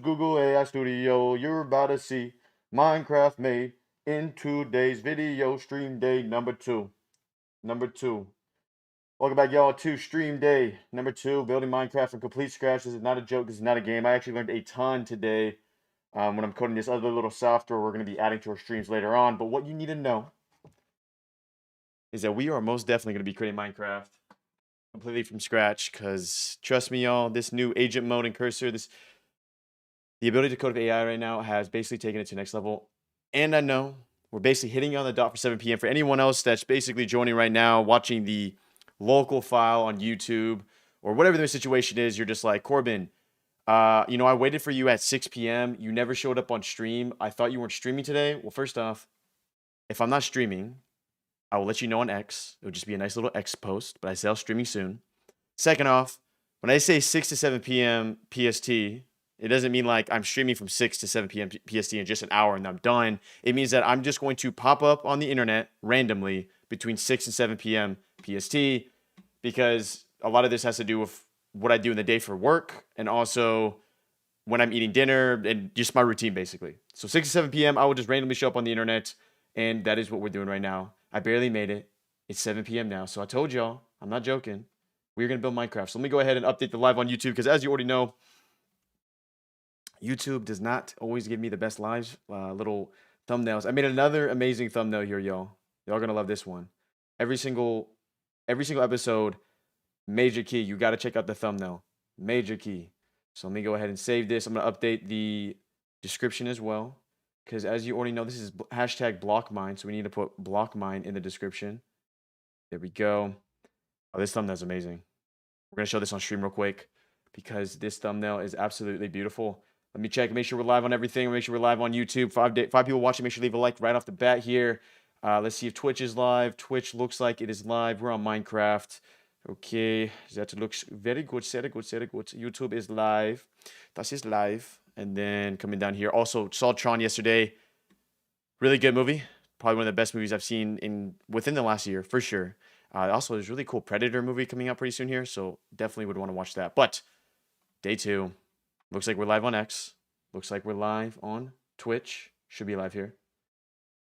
Google AI Studio. You're about to see Minecraft made in today's video. Stream day number two. Welcome back, y'all, to stream day number 2. Building Minecraft from complete scratch. This is not a joke. This is not a game. I actually learned a ton today when I'm coding this other little software we're going to be adding to our streams later on. But what you need to know is that we are most definitely going to be creating Minecraft completely from scratch, because trust me, y'all, this new agent mode and cursor, the ability to code with AI right now has basically taken it to the next level. And I know we're basically hitting on the dot for 7 p.m. For anyone else that's basically joining right now, watching the local file on YouTube or whatever the situation is, you're just like, Corbin, I waited for you at 6 p.m. You never showed up on stream. I thought you weren't streaming today. Well, first off, if I'm not streaming, I will let you know on X. It'll just be a nice little X post, but I say I'll streaming soon. Second off, when I say 6 to 7 p.m. PST, it doesn't mean like I'm streaming from 6 to 7 p.m. PST in just an hour and I'm done. It means that I'm just going to pop up on the internet randomly between 6 and 7 p.m. PST, because a lot of this has to do with what I do in the day for work and also when I'm eating dinner and just my routine, basically. So 6 to 7 p.m., I will just randomly show up on the internet, and that is what we're doing right now. I barely made it. It's 7 p.m. now, so I told y'all, I'm not joking. We're going to build Minecraft. So let me go ahead and update the live on YouTube, because as you already know, YouTube does not always give me the best live little thumbnails. I made another amazing thumbnail here, y'all. Y'all going to love this one. Every single episode, major key. You got to check out the thumbnail. Major key. So let me go ahead and save this. I'm going to update the description as well, because as you already know, this is hashtag blockmine. So we need to put blockmine in the description. There we go. Oh, this thumbnail is amazing. We're going to show this on stream real quick because this thumbnail is absolutely beautiful. Let me check. Make sure we're live on everything. Make sure we're live on YouTube. 5 people watching. Make sure you leave a like right off the bat here. Let's see if Twitch is live. Twitch looks like it is live. We're on Minecraft. Okay. That looks very good. Very good. Very good. YouTube is live. That is live. And then coming down here. Also, saw Tron yesterday. Really good movie. Probably one of the best movies I've seen within the last year, for sure. Also, there's a really cool Predator movie coming out pretty soon here, so definitely would want to watch that. But day 2, looks like we're live on X. Looks like we're live on Twitch. Should be live here.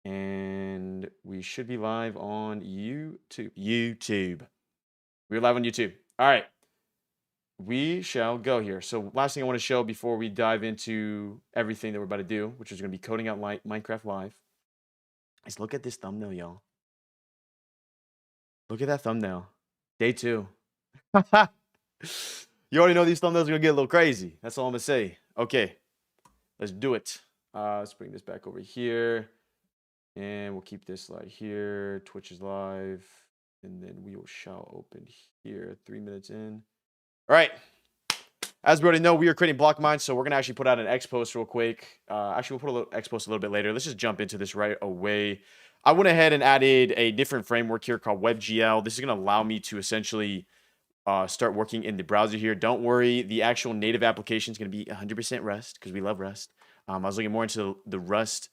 And we should be live on YouTube. We're live on YouTube. All right. We shall go here. So last thing I want to show before we dive into everything that we're about to do, which is going to be coding out Minecraft Live, is look at this thumbnail, y'all. Look at that thumbnail. Day 2. You already know these thumbnails are going to get a little crazy. That's all I'm going to say. Okay. Let's do it. Let's bring this back over here. And we'll keep this slide here. Twitch is live. And then we shall open here 3 minutes in. All right. As we already know, we are creating block mine, so we're going to actually put out an X post real quick. Actually, we'll put a little X post a little bit later. Let's just jump into this right away. I went ahead and added a different framework here called WebGL. This is going to allow me to essentially start working in the browser here. Don't worry, the actual native application is going to be 100% Rust, because we love Rust. I was looking more into the Rust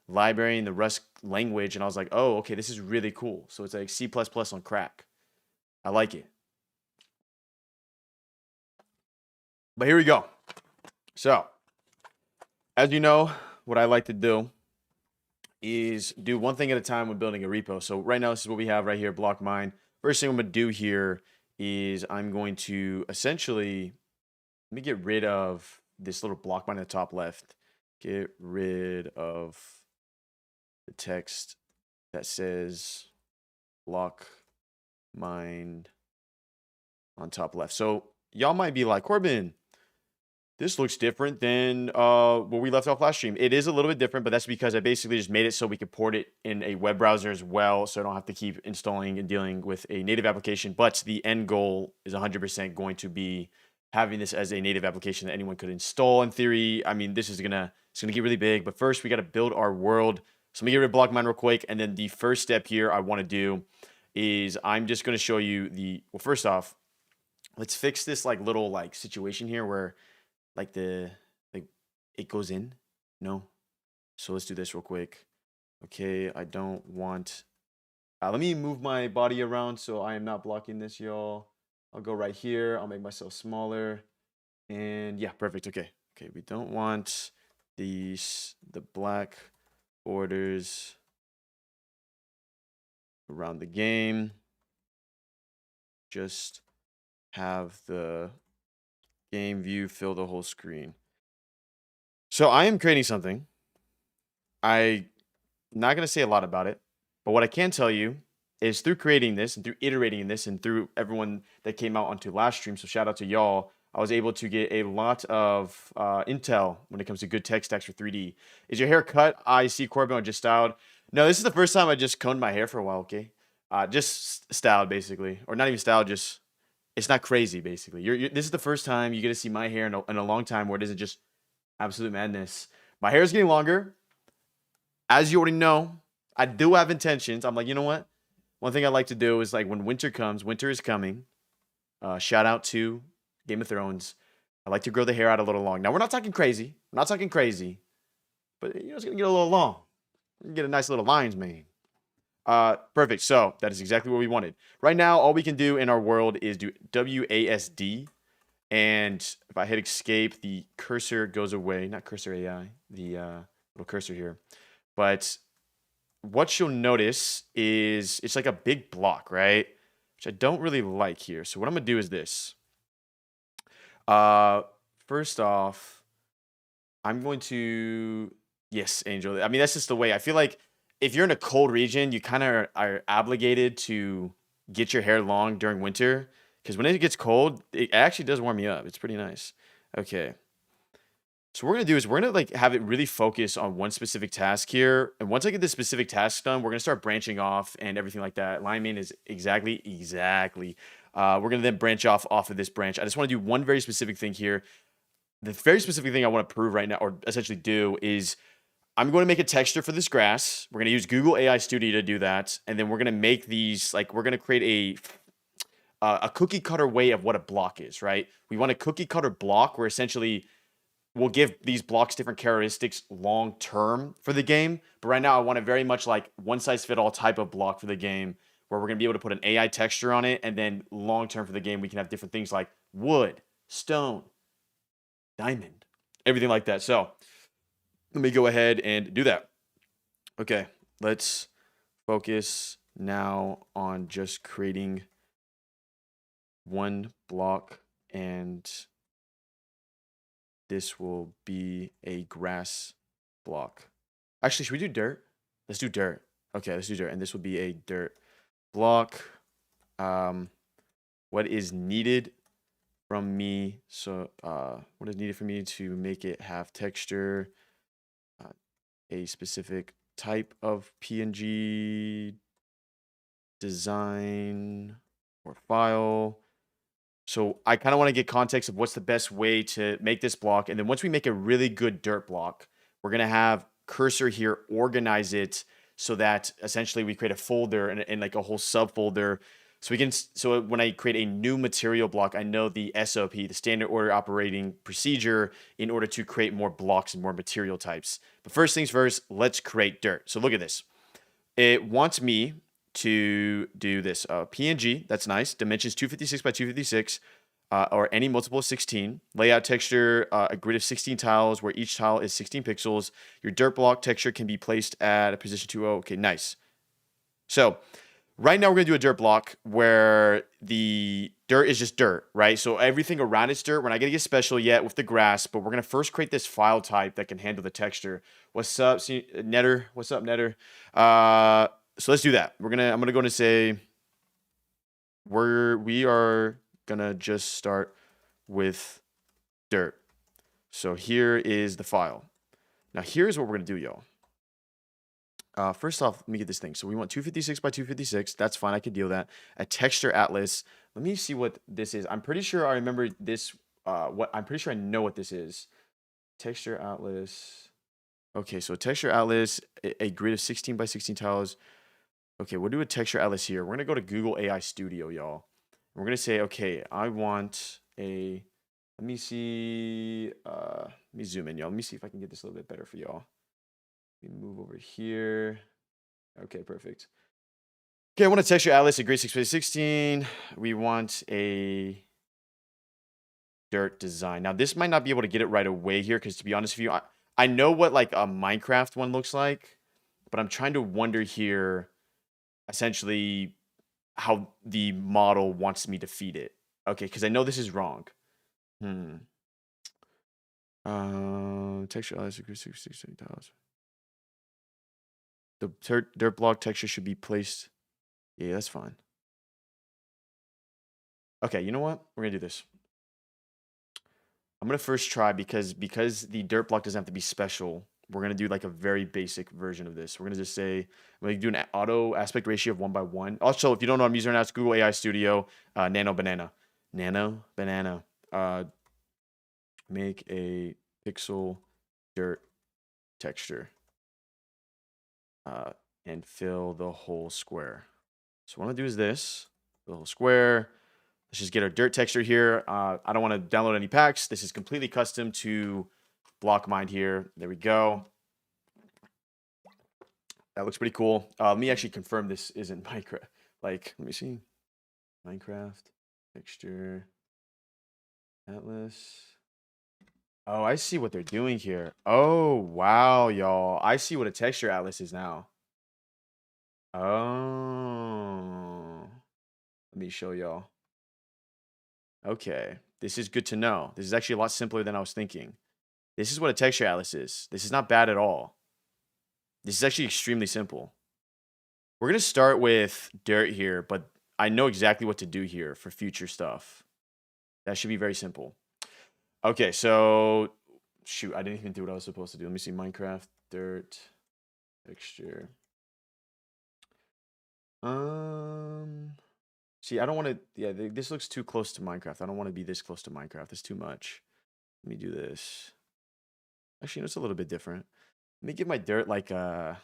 library and the Rust language, and I was like, oh, okay, this is really cool. So it's like C++ on crack. I like it. But here we go. So, as you know, what I like to do is do one thing at a time when building a repo. So right now, this is what we have right here, block mine. First thing I'm going to do here is I'm going to essentially, let me get rid of this little block mine at the top left. Get rid of the text that says block mine on top left. So y'all might be like, Corbin, this looks different than where we left off last stream. It is a little bit different, but that's because I basically just made it so we could port it in a web browser as well, so I don't have to keep installing and dealing with a native application. But the end goal is 100% going to be having this as a native application that anyone could install in theory. I mean, it's gonna get really big, but first we got to build our world. So let me get rid of block mine real quick, and then the first step here I want to do is I'm just going to show you well, first off, let's fix this little situation here where it goes in. No. So let's do this real quick. Okay, I don't want let me move my body around so I am not blocking this, y'all. I'll go right here. I'll make myself smaller. And yeah, perfect. Okay. Okay, we don't want the black borders around the game. Just have the game view fill the whole screen. So I am creating something. I'm not going to say a lot about it, but what I can tell you is through creating this and through iterating in this and through everyone that came out onto last stream, so shout out to y'all, I was able to get a lot of intel when it comes to good tech stacks for 3D. Is your hair cut? I see Corbin or just styled. No, this is the first time I just combed my hair for a while, okay? Just styled, basically. Or not even styled, just, it's not crazy, basically. This is the first time you get to see my hair in a long time where it isn't just absolute madness. My hair is getting longer. As you already know, I do have intentions. I'm like, you know what? One thing I like to do is like when winter comes, winter is coming. Shout out to Game of Thrones. I like to grow the hair out a little long. Now, we're not talking crazy. We're not talking crazy. But, you know, it's going to get a little long. We're going to get a nice little lion's mane. Perfect. So that is exactly what we wanted. Right now, all we can do in our world is do WASD. And if I hit escape, the cursor goes away. Not cursor AI, the little cursor here. But what you'll notice is it's like a big block, right? Which I don't really like here. So what I'm going to do is this. First off, I'm going to... Yes, Angel. I mean, that's just the way. I feel like if you're in a cold region, you kind of are obligated to get your hair long during winter. Because when it gets cold, it actually does warm you up. It's pretty nice. Okay. So what we're going to do is we're going to like have it really focus on one specific task here. And once I get this specific task done, we're going to start branching off and everything like that. Line main is exactly. We're going to then branch off of this branch. I just want to do one very specific thing here. The very specific thing I want to prove right now, or essentially do, is I'm going to make a texture for this grass. We're going to use Google AI Studio to do that. And then we're going to make these, like, we're going to create a cookie cutter way of what a block is, right? We want a cookie cutter block where essentially we'll give these blocks different characteristics long term for the game. But right now I want it very much like one size fit all type of block for the game where we're going to be able to put an AI texture on it. And then long term for the game, we can have different things like wood, stone, diamond, everything like that. So let me go ahead and do that. Okay, let's focus now on just creating one block, and this will be a grass block. Actually, should we do dirt? Let's do dirt. Okay, let's do dirt. And this will be a dirt block. What is needed from me? So, what is needed for me to make it have texture? A specific type of PNG design or file. So I kind of want to get context of what's the best way to make this block. And then once we make a really good dirt block, we're going to have cursor here organize it so that essentially we create a folder and like a whole subfolder. So when I create a new material block, I know the SOP, the standard order operating procedure, in order to create more blocks and more material types. But first things first, let's create dirt. So look at this. It wants me to do this PNG. That's nice. Dimensions 256 by 256, or any multiple of 16. Layout texture, a grid of 16 tiles where each tile is 16 pixels. Your dirt block texture can be placed at a position 2. Okay, nice. So right now we're going to do a dirt block where the dirt is just dirt, right? So everything around it's dirt. We're not going to get special yet with the grass, but we're going to first create this file type that can handle the texture. What's up, Netter? What's up, Netter? So let's do that. I'm gonna go and say we are gonna just start with dirt. So here is the file. Now here's what we're gonna do, y'all. First off, let me get this thing. So we want 256 by 256. That's fine. I can deal with that. A texture atlas. Let me see what this is. I'm pretty sure I remember this. I'm pretty sure I know what this is. Texture atlas. Okay, so texture atlas, a grid of 16 by 16 tiles. Okay, we'll do a texture atlas here. We're going to go to Google AI Studio, y'all. We're going to say, okay, I want a, let me see, let me zoom in, y'all. Let me see if I can get this a little bit better for y'all. Let me move over here. Okay, perfect. Okay, I want a texture atlas, a grid 6 by 16. We want a dirt design. Now, this might not be able to get it right away here because, to be honest with you, I know what like a Minecraft one looks like, but I'm trying to wonder here essentially how the model wants me to feed it. Okay, because I know this is wrong. Texture tiles. The dirt block texture should be placed. Yeah, that's fine. Okay, you know what? We're gonna do this. I'm gonna first try because the dirt block doesn't have to be special. We're gonna do like a very basic version of this. We're gonna just say we're gonna do an auto aspect ratio of 1:1. Also, if you don't know what I'm using right now, it's Google AI Studio, Nano Banana. Make a pixel dirt texture. And fill the whole square. So what I'm gonna do is this, the whole square. Let's just get our dirt texture here. I don't want to download any packs. This is completely custom to BlockMind here. There we go. That looks pretty cool. Let me actually confirm this isn't Minecraft. Like, let me see. Minecraft, texture, Atlas. Oh, I see what they're doing here. Oh, wow, y'all. I see what a texture atlas is now. Oh. Let me show y'all. Okay. This is good to know. This is actually a lot simpler than I was thinking. This is what a texture atlas is. This is not bad at all. This is actually extremely simple. We're going to start with dirt here, but I know exactly what to do here for future stuff. That should be very simple. Okay, so shoot, I didn't even do what I was supposed to do. Let me see. Minecraft, dirt, texture. See, I don't want to. Yeah, this looks too close to Minecraft. I don't want to be this close to Minecraft. It's too much. Let me do this. Actually, no, it's a little bit different. Let me give my dirt like I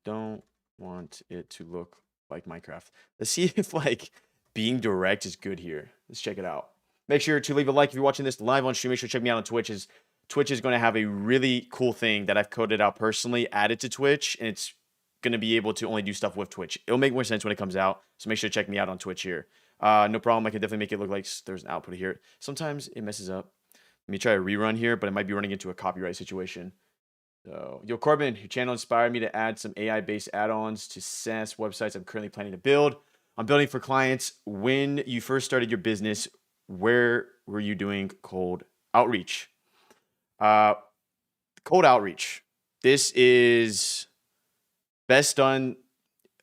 don't want it to look like Minecraft. Let's see if like being direct is good here. Let's check it out. Make sure to leave a like if you're watching this live on stream. Make sure to check me out on Twitch. Twitch is going to have a really cool thing that I've coded out personally, added to Twitch, and it's going to be able to only do stuff with Twitch. It'll make more sense when it comes out, so make sure to check me out on Twitch here. No problem. I can definitely make it look like there's an output here. Sometimes it messes up. Let me try a rerun here, but it might be running into a copyright situation. So, yo, Corbin, your channel inspired me to add some AI-based add-ons to SaaS websites I'm currently planning to build. I'm building for clients. When you first started your business, where were you doing cold outreach? Cold outreach. This is best done.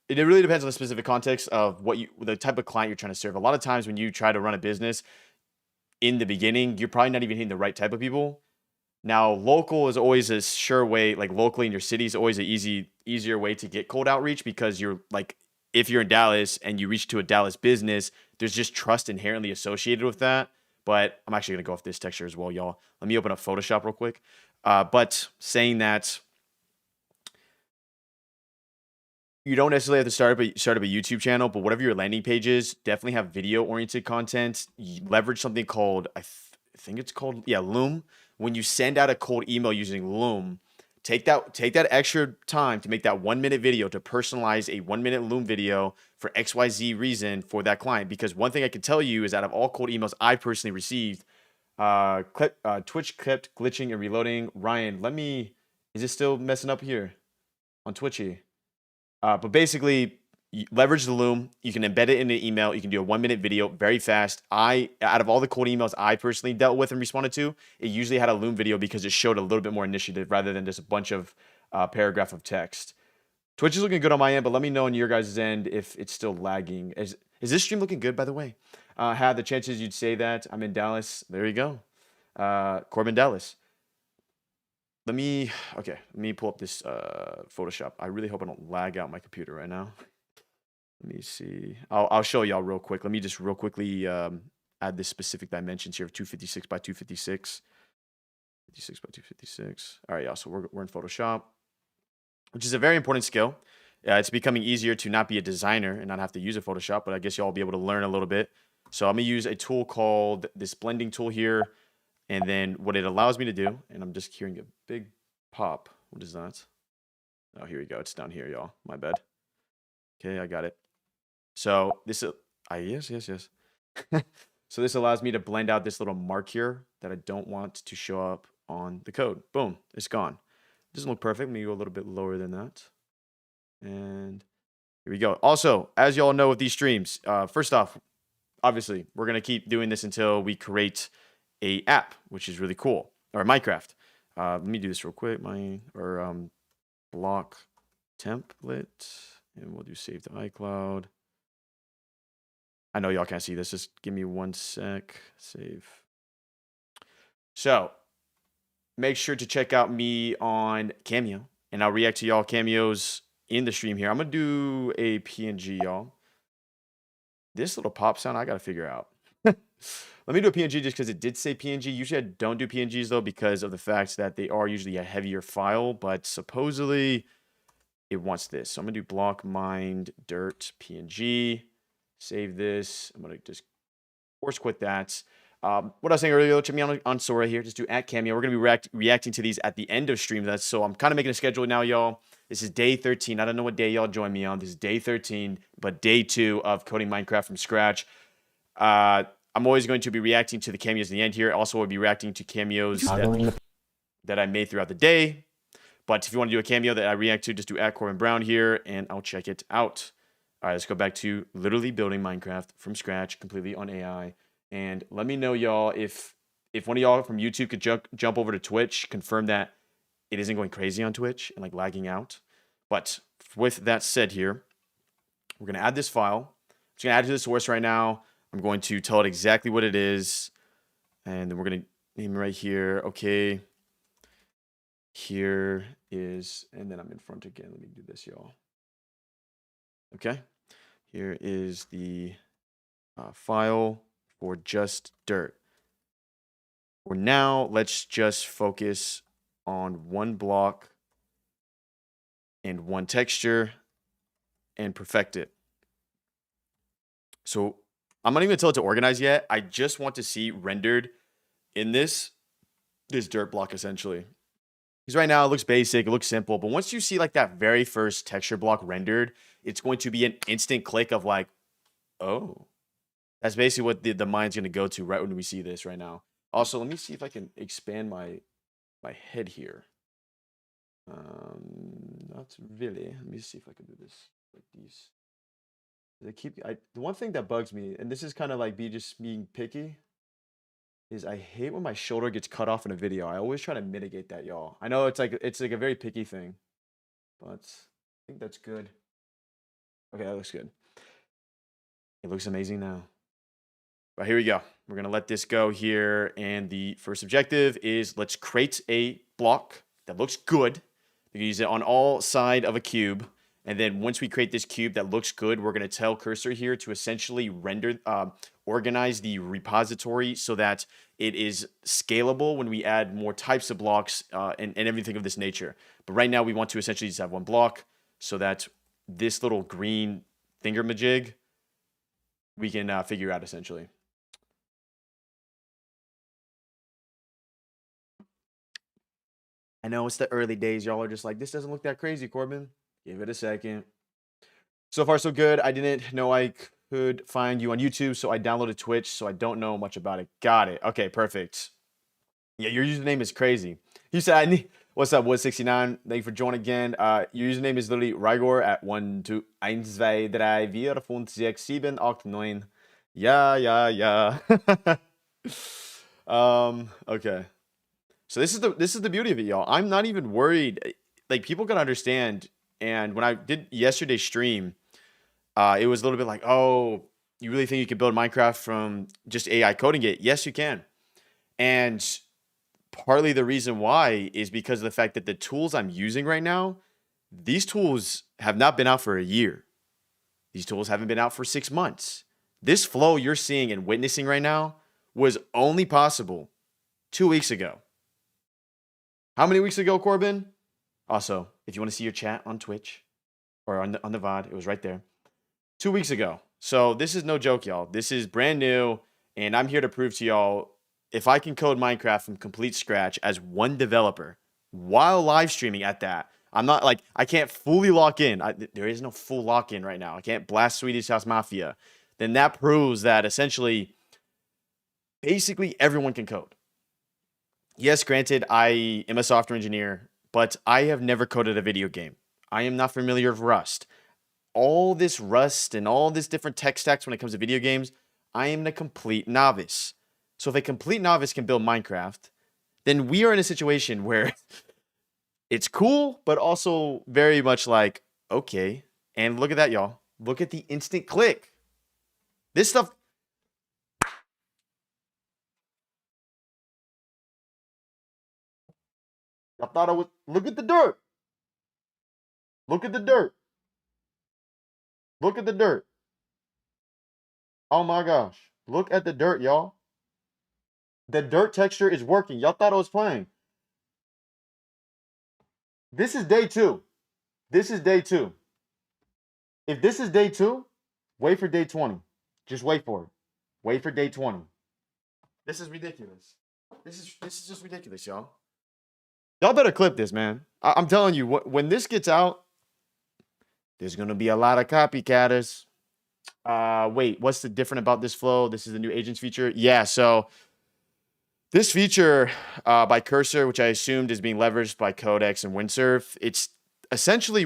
It really depends on the specific context of the type of client you're trying to serve. A lot of times when you try to run a business in the beginning, you're probably not even hitting the right type of people. Now, local is always a sure way, like locally in your city is always an easier way to get cold outreach because you're like, if you're in Dallas and you reach to a Dallas business, there's just trust inherently associated with that. But I'm actually going to go off this texture as well, y'all. Let me open up Photoshop real quick. But saying that, you don't necessarily have to start up a YouTube channel, but whatever your landing page is, definitely have video-oriented content. Leverage something called, I think it's called, Loom. When you send out a cold email using Loom, take that extra time to make that 1-minute video to personalize a 1-minute Loom video for XYZ reason for that client. Because one thing I can tell you is out of all cold emails I personally received, Twitch kept glitching and reloading. Ryan, is it still messing up here on Twitchy? But basically, leverage the Loom. You can embed it in an email. You can do a 1-minute video very fast. Out of all the cold emails I personally dealt with and responded to, it usually had a Loom video because it showed a little bit more initiative rather than just a bunch of paragraph of text. Twitch is looking good on my end, but let me know on your guys' end if it's still lagging. Is this stream looking good, by the way? Had the chances you'd say that. I'm in Dallas. There you go. Corbin, Dallas. Let me pull up this Photoshop. I really hope I don't lag out my computer right now. Let me see. I'll show y'all real quick. Let me just real quickly add this specific dimensions here of 256 by 256. 56 by 256. All right, y'all. So we're in Photoshop, which is a very important skill. It's becoming easier to not be a designer and not have to use a Photoshop, but I guess y'all will be able to learn a little bit. So I'm going to use a tool called this blending tool here. And then what it allows me to do, and I'm just hearing a big pop. What is that? Oh, here we go. It's down here, y'all. My bad. Okay, I got it. So this is, yes. So this allows me to blend out this little mark here that I don't want to show up on the code. Boom, it's gone. Doesn't look perfect. Let me go a little bit lower than that. And here we go. Also, as y'all know with these streams, first off, obviously, we're going to keep doing this until we create a app, which is really cool, or Minecraft. Let me do this real quick. Block template, and we'll do save to iCloud. I know y'all can't see this. Just give me 1 sec. Save. So make sure to check out me on Cameo, and I'll react to y'all cameos in the stream here. I'm going to do a PNG, y'all. This little pop sound, I got to figure out. Let me do a PNG just because it did say PNG. Usually I don't do PNGs, though, because of the fact that they are usually a heavier file. But supposedly it wants this. So I'm going to do block mind dirt PNG. Save this. I'm going to just force quit that. What I was saying earlier, check me on Sora here. Just do @cameo. We're going to be reacting to these at the end of stream. So I'm kind of making a schedule now, y'all. This is day 13. I don't know what day y'all join me on. This is day 13, but day 2 of coding Minecraft from scratch. I'm always going to be reacting to the cameos at the end here. Also, we'll be reacting to cameos that I made throughout the day. But if you want to do a cameo that I react to, just do @Corbin Brown here, and I'll check it out. All right, let's go back to literally building Minecraft from scratch, completely on AI. And let me know, y'all, if one of y'all from YouTube could jump over to Twitch, confirm that it isn't going crazy on Twitch and like lagging out. But with that said here, we're going to add this file. I'm just going to add it to the source right now. I'm going to tell it exactly what it is. And then we're going to name it right here. Okay. Here is, and then I'm in front again. Let me do this, y'all. Okay. Here is the file for just dirt. For now, let's just focus on one block and one texture and perfect it. So I'm not even tell it to organize yet. I just want to see rendered in this dirt block essentially. Because right now it looks basic, it looks simple, but once you see like that very first texture block rendered, it's going to be an instant click of like, oh, that's basically what the mind's going to go to right when we see this right now. Also, let me see if I can expand my head here. Not really. Let me see if I can do this like these. The one thing that bugs me, and this is kind of like just being picky, is I hate when my shoulder gets cut off in a video. I always try to mitigate that, y'all. I know it's like a very picky thing, but I think that's good. Okay, that looks good. It looks amazing now. But here we go. We're gonna let this go here, and the first objective is let's create a block that looks good. You can use it on all side of a cube. And then once we create this cube that looks good, we're going to tell cursor here to essentially render, organize the repository so that it is scalable when we add more types of blocks and everything of this nature. But right now we want to essentially just have one block so that this little green thingamajig we can figure out essentially. I know it's the early days. Y'all are just like, this doesn't look that crazy, Corbin. Give it a second. So far, so good. I didn't know I could find you on YouTube, so I downloaded Twitch, so I don't know much about it. Got it. Okay, perfect. Yeah, your username is crazy. You said I need. What's up, Wood69? Thank you for joining again. Your username is literally Rigor at 1, 2, 1, 2, 3, 4, 5, 6, 7, 8, 9. Yeah. Okay. So this is the beauty of it, y'all. I'm not even worried. Like, people can understand. And when I did yesterday's stream, it was a little bit like, oh, you really think you can build Minecraft from just AI coding it? Yes, you can. And partly the reason why is because of the fact that the tools I'm using right now, these tools have not been out for a year. These tools haven't been out for 6 months. This flow you're seeing and witnessing right now was only possible 2 weeks ago. How many weeks ago, Corbin? Also, if you want to see your chat on Twitch or on the VOD, it was right there. 2 weeks ago. So this is no joke, y'all. This is brand new, and I'm here to prove to y'all if I can code Minecraft from complete scratch as one developer while live streaming at that. I'm not like, I can't fully lock in. There is no full lock in right now. I can't blast Swedish House Mafia. Then that proves that essentially basically everyone can code. Yes, granted, I am a software engineer, but I have never coded a video game. I am not familiar with Rust. All this Rust and all this different tech stacks when it comes to video games, I am a complete novice. So if a complete novice can build Minecraft, then we are in a situation where it's cool, but also very much like, okay. And look at that, y'all. Look at the instant click. This stuff. I thought I was. Look at the dirt. Look at the dirt. Look at the dirt. Oh my gosh. Look at the dirt, y'all. The dirt texture is working. Y'all thought I was playing. This is day 2. This is day 2. If this is day 2, wait for day 20. Just wait for it. Wait for day 20. This is ridiculous. This is just ridiculous, y'all. Y'all better clip this, man. I'm telling you, when this gets out, there's gonna be a lot of copycatters. Wait, what's the different about this flow? This is the new agents feature. Yeah, so this feature by Cursor, which I assumed is being leveraged by Codex and Windsurf, it's essentially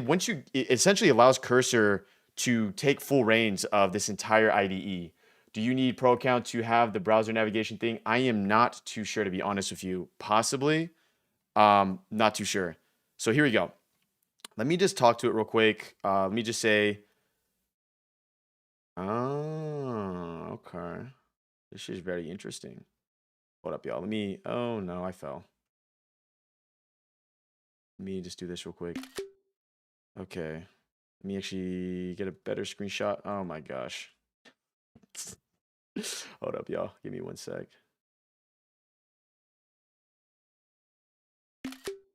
it essentially allows Cursor to take full reins of this entire IDE. Do you need pro account to have the browser navigation thing? I am not too sure, to be honest with you. Possibly, not too sure. So here we go. Let me just talk to it real quick. Let me just say, oh, okay. This is very interesting. Hold up, y'all. Oh no, I fell. Let me just do this real quick. Okay. Let me actually get a better screenshot. Oh my gosh. Hold up, y'all. Give me one sec.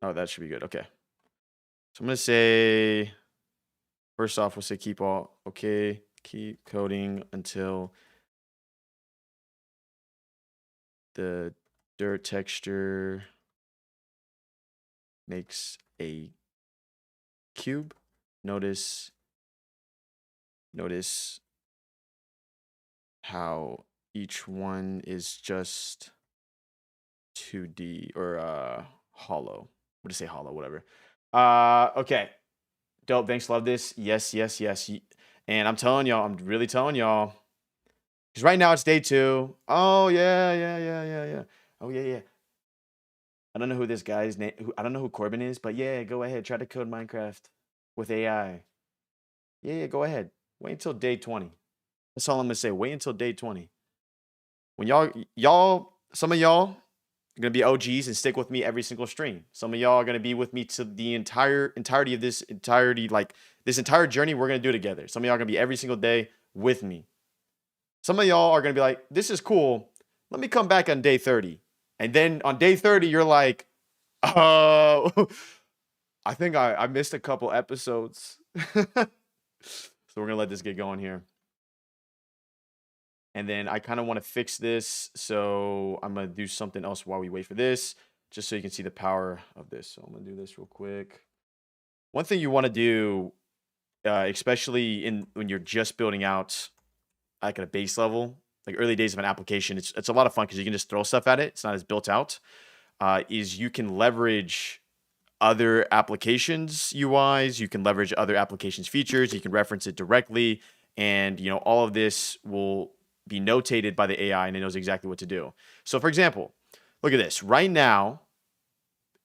Oh, that should be good. Okay. So I'm going to say, first off, we'll say keep all. Okay. Keep coding until the dirt texture makes a cube. Notice how each one is just 2D or hollow. What to say hollow, whatever. Okay. Dope. Thanks. Love this. Yes. And I'm telling y'all, I'm really telling y'all. Because right now it's day 2. Oh yeah. Oh yeah. I don't know who this guy's name. I don't know who Corbin is, but yeah, go ahead. Try to code Minecraft with AI. Yeah, go ahead. Wait until day 20. That's all I'm gonna say. Wait until day 20. When some of y'all are gonna be OGs and stick with me every single stream. Some of y'all are gonna be with me to the entirety of this entire journey. We're gonna do together. Some of y'all are gonna be every single day with me. Some of y'all are gonna be like, this is cool. Let me come back on day 30. And then on day 30, you're like, I think I missed a couple episodes. So we're gonna let this get going here. And then I kind of want to fix this. So I'm gonna do something else while we wait for this, just so you can see the power of this. So I'm gonna do this real quick. One thing you want to do, especially when you're just building out like at a base level, like early days of an application, it's a lot of fun because you can just throw stuff at it. It's not as built out. Is you can leverage other applications UIs, you can leverage other applications features, you can reference it directly, and all of this will be notated by the AI and it knows exactly what to do. So for example, look at this. Right now,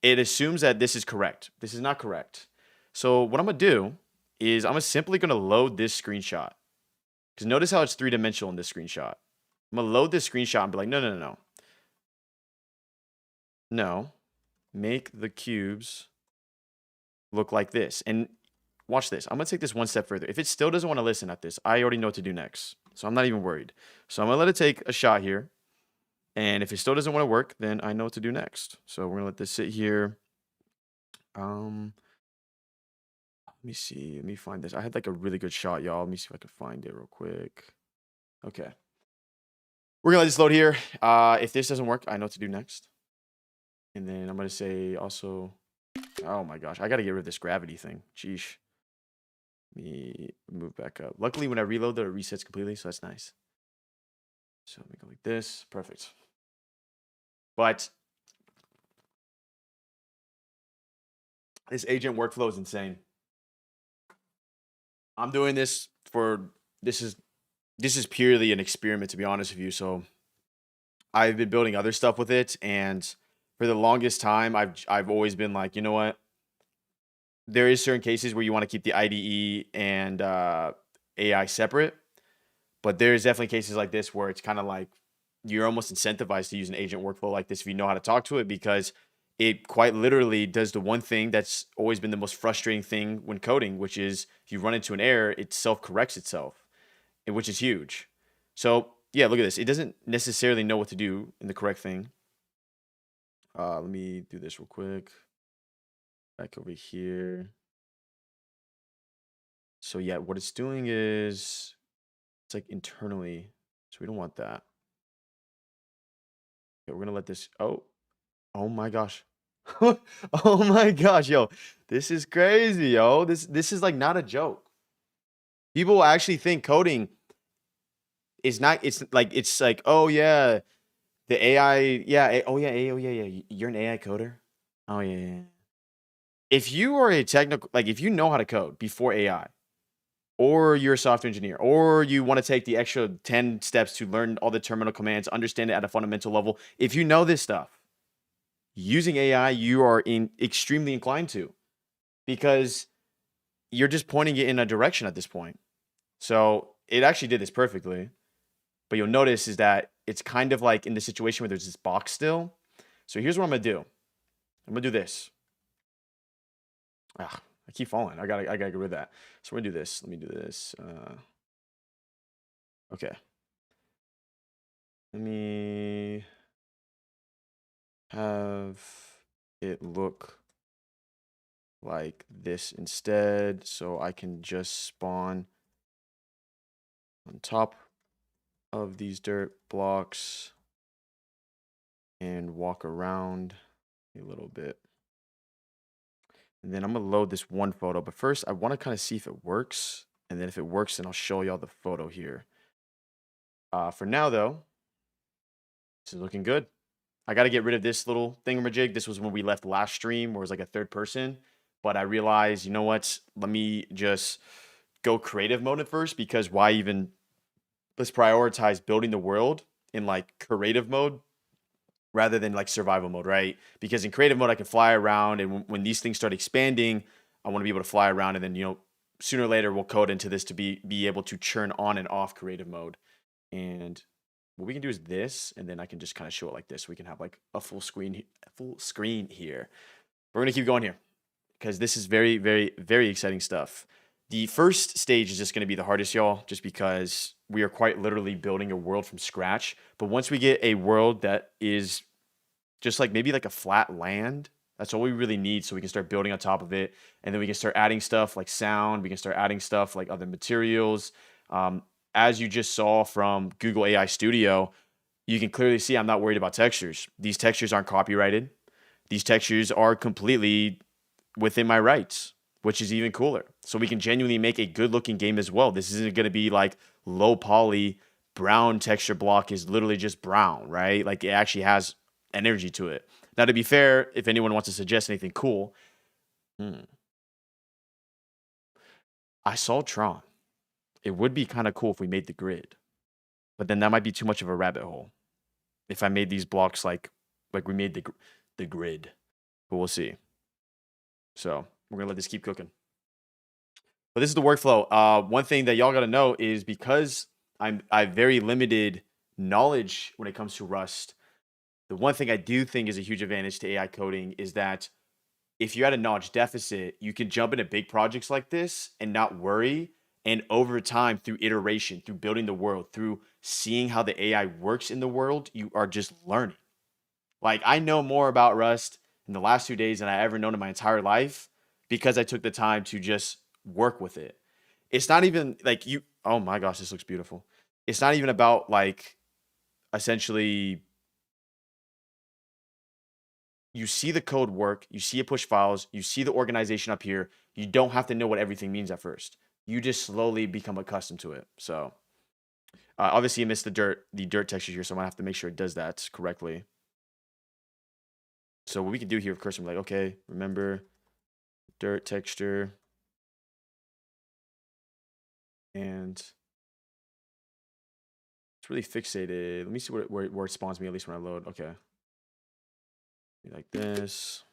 it assumes that this is correct. This is not correct. So what I'm gonna do is I'm simply gonna load this screenshot. Because notice how it's 3-dimensional in this screenshot. I'm gonna load this screenshot and be like, no. No, make the cubes look like this. And watch this. I'm going to take this one step further. If it still doesn't want to listen at this, I already know what to do next. So I'm not even worried. So I'm going to let it take a shot here. And if it still doesn't want to work, then I know what to do next. So we're going to let this sit here. Let me see. Let me find this. I had like a really good shot, y'all. Let me see if I can find it real quick. Okay. We're going to let this load here. If this doesn't work, I know what to do next. And then I'm going to say also, oh my gosh, I got to get rid of this gravity thing. Sheesh. Let me move back up. Luckily, when I reload, it resets completely, so that's nice. So let me go like this. Perfect. But this agent workflow is insane. I'm doing this for this is this is purely an experiment, to be honest with you. So I've been building other stuff with it, and for the longest time, I've always been like, you know what? There is certain cases where you want to keep the IDE and AI separate, but there's definitely cases like this where it's kind of like you're almost incentivized to use an agent workflow like this if you know how to talk to it, because it quite literally does the one thing that's always been the most frustrating thing when coding, which is if you run into an error, it self corrects itself, which is huge. So yeah, look at this. It doesn't necessarily know what to do in the correct thing. Let me do this real quick. Back over here. So yeah, what it's doing is it's like internally. So we don't want that. Okay, we're gonna let this. Oh my gosh. Oh my gosh, yo. This is crazy, yo. This is like not a joke. People actually think coding is not, it's like, oh yeah, the AI, yeah, oh yeah. You're an AI coder? Oh yeah. If you are a technical, like if you know how to code before AI, or you're a software engineer, or you want to take the extra 10 steps to learn all the terminal commands, understand it at a fundamental level, if you know this stuff, using AI, you are extremely inclined to, because you're just pointing it in a direction at this point. So it actually did this perfectly. But you'll notice is that it's kind of like in the situation where there's this box still. So here's what I'm gonna do. I'm gonna do this. I keep falling. I gotta get rid of that. So we're gonna do this. Let me do this. Okay. Let me have it look like this instead, so I can just spawn on top of these dirt blocks and walk around a little bit. And then I'm gonna load this one photo, but first I want to kind of see if it works. And then if it works, then I'll show y'all the photo here. For now though, this is looking good. I got to get rid of this little thingamajig. This was when we left last stream where it was like a third person, but I realized, you know what? Let me just go creative mode at first, because why even, let's prioritize building the world in like creative mode rather than like survival mode, right? Because in creative mode, I can fly around, and when these things start expanding, I want to be able to fly around, and then, you know, sooner or later we'll code into this to be able to churn on and off creative mode. And what we can do is this, and then I can just kind of show it like this. We can have like a full screen here. We're gonna keep going here because this is very, very, very exciting stuff. The first stage is just going to be the hardest, y'all, just because we are quite literally building a world from scratch. But once we get a world that is just like maybe like a flat land, that's all we really need, so we can start building on top of it. And then we can start adding stuff like sound. We can start adding stuff like other materials. As you just saw from Google AI Studio, you can clearly see I'm not worried about textures. These textures aren't copyrighted. These textures are completely within my rights, which is even cooler. So we can genuinely make a good looking game as well. This isn't going to be like low poly brown texture block is literally just brown, right? Like it actually has energy to it. Now, to be fair, if anyone wants to suggest anything cool, I saw Tron. It would be kind of cool if we made the grid, but then that might be too much of a rabbit hole. If I made these blocks like we made the grid, but we'll see. So we're gonna let this keep cooking. But this is the workflow. One thing that y'all gotta know is, because I've very limited knowledge when it comes to Rust, the one thing I do think is a huge advantage to AI coding is that if you're at a knowledge deficit, you can jump into big projects like this and not worry. And over time, through iteration, through building the world, through seeing how the AI works in the world, you are just learning. Like, I know more about Rust in the last 2 days than I ever known in my entire life, because I took the time to just work with it. It's not even like oh my gosh, this looks beautiful. It's not even about like essentially you see the code work, you see it push files, you see the organization up here. You don't have to know what everything means at first. You just slowly become accustomed to it. So obviously you missed the dirt texture here, so I'm gonna have to make sure it does that correctly. So what we can do here, of course, I'm like, okay, remember dirt texture, and it's really fixated. Let me see where it spawns me, at least when I load. Okay. Like this.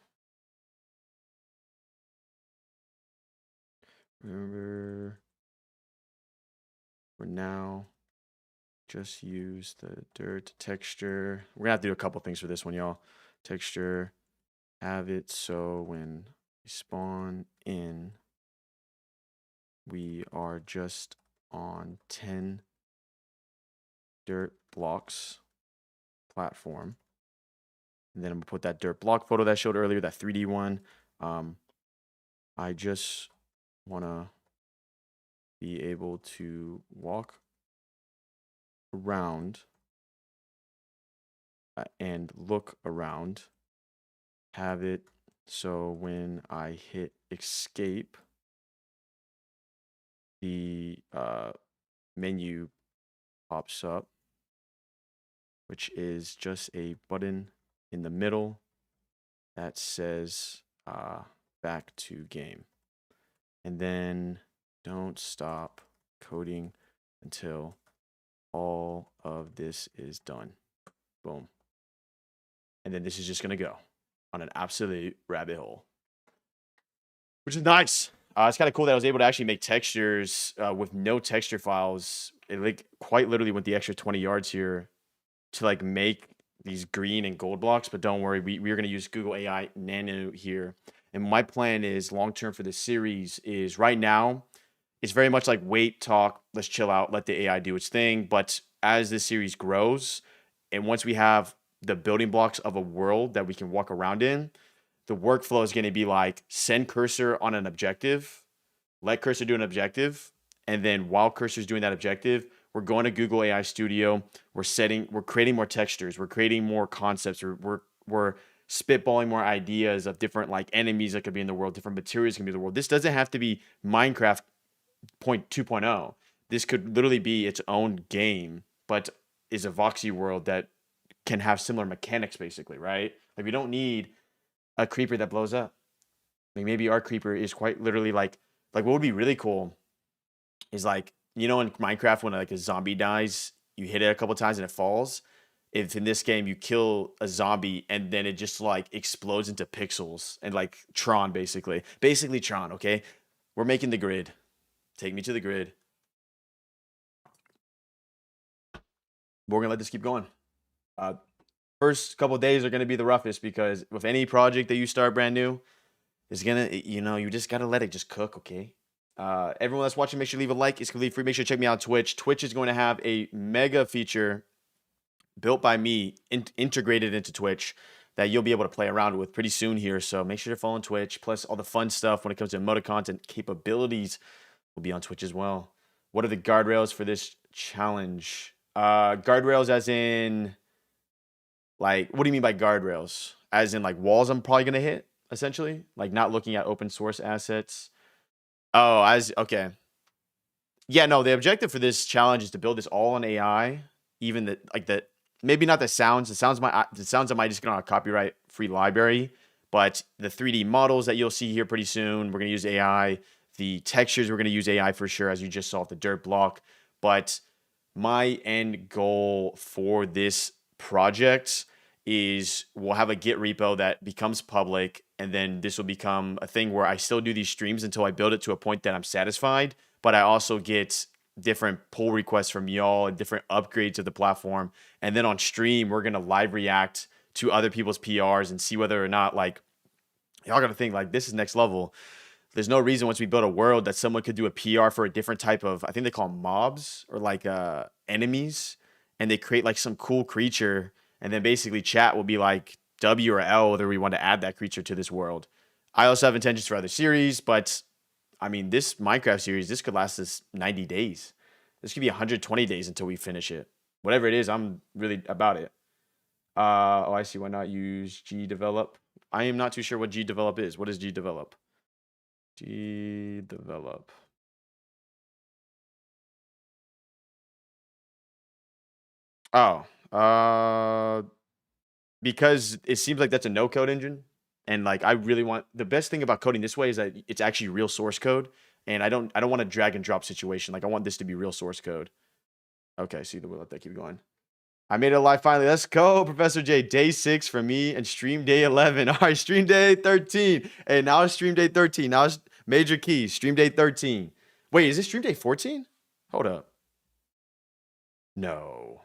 Remember, we're now just use the dirt texture. We're gonna have to do a couple things for this one, y'all. Texture, have it so when we spawn in, we are just on 10 dirt blocks platform. And then I'm gonna put that dirt block photo that I showed earlier, that 3D one. I just wanna be able to walk around and look around. Have it so when I hit escape, the menu pops up, which is just a button in the middle that says back to game. And then don't stop coding until all of this is done. Boom. And then this is just going to go on an absolute rabbit hole, which is nice. It's kind of cool that I was able to actually make textures with no texture files. It like quite literally went the extra 20 yards here to like make these green and gold blocks. But don't worry, we are going to use Google AI Nano here. And my plan is long term for this series is right now, it's very much like wait, talk, let's chill out, let the AI do its thing. But as this series grows, and once we have the building blocks of a world that we can walk around in, the workflow is going to be like send cursor on an objective, let cursor do an objective, and then while cursor is doing that objective, we're going to Google AI Studio. We're creating more textures, we're creating more concepts, we're spitballing more ideas of different like enemies that could be in the world, different materials can be in the world. This doesn't have to be Minecraft 2.0. This could literally be its own game, but is a voxy world that can have similar mechanics, basically, right? Like we don't need a creeper that blows up. Like maybe our creeper is quite literally like what would be really cool is like, you know, in Minecraft when like a zombie dies, you hit it a couple times and it falls. If in this game you kill a zombie and then it just like explodes into pixels and like Tron basically Tron. Okay, we're making the grid. Take me to the grid. We're gonna let this keep going. First couple days are gonna be the roughest because with any project that you start brand new, it's gonna, you know, you just gotta let it just cook, okay? Everyone that's watching, make sure to leave a like. It's completely free. Make sure to check me out on Twitch. Twitch is going to have a mega feature built by me, integrated into Twitch that you'll be able to play around with pretty soon here. So make sure to follow on Twitch. Plus, all the fun stuff when it comes to emoticons and capabilities will be on Twitch as well. What are the guardrails for this challenge? Guardrails as in, like, what do you mean by guardrails? As in, like, walls I'm probably going to hit, essentially? Like, not looking at open source assets. Oh, okay. Yeah, no, the objective for this challenge is to build this all on AI. Even maybe not the sounds. The sounds I might just get on a copyright free library, but the 3D models that you'll see here pretty soon, we're gonna use AI. The textures, we're gonna use AI for sure, as you just saw with the dirt block. But my end goal for this project is we'll have a Git repo that becomes public, and then this will become a thing where I still do these streams until I build it to a point that I'm satisfied, but I also get different pull requests from y'all and different upgrades of the platform. And then on stream, we're going to live react to other people's PRs and see whether or not, like, y'all got to think, like, this is next level. There's no reason once we build a world that someone could do a PR for a different type of, I think they call them mobs or like enemies, and they create like some cool creature, and then basically chat will be like W or L whether we want to add that creature to this world. I also have intentions for other series, but I mean, this Minecraft series, this could last us 90 days. This could be 120 days until we finish it. Whatever it is, I'm really about it. Oh, I see. Why not use gdevelop? I am not too sure what gdevelop is. What is gdevelop? Gdevelop. Oh, because it seems like that's a no code engine. And like I really want the best thing about coding this way is that it's actually real source code. And I don't want a drag and drop situation. Like I want this to be real source code. Okay, see, we'll let that keep going. I made it live finally. Let's go, Professor J. Day 6 for me and stream day 11. All right, stream day 13. Hey, now it's stream day 13. Now it's major keys. Stream day 13. Wait, is this stream day 14? Hold up. No.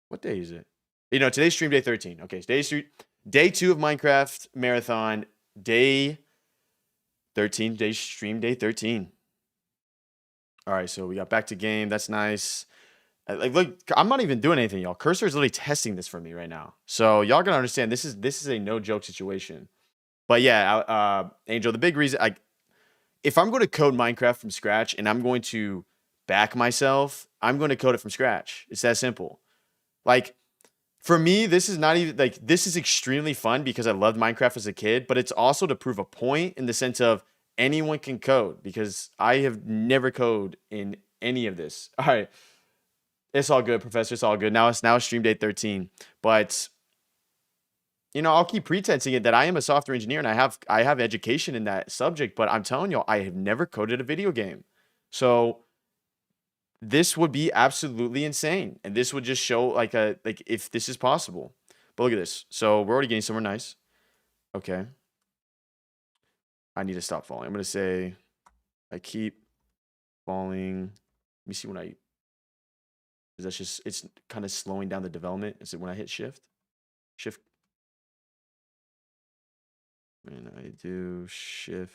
What day is it? You know, today's stream day 13. Okay, day 2 of Minecraft Marathon. Day 13. Stream day 13. All right, so we got back to game. That's nice. Like, look, I'm not even doing anything, y'all. Cursor is literally testing this for me right now. So y'all gonna understand this is a no joke situation. But yeah, Angel, the big reason if I'm going to code Minecraft from scratch and I'm going to back myself, I'm going to code it from scratch. It's that simple. Like for me, this is not even like this is extremely fun because I loved Minecraft as a kid, but it's also to prove a point in the sense of anyone can code because I have never coded in any of this. All right. It's all good, Professor. It's all good. Now it's stream day 13. But you know, I'll keep pretensing it that I am a software engineer and I have education in that subject, but I'm telling you, I have never coded a video game. So this would be absolutely insane. And this would just show like if this is possible. But look at this. So we're already getting somewhere nice. Okay. I need to stop falling. I'm gonna say I keep falling. Let me see when I that's just it's kind of slowing down the development. Is it when I hit shift? When I do shift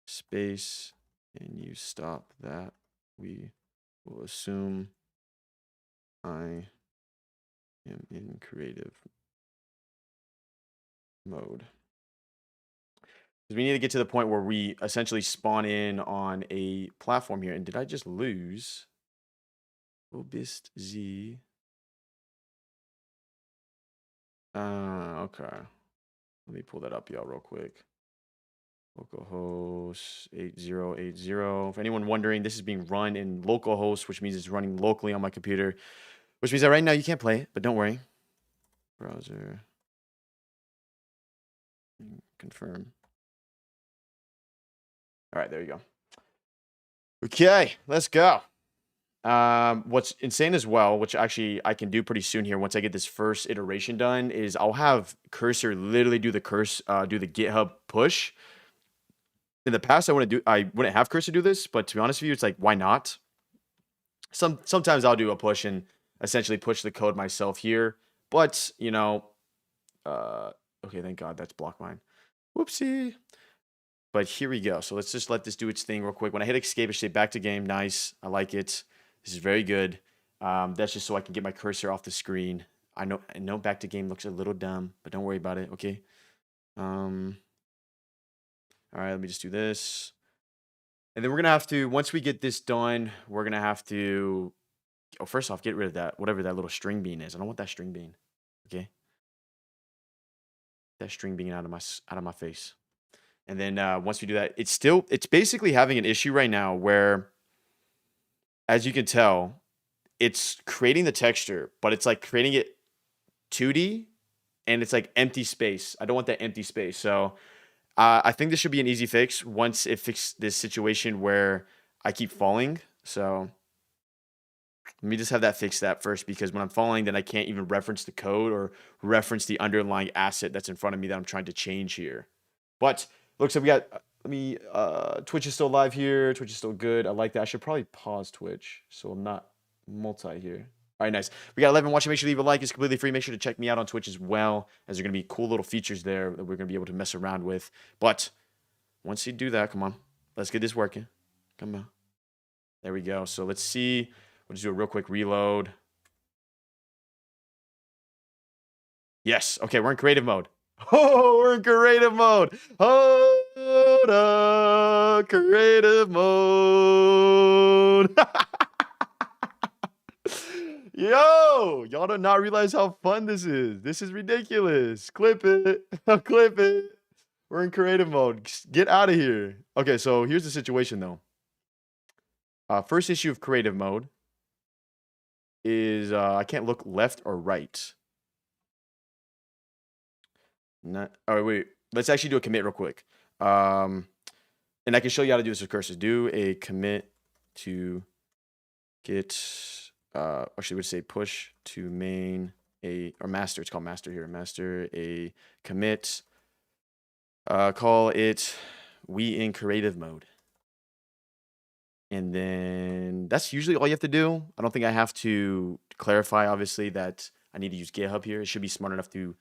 space and you stop that, we will assume I am in creative mode. Because we need to get to the point where we essentially spawn in on a platform here. And did I just lose? Obist Z. Okay. Let me pull that up, y'all, real quick. Localhost 8080. If anyone wondering, this is being run in localhost, which means it's running locally on my computer, which means that right now you can't play it, but don't worry. Browser. Confirm. All right, there you go. Okay, let's go. What's insane as well, which actually I can do pretty soon here once I get this first iteration done, is I'll have Cursor literally do the GitHub push. In the past, I wouldn't have Cursor do this, but to be honest with you, it's like, why not? Sometimes I'll do a push and essentially push the code myself here, but you know, okay, thank God that's block mine. Whoopsie. But here we go. So let's just let this do its thing real quick. When I hit escape, it should say back to game. Nice. I like it. This is very good. That's just so I can get my cursor off the screen. I know back to game looks a little dumb, but don't worry about it, okay? All right, let me just do this. And then we're going to have to, once we get this done, we're going to have to, first off, get rid of that, whatever that little string bean is. I don't want that string bean, okay? That string bean out of my face. And then once we do that, it's basically having an issue right now where, as you can tell, it's creating the texture, but it's like creating it 2D and it's like empty space. I don't want that empty space. So I think this should be an easy fix once it fixes this situation where I keep falling. So let me just have that fix that first, because when I'm falling, then I can't even reference the code or reference the underlying asset that's in front of me that I'm trying to change here. But looks like we got, Twitch is still live here. Twitch is still good. I like that. I should probably pause Twitch so I'm not multi here. All right, nice. We got 11 watching. Make sure to leave a like. It's completely free. Make sure to check me out on Twitch as well, as there are going to be cool little features there that we're going to be able to mess around with. But once you do that, come on. Let's get this working. Come on. There we go. So let's see. We'll just do a real quick reload. Yes. Okay, we're in creative mode. Oh, we're in creative mode. Hold up. Creative mode. Yo, y'all do not realize how fun this is. This is ridiculous. Clip it. Clip it. We're in creative mode. Get out of here. Okay, so here's the situation, though. First issue of creative mode is I can't look left or right. Not. Oh wait. Let's actually do a commit real quick. Um, and I can show you how to do this with cursors. Do a commit to git. Actually, would say push to main a or master. It's called master here. Master a commit. Call it we in creative mode. And then that's usually all you have to do. I don't think I have to clarify, obviously, that I need to use GitHub here. It should be smart enough to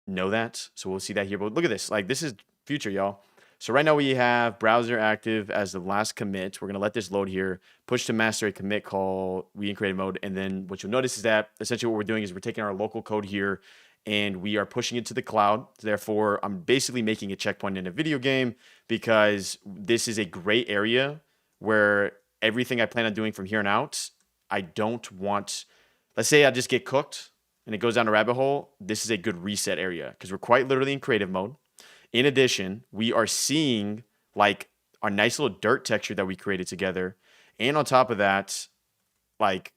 know that. So we'll see that here. But look at this. Like, this is future, y'all. So right now we have browser active as the last commit. We're going to let this load here. Push to master a commit call we in creative mode. And then what you'll notice is that essentially what we're doing is we're taking our local code here and we are pushing it to the cloud. Therefore, I'm basically making a checkpoint in a video game because this is a gray area where everything I plan on doing from here on out, I don't want, let's say I just get cooked and it goes down a rabbit hole. This is a good reset area because we're quite literally in creative mode. In addition, we are seeing like our nice little dirt texture that we created together. And on top of that, like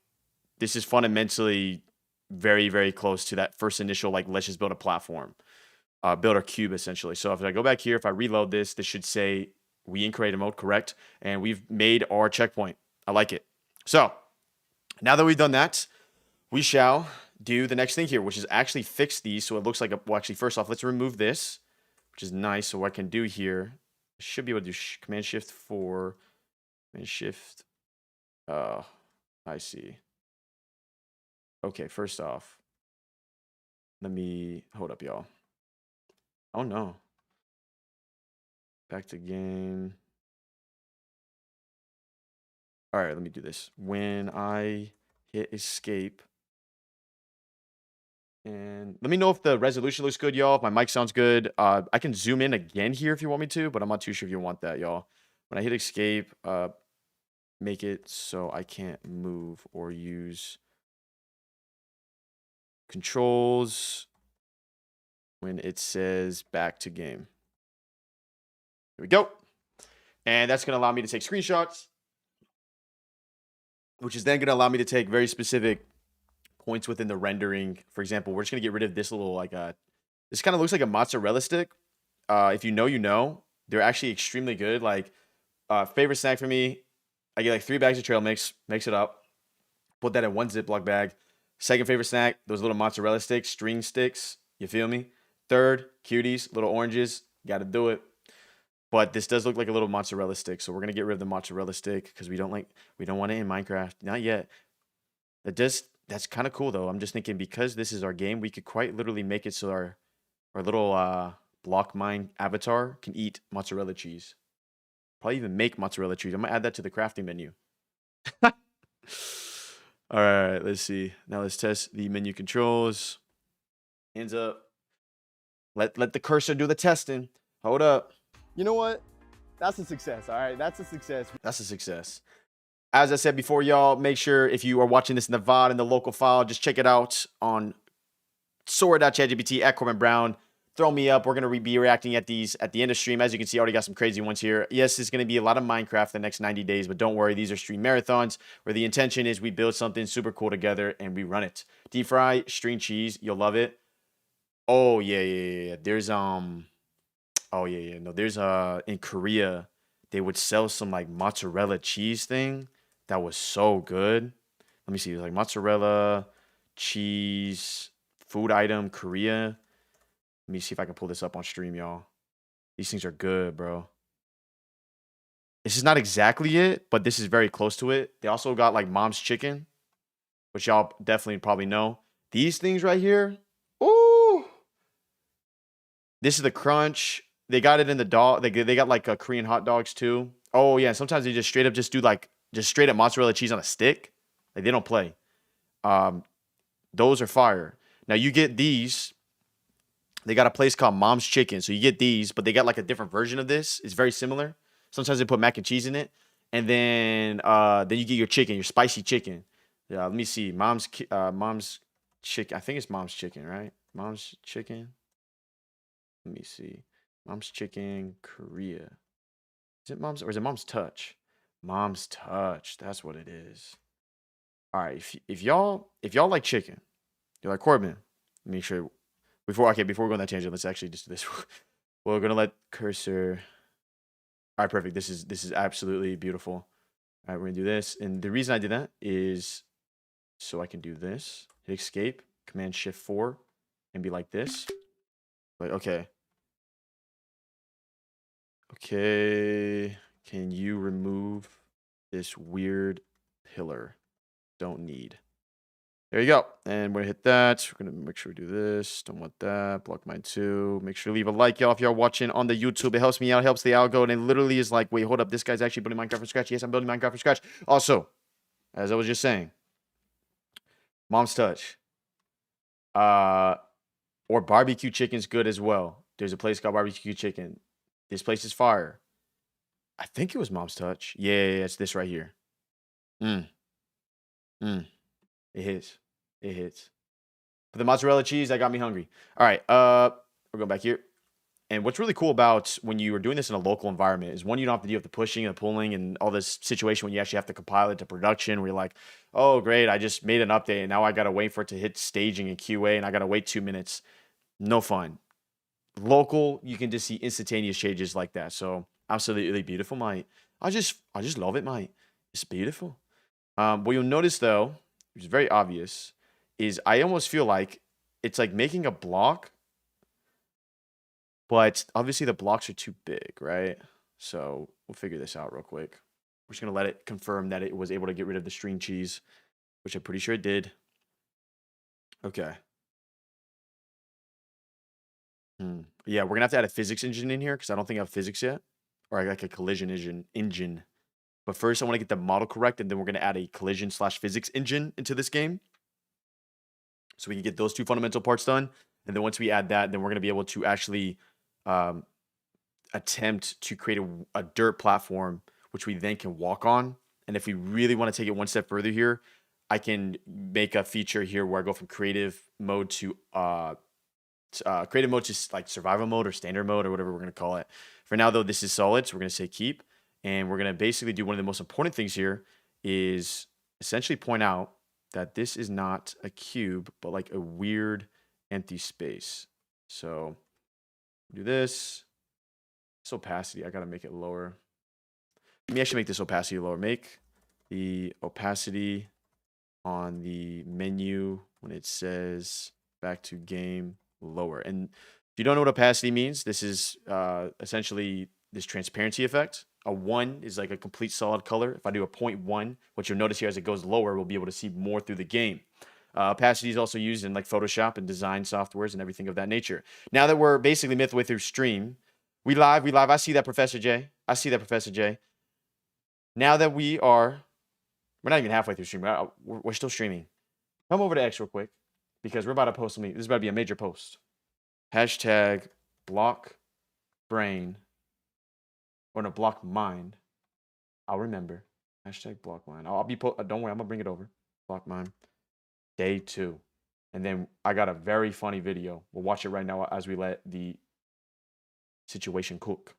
this is fundamentally very, very close to that first initial, like, let's just build a platform, build our cube essentially. So if I go back here, if I reload this, this should say we in creative mode, correct? And we've made our checkpoint. I like it. So now that we've done that, we shall do the next thing here, which is actually fix these. So it looks like, well, actually, first off, let's remove this, which is nice. So what I can do here, I should be able to do Command Shift 4, Command Shift. I see. Okay, first off, let me hold up, y'all. Oh no. Back to game. All right, let me do this. When I hit escape, and let me know if the resolution looks good, y'all. If my mic sounds good. I can zoom in again here if you want me to, but I'm not too sure if you want that, y'all. When I hit escape, make it so I can't move or use controls when it says back to game. Here we go. And that's going to allow me to take screenshots, which is then going to allow me to take very specific points within the rendering. For example, we're just going to get rid of this little, like, this kind of looks like a mozzarella stick. If you know, you know. They're actually extremely good. Like, favorite snack for me, I get like 3 bags of trail mix it up, put that in 1 Ziploc bag. Second favorite snack, those little mozzarella sticks, string sticks. You feel me? Third, cuties, little oranges. Got to do it. But this does look like a little mozzarella stick, so we're gonna get rid of the mozzarella stick because we don't want it in Minecraft. Not yet. That's kind of cool though. I'm just thinking because this is our game, we could quite literally make it so our little block mine avatar can eat mozzarella cheese. Probably even make mozzarella cheese. I'm gonna add that to the crafting menu. All right, let's see. Now let's test the menu controls. Hands up. Let the cursor do the testing. Hold up. You know what? That's a success, all right? That's a success. That's a success. As I said before, y'all, make sure if you are watching this in the VOD in the local file, just check it out on sora.chatgpt at Corbin Brown. Throw me up. We're going to be reacting at these at the end of stream. As you can see, I already got some crazy ones here. Yes, it's going to be a lot of Minecraft the next 90 days, but don't worry. These are stream marathons where the intention is we build something super cool together and we run it. Deep fry, string cheese. You'll love it. Oh, yeah. There's, oh yeah. No, there's in Korea, they would sell some like mozzarella cheese thing that was so good. Let me see. It's like mozzarella cheese food item Korea. Let me see if I can pull this up on stream, y'all. These things are good, bro. This is not exactly it, but this is very close to it. They also got like mom's chicken, which y'all definitely probably know. These things right here. Ooh. This is the crunch. They got it in the dog. They got like Korean hot dogs too. Oh yeah, sometimes they just straight up just do like just straight up mozzarella cheese on a stick. Like they don't play. Those are fire. Now you get these. They got a place called Mom's Chicken, so you get these, but they got like a different version of this. It's very similar. Sometimes they put mac and cheese in it, and then you get your chicken, your spicy chicken. Yeah, let me see. Mom's chicken. I think it's Mom's Chicken, right? Mom's Chicken. Let me see. Mom's Chicken, Korea. Is it Mom's or is it Mom's Touch? Mom's Touch. That's what it is. All right. If y'all like chicken, you're like Corbin. Make sure before we go on that tangent, let's actually just do this. We're gonna let cursor. All right, perfect. This is absolutely beautiful. All right, we're gonna do this, and the reason I did that is so I can do this. Hit escape, Command Shift 4, and be like this. Like, okay. Okay, can you remove this weird pillar? Don't need. There you go. And we're gonna hit that. We're gonna make sure we do this. Don't want that. Block mine too. Make sure to leave a like, y'all, if y'all watching on the YouTube. It helps me out, helps the algo, and it literally is like, wait, hold up. This guy's actually building Minecraft from scratch. Yes, I'm building Minecraft from scratch. Also, as I was just saying, Mom's Touch. Or barbecue chicken's good as well. There's a place called Barbecue Chicken. This place is fire. I think it was Mom's Touch. Yeah, it's this right here. It hits. It hits. But the mozzarella cheese, that got me hungry. All right, we're going back here. And what's really cool about when you are doing this in a local environment is, one, you don't have to deal with the pushing and the pulling and all this situation when you actually have to compile it to production where you're like, oh, great, I just made an update and now I got to wait for it to hit staging and QA and I got to wait 2 minutes. No fun. Local, you can just see instantaneous changes like that. So absolutely beautiful, mate. I just love it, mate. It's beautiful. What you'll notice though, which is very obvious, is I almost feel like it's like making a block, but obviously the blocks are too big, right? So we'll figure this out real quick. We're just gonna let it confirm that it was able to get rid of the string cheese, which I'm pretty sure it did. Okay. Yeah, we're gonna have to add a physics engine in here because I don't think I have physics yet, or like a collision engine. But first, I want to get the model correct, and then we're gonna add a collision/physics engine into this game, so we can get those two fundamental parts done. And then once we add that, then we're gonna be able to actually attempt to create a dirt platform, which we then can walk on. And if we really want to take it one step further here, I can make a feature here where I go from creative mode to like survival mode or standard mode or whatever we're going to call it. For now, though, this is solid, so we're going to say keep. And we're going to basically do one of the most important things here is essentially point out that this is not a cube, but like a weird empty space. So do this. This opacity, I got to make it lower. Let me actually make this opacity lower. Make the opacity on the menu when it says back to game lower. And if you don't know what opacity means, this is essentially this transparency effect. A 1 is like a complete solid color. If I do a 0.1, what you'll notice here as it goes lower, we'll be able to see more through the game. Opacity is also used in like Photoshop and design softwares and everything of that nature. Now that we're basically midway through stream, we live. I see that, Professor J. Now that we're not even halfway through stream. We're still streaming. Come over to X real quick because we're about to post something. This is about to be a major post. Hashtag block brain. Or no, block mind. I'll remember. Hashtag block mind. I'll be don't worry, I'm gonna bring it over. Block mind. Day 2. And then I got a very funny video. We'll watch it right now as we let the situation cook.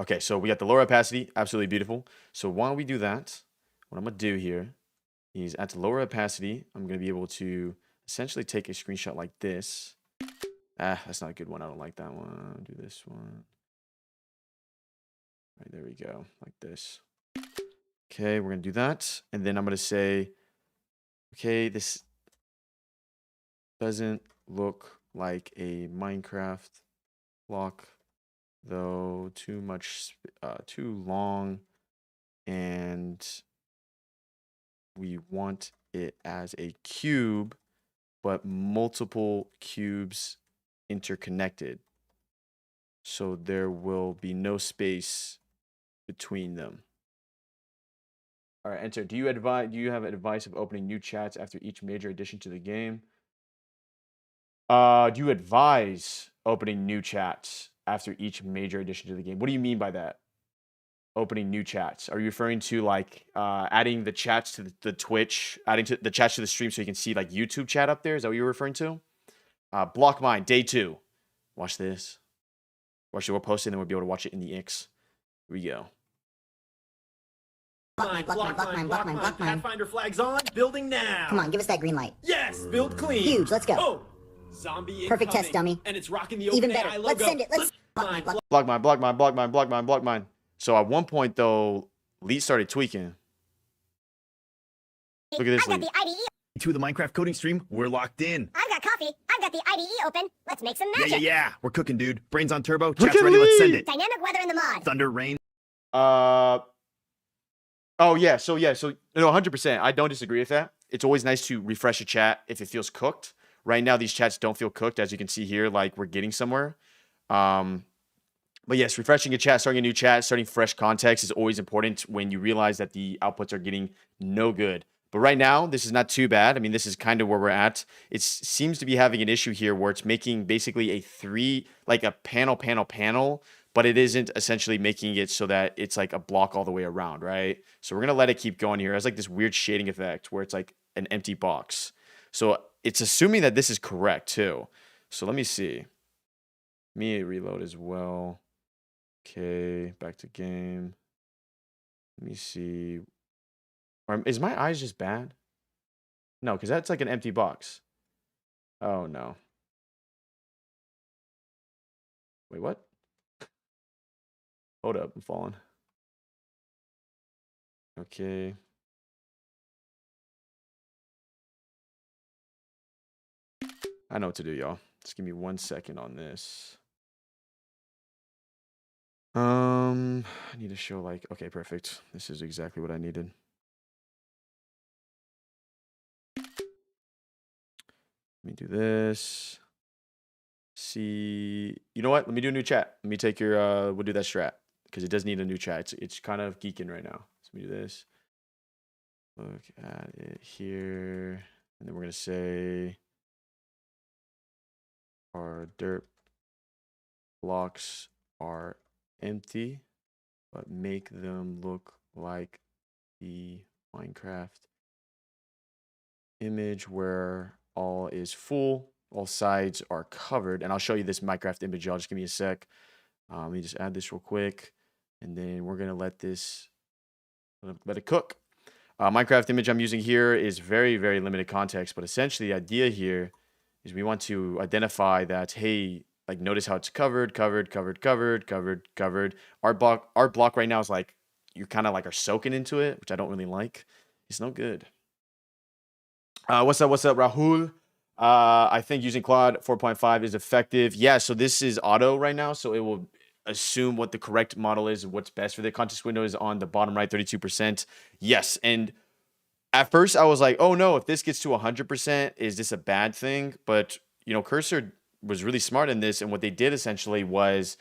Okay, so we got the lower opacity, absolutely beautiful. So while we do that, what I'm gonna do here is at the lower opacity, I'm gonna be able to essentially take a screenshot like this. That's not a good one. I don't like that one. Do this one. Right, there we go, like this. Okay, we're gonna do that, and then I'm gonna say, okay, this doesn't look like a Minecraft block, though. Too long, and we want it as a cube, but multiple cubes interconnected, so there will be no space between them. All right, enter. Do you have advice of opening new chats after each major addition to the game? Do you advise opening new chats after each major addition to the game? What do you mean by that? Opening new chats. Are you referring to like adding the chats to the Twitch, adding to the chats to the stream so you can see like YouTube chat up there? Is that what you're referring to? Block mine, day 2. Watch this. Watch it. We'll post it and then we'll be able to watch it in the X. Here we go. Block mine. Pathfinder flags on. Building now. Come on, give us that green light. Yes, build clean. Huge, let's go. Oh, Zombie Perfect test, incoming, dummy. and it's rocking the Even OpenAI better. logo. Let's send it. Let's Mine. Block mine, block mine, block mine, block mine, block mine. So at one point though, Lee started tweaking. Look at this. I've got the IDE. To the Minecraft coding stream, we're locked in. I've got coffee. I've got the IDE open. Let's make some magic. Yeah. We're cooking, dude. Brains on turbo. Look Chat's at ready. Let's send Lee. it. Dynamic weather in the mod. Thunder, rain. Oh yeah. So no, 100%. I don't disagree with that. It's always nice to refresh a chat if it feels cooked. Right now, these chats don't feel cooked, as you can see here. Like we're getting somewhere. But yes, refreshing a chat, starting a new chat, starting fresh context is always important when you realize that the outputs are getting no good. But right now, this is not too bad. I mean, this is kind of where we're at. It seems to be having an issue here where it's making basically a panel, but it isn't essentially making it so that it's like a block all the way around, right? So we're going to let it keep going here. It's like this weird shading effect where it's like an empty box. So it's assuming that this is correct too. So let me see. Let me reload as well. Okay, back to game. Let me see. Or is my eyes just bad? No, because that's like an empty box. Oh, no. Wait, what? Hold up, I'm falling. Okay. I know what to do, y'all. Just give me 1 second on this. I need to show like, okay, perfect. This is exactly what I needed. Let me do this. See, you know what? Let me do a new chat. Let me take your, we'll do that strat because it does need a new chat. It's kind of geeking right now. So let me do this. Look at it here. And then we're going to say our dirt blocks are empty, but make them look like the Minecraft image where all is full, all sides are covered. And I'll show you this Minecraft image, y'all. Just give me a sec. Let me just add this real quick. And then we're going to let it cook. Minecraft image I'm using here is very, very limited context. But essentially the idea here is we want to identify that, hey, like notice how it's covered. Our block right now is like, you kind of like are soaking into it, which I don't really like. It's no good. What's up, Rahul? I think using Claude 4.5 is effective. Yeah, so this is auto right now, so it will assume what the correct model is and what's best for the context window is on the bottom right, 32%. Yes, and at first I was like, oh no, if this gets to 100%, is this a bad thing? But, you know, Cursor was really smart in this, and what they did essentially was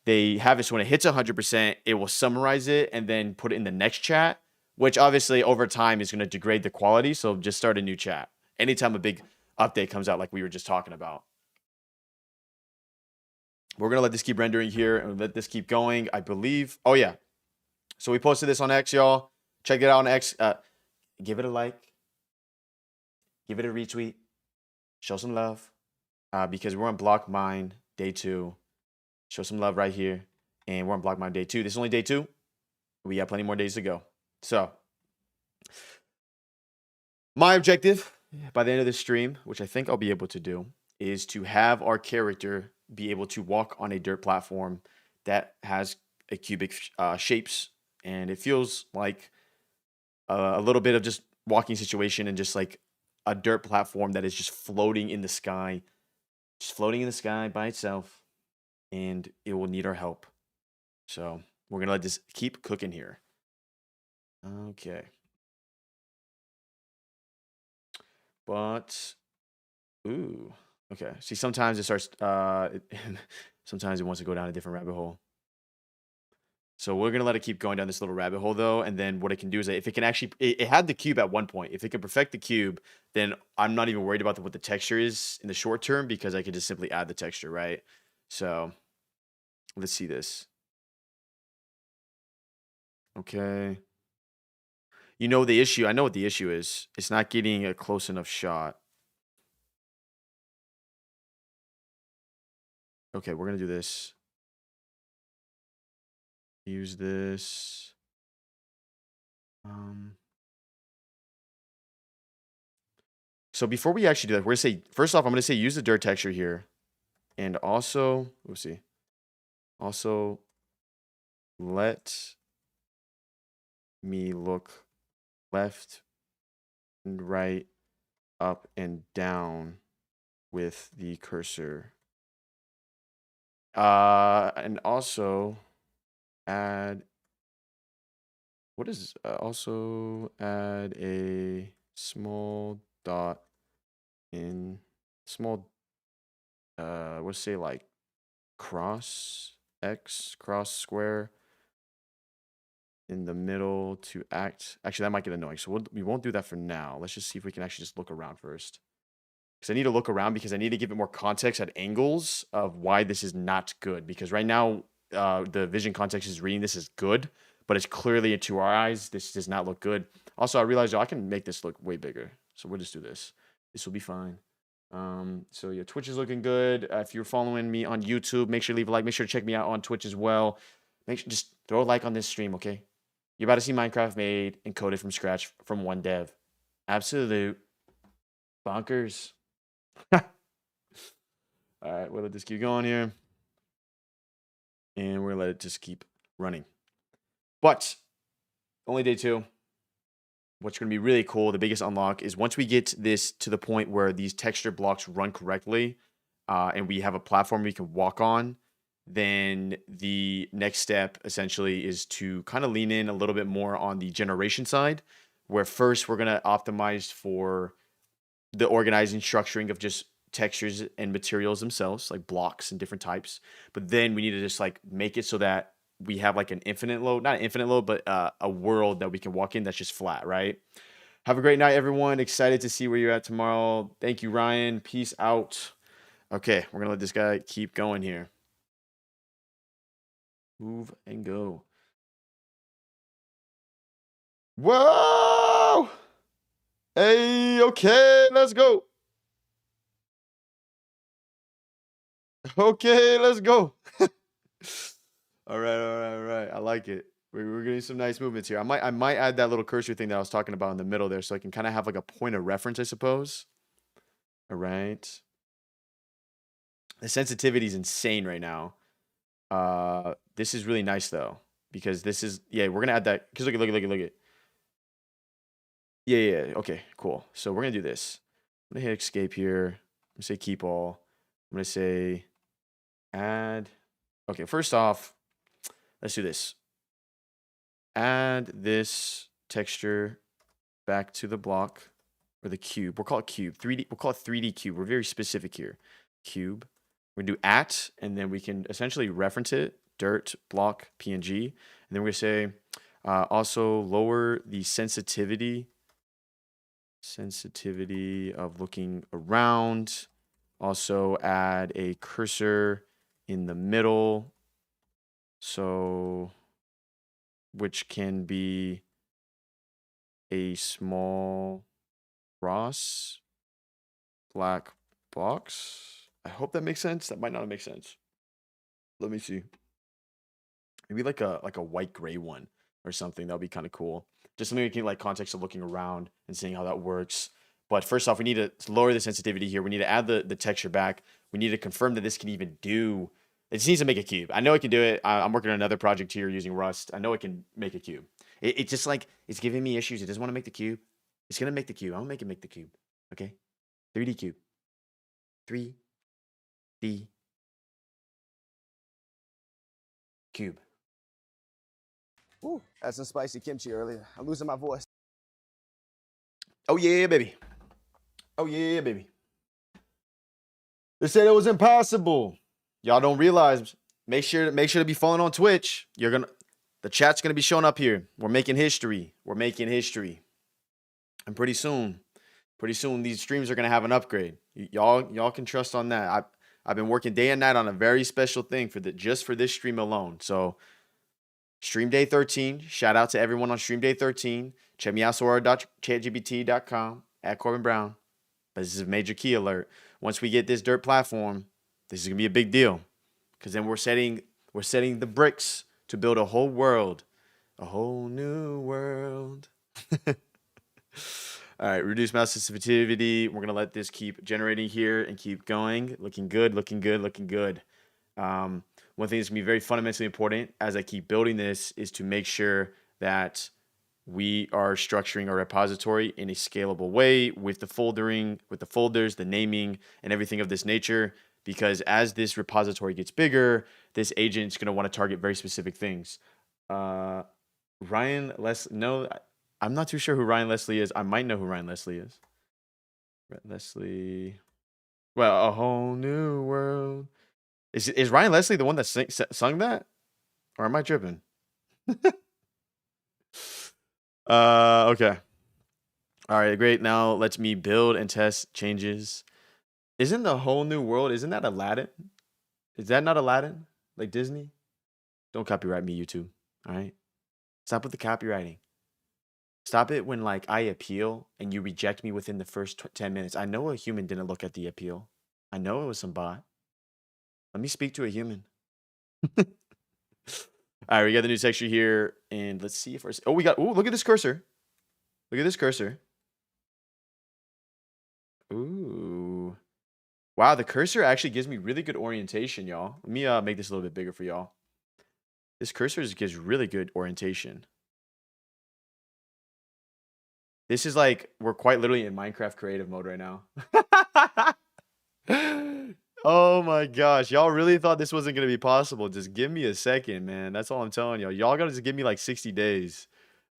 they have it so when it hits 100%, it will summarize it and then put it in the next chat, which obviously over time is going to degrade the quality. So just start a new chat anytime a big update comes out like we were just talking about. We're going to let this keep rendering here and let this keep going, I believe. Oh, yeah. So we posted this on X, y'all. Check it out on X. Give it a like. Give it a retweet. Show some love. Because we're on Block Mine Day 2. Show some love right here. And we're on Block Mine Day 2. This is only Day 2. We have plenty more days to go. So, my objective by the end of this stream, which I think I'll be able to do, is to have our character be able to walk on a dirt platform that has a cubic shapes. And it feels like a little bit of just walking situation and just like a dirt platform that is just floating in the sky. Just floating in the sky by itself. And it will need our help. So, we're going to let this keep cooking here. Okay. But, ooh, okay. See, sometimes it starts, sometimes it wants to go down a different rabbit hole. So we're going to let it keep going down this little rabbit hole, though. And then what it can do is that if it can actually, it had the cube at one point. If it can perfect the cube, then I'm not even worried about what the texture is in the short term because I could just simply add the texture, right? So let's see this. Okay. You know the issue. I know what the issue is. It's not getting a close enough shot. Okay, we're going to do this. Use this. So before we actually do that, we're gonna say, first off, I'm gonna say use the dirt texture here. And also, let's see. Also, let me look left and right, up and down with the cursor. And also add, what is, also add a small dot in, small, let's say like cross square in the middle to act. Actually, that might get annoying. So we won't do that for now. Let's just see if we can actually just look around first. Because I need to look around because I need to give it more context at angles of why this is not good. Because right now, the vision context is reading this as good, but it's clearly to our eyes, this does not look good. Also, I realized I can make this look way bigger. So we'll just do this. This will be fine. So yeah, Twitch is looking good. If you're following me on YouTube, make sure to leave a like. Make sure to check me out on Twitch as well. Make sure just throw a like on this stream, okay? You're about to see Minecraft made and coded from scratch from one dev. Absolute bonkers. All right, we'll let this keep going here. And we're gonna let it just keep running. But only day 2. What's going to be really cool, the biggest unlock, is once we get this to the point where these texture blocks run correctly and we have a platform we can walk on, then the next step essentially is to kind of lean in a little bit more on the generation side, where first we're going to optimize for the organizing, structuring of just textures and materials themselves, like blocks and different types. But then we need to just like make it so that we have like an infinite load, not an infinite load, but a world that we can walk in that's just flat, right? Have a great night, everyone. Excited to see where you're at tomorrow. Thank you, Ryan. Peace out. Okay, we're going to let this guy keep going here. Move and go. Whoa! Hey, okay, let's go. Okay, let's go. All right. I like it. We're getting some nice movements here. I might add that little cursor thing that I was talking about in the middle there, so I can kind of have like a point of reference, I suppose. All right. The sensitivity is insane right now. This is really nice though, because this is, yeah, we're gonna add that. Because look at. Yeah. Okay, cool. So we're gonna do this. I'm gonna hit escape here. I'm gonna say keep all. I'm gonna say add. Okay, first off, let's do this. Add this texture back to the block or the cube. We'll call it cube. 3D. We'll call it 3D cube. We're very specific here. Cube. We're gonna do at, and then we can essentially reference it. Dirt block PNG, and then we're gonna say also lower the sensitivity of looking around. Also add a cursor in the middle, so which can be a small cross black box. I hope that makes sense. That might not make sense. Let me see. Maybe like a white gray one or something. That would be kind of cool. Just something we can like context of looking around and seeing how that works. But first off, we need to lower the sensitivity here. We need to add the texture back. We need to confirm that this can even do. It just needs to make a cube. I know it can do it. I'm working on another project here using Rust. I know it can make a cube. It's just like, it's giving me issues. It doesn't want to make the cube. It's going to make the cube. I'm going to make the cube. Okay? 3D cube. 3D cube. Ooh, had some spicy kimchi earlier. I'm losing my voice. Oh yeah, baby. Oh yeah, baby. They said it was impossible. Y'all don't realize. Make sure to be following on Twitch. The chat's gonna be showing up here. We're making history. And pretty soon these streams are gonna have an upgrade. Y'all can trust on that. I've been working day and night on a very special thing just for this stream alone. So stream day 13. Shout out to everyone on stream day 13. Check me out, sora.chatgpt.com at Corbin Brown. But this is a major key alert. Once we get this dirt platform, this is gonna be a big deal. Because then we're setting the bricks to build a whole world. A whole new world. All right, reduce mouse sensitivity. We're gonna let this keep generating here and keep going. Looking good, looking good, looking good. One thing that's gonna be very fundamentally important as I keep building this is to make sure that we are structuring our repository in a scalable way with the foldering, with the folders, the naming, and everything of this nature. Because as this repository gets bigger, this agent is going to want to target very specific things. Ryan Leslie, no, I'm not too sure who Ryan Leslie is. I might know who Ryan Leslie is. Leslie, well, a whole new world. Is Ryan Leslie the one that sung that, or am I tripping? Okay. All right, great. Now let's me build and test changes. Isn't the whole new world? Isn't that Aladdin? Is that not Aladdin? Like Disney? Don't copyright me, YouTube. All right. Stop with the copywriting. Stop it when like I appeal and you reject me within the first 10 minutes. I know a human didn't look at the appeal. I know it was some bot. Let me speak to a human. All right, we got the new texture here, and let's see if our we got. Oh, look at this cursor. Look at this cursor. Ooh. Wow, the cursor actually gives me really good orientation, y'all. Let me make this a little bit bigger for y'all. This cursor gives really good orientation. This is like, we're quite literally in Minecraft creative mode right now. Oh my gosh. Y'all really thought this wasn't going to be possible. Just give me a second, man. That's all I'm telling y'all. Y'all got to just give me like 60 days.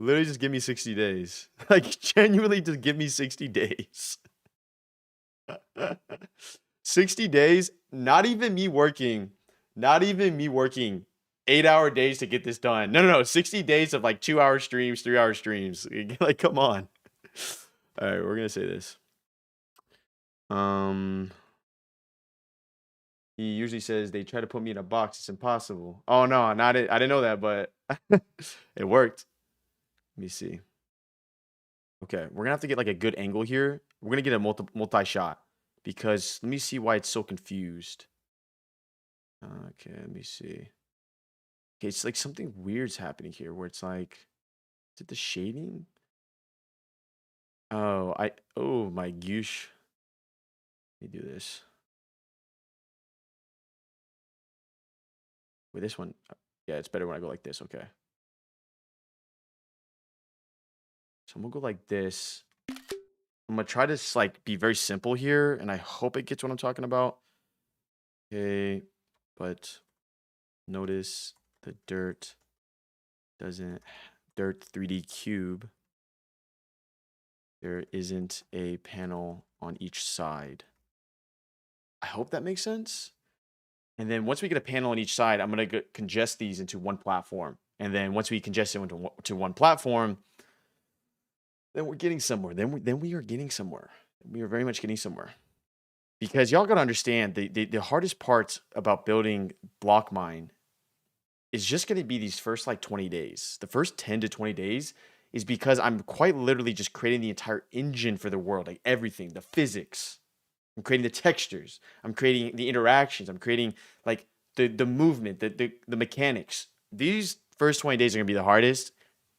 Literally just give me 60 days. Like genuinely just give me 60 days. 60 days, not even me working 8-hour days to get this done. No. 60 days of like 2-hour streams, 3-hour streams. Like, come on. All right, we're going to say this. He usually says they try to put me in a box. It's impossible. Oh, no, not it. I didn't know that, but it worked. Let me see. Okay, we're going to have to get like a good angle here. We're going to get a multi-shot because let me see why it's so confused. Okay, let me see. Okay, it's like something weird's happening here where it's like, is it the shading? Oh, oh my gosh. Let me do this. With this one, yeah, it's better when I go like this. Okay. So I'm gonna go like this. I'm gonna try to like be very simple here, and I hope it gets what I'm talking about. Okay, but notice the dirt 3D cube. There isn't a panel on each side. I hope that makes sense. And then once we get a panel on each side, I'm going to congest these into one platform. And then once we congest it into one platform, then we're getting somewhere. Then we are getting somewhere. We are very much getting somewhere. Because y'all got to understand, the hardest part about building BlockMine is just going to be these first like 20 days. The first 10 to 20 days is because I'm quite literally just creating the entire engine for the world, like everything, the physics. I'm creating the textures. I'm creating the interactions. I'm creating like the movement, the mechanics. These first 20 days are gonna be the hardest.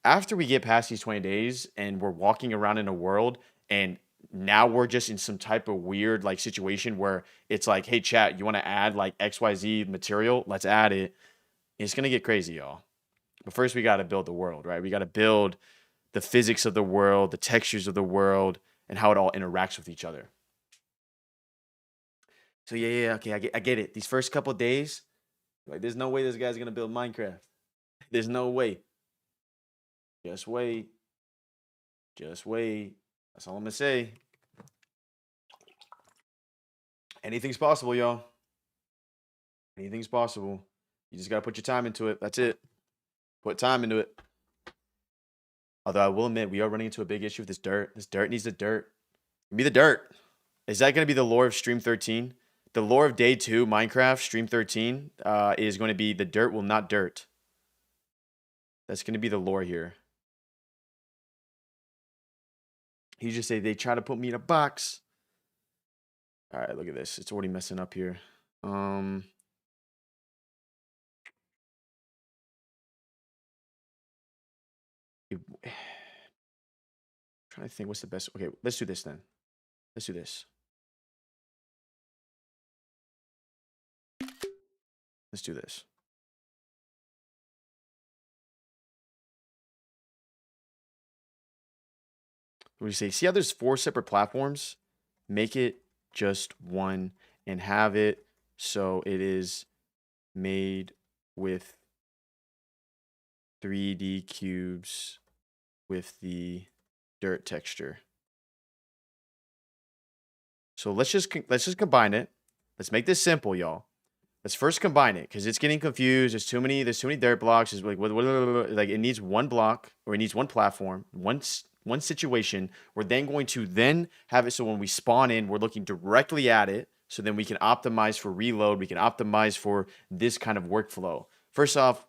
After we get past these 20 days and we're walking around in a world and now we're just in some type of weird like situation where it's like, hey chat, you want to add like XYZ material? Let's add it. It's gonna get crazy, y'all. But first we gotta build the world, right? We gotta build the physics of the world, the textures of the world, and how it all interacts with each other. So yeah, okay, I get it. These first couple days, like, there's no way this guy's gonna build Minecraft. There's no way. Just wait. Just wait. That's all I'm gonna say. Anything's possible, y'all. Anything's possible. You just gotta put your time into it. That's it. Put time into it. Although I will admit, we are running into a big issue with this dirt. This dirt needs the dirt. Give me the dirt. Is that gonna be the lore of Stream 13? The lore of Day 2 Minecraft Stream 13 is going to be the dirt will not dirt. That's going to be the lore here. He just said they try to put me in a box. All right, look at this. It's already messing up here. Trying trying to think what's the best. Okay, let's do this then. Let's do this. Let's do this. We say, see how there's 4 separate platforms? Make it just one and have it so it is made with 3D cubes with the dirt texture. So let's just combine it. Let's make this simple, y'all. Let's first combine it because it's getting confused. There's too many dirt blocks. It's like like it needs one block or it needs one platform, one situation. We're then going to have it so when we spawn in, we're looking directly at it. So then we can optimize for reload. We can optimize for this kind of workflow. First off,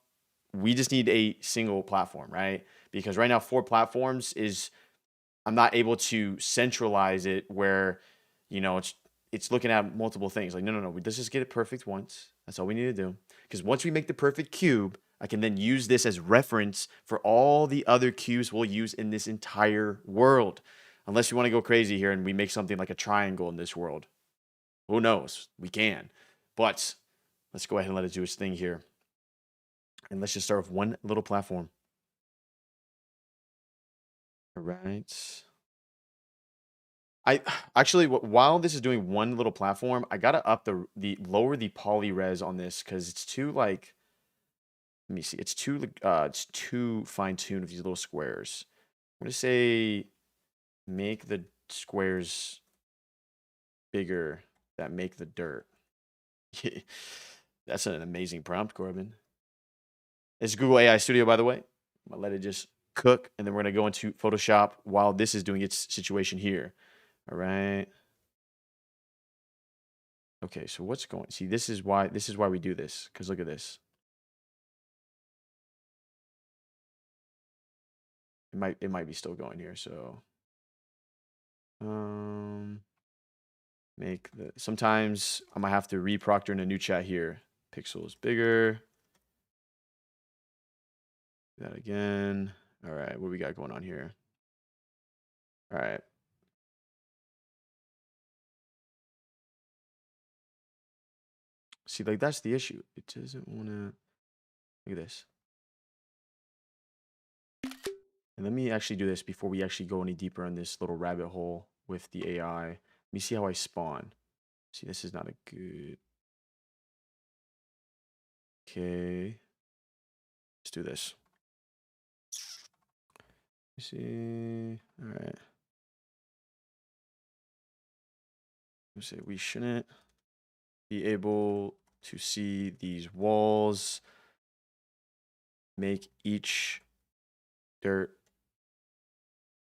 we just need a single platform, right? Because right now 4 platforms I'm not able to centralize it where, you know, it's looking at multiple things. Like, no. Let's just get it perfect once. That's all we need to do. Because once we make the perfect cube, I can then use this as reference for all the other cubes we'll use in this entire world. Unless you want to go crazy here and we make something like a triangle in this world. Who knows? We can. But let's go ahead and let it do its thing here. And let's just start with one little platform. All right. I actually, while this is doing one little platform, I gotta up lower the poly res on this because it's too like. Let me see. It's too fine tuned with these little squares. I'm gonna say, make the squares bigger that make the dirt. That's an amazing prompt, Corbin. It's Google AI Studio, by the way. I'm gonna let it just cook, and then we're gonna go into Photoshop while this is doing its situation here. All right. Okay, so what's going? See, this is why we do this. Because look at this. It might be still going here. So, sometimes I might have to reproctor in a new chat here. Pixels bigger. Do that again. All right, what we got going on here? All right. See, like that's the issue. It doesn't want to. Look at this. And let me actually do this before we actually go any deeper on this little rabbit hole with the AI. Let me see how I spawn. See, this is not a good. Okay. Let's do this. Let me see. All right. Let's say we shouldn't be able to see these walls. Make each dirt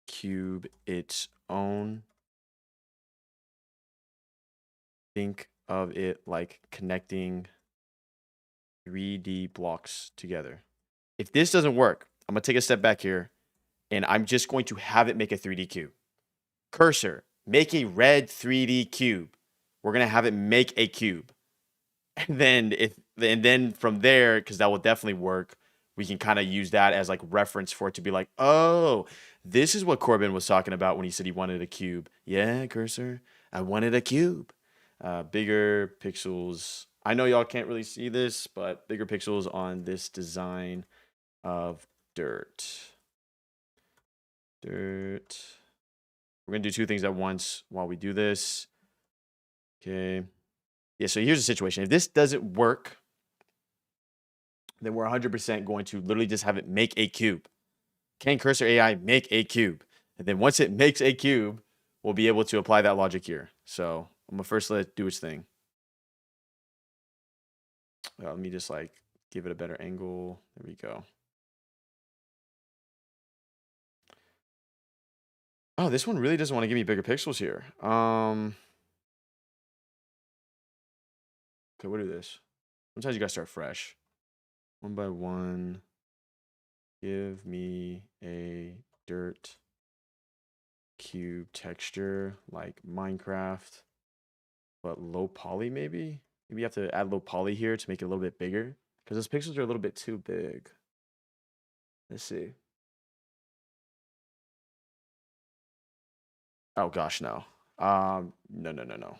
cube its own. Think of it like connecting 3D blocks together. If this doesn't work, I'm going to take a step back here and I'm just going to have it make a 3D cube. Cursor, make a red 3D cube. We're going to have it make a cube. And then from there, because that will definitely work, we can kind of use that as like reference for it to be like, oh, this is what Corbin was talking about when he said he wanted a cube. Yeah, cursor, I wanted a cube. Bigger pixels. I know y'all can't really see this, but bigger pixels on this design of dirt. We're going to do 2 things at once while we do this. Okay. Yeah, so here's the situation. If this doesn't work, then we're 100% going to literally just have it make a cube. Can Cursor AI make a cube? And then once it makes a cube, we'll be able to apply that logic here. So I'm going to first let it do its thing. Let me just like give it a better angle. There we go. Oh, this one really doesn't want to give me bigger pixels here. Okay, we'll do this. Sometimes you gotta start fresh. 1 by 1. Give me a dirt cube texture like Minecraft, but low poly maybe? Maybe you have to add low poly here to make it a little bit bigger because those pixels are a little bit too big. Let's see. Oh gosh, no. No.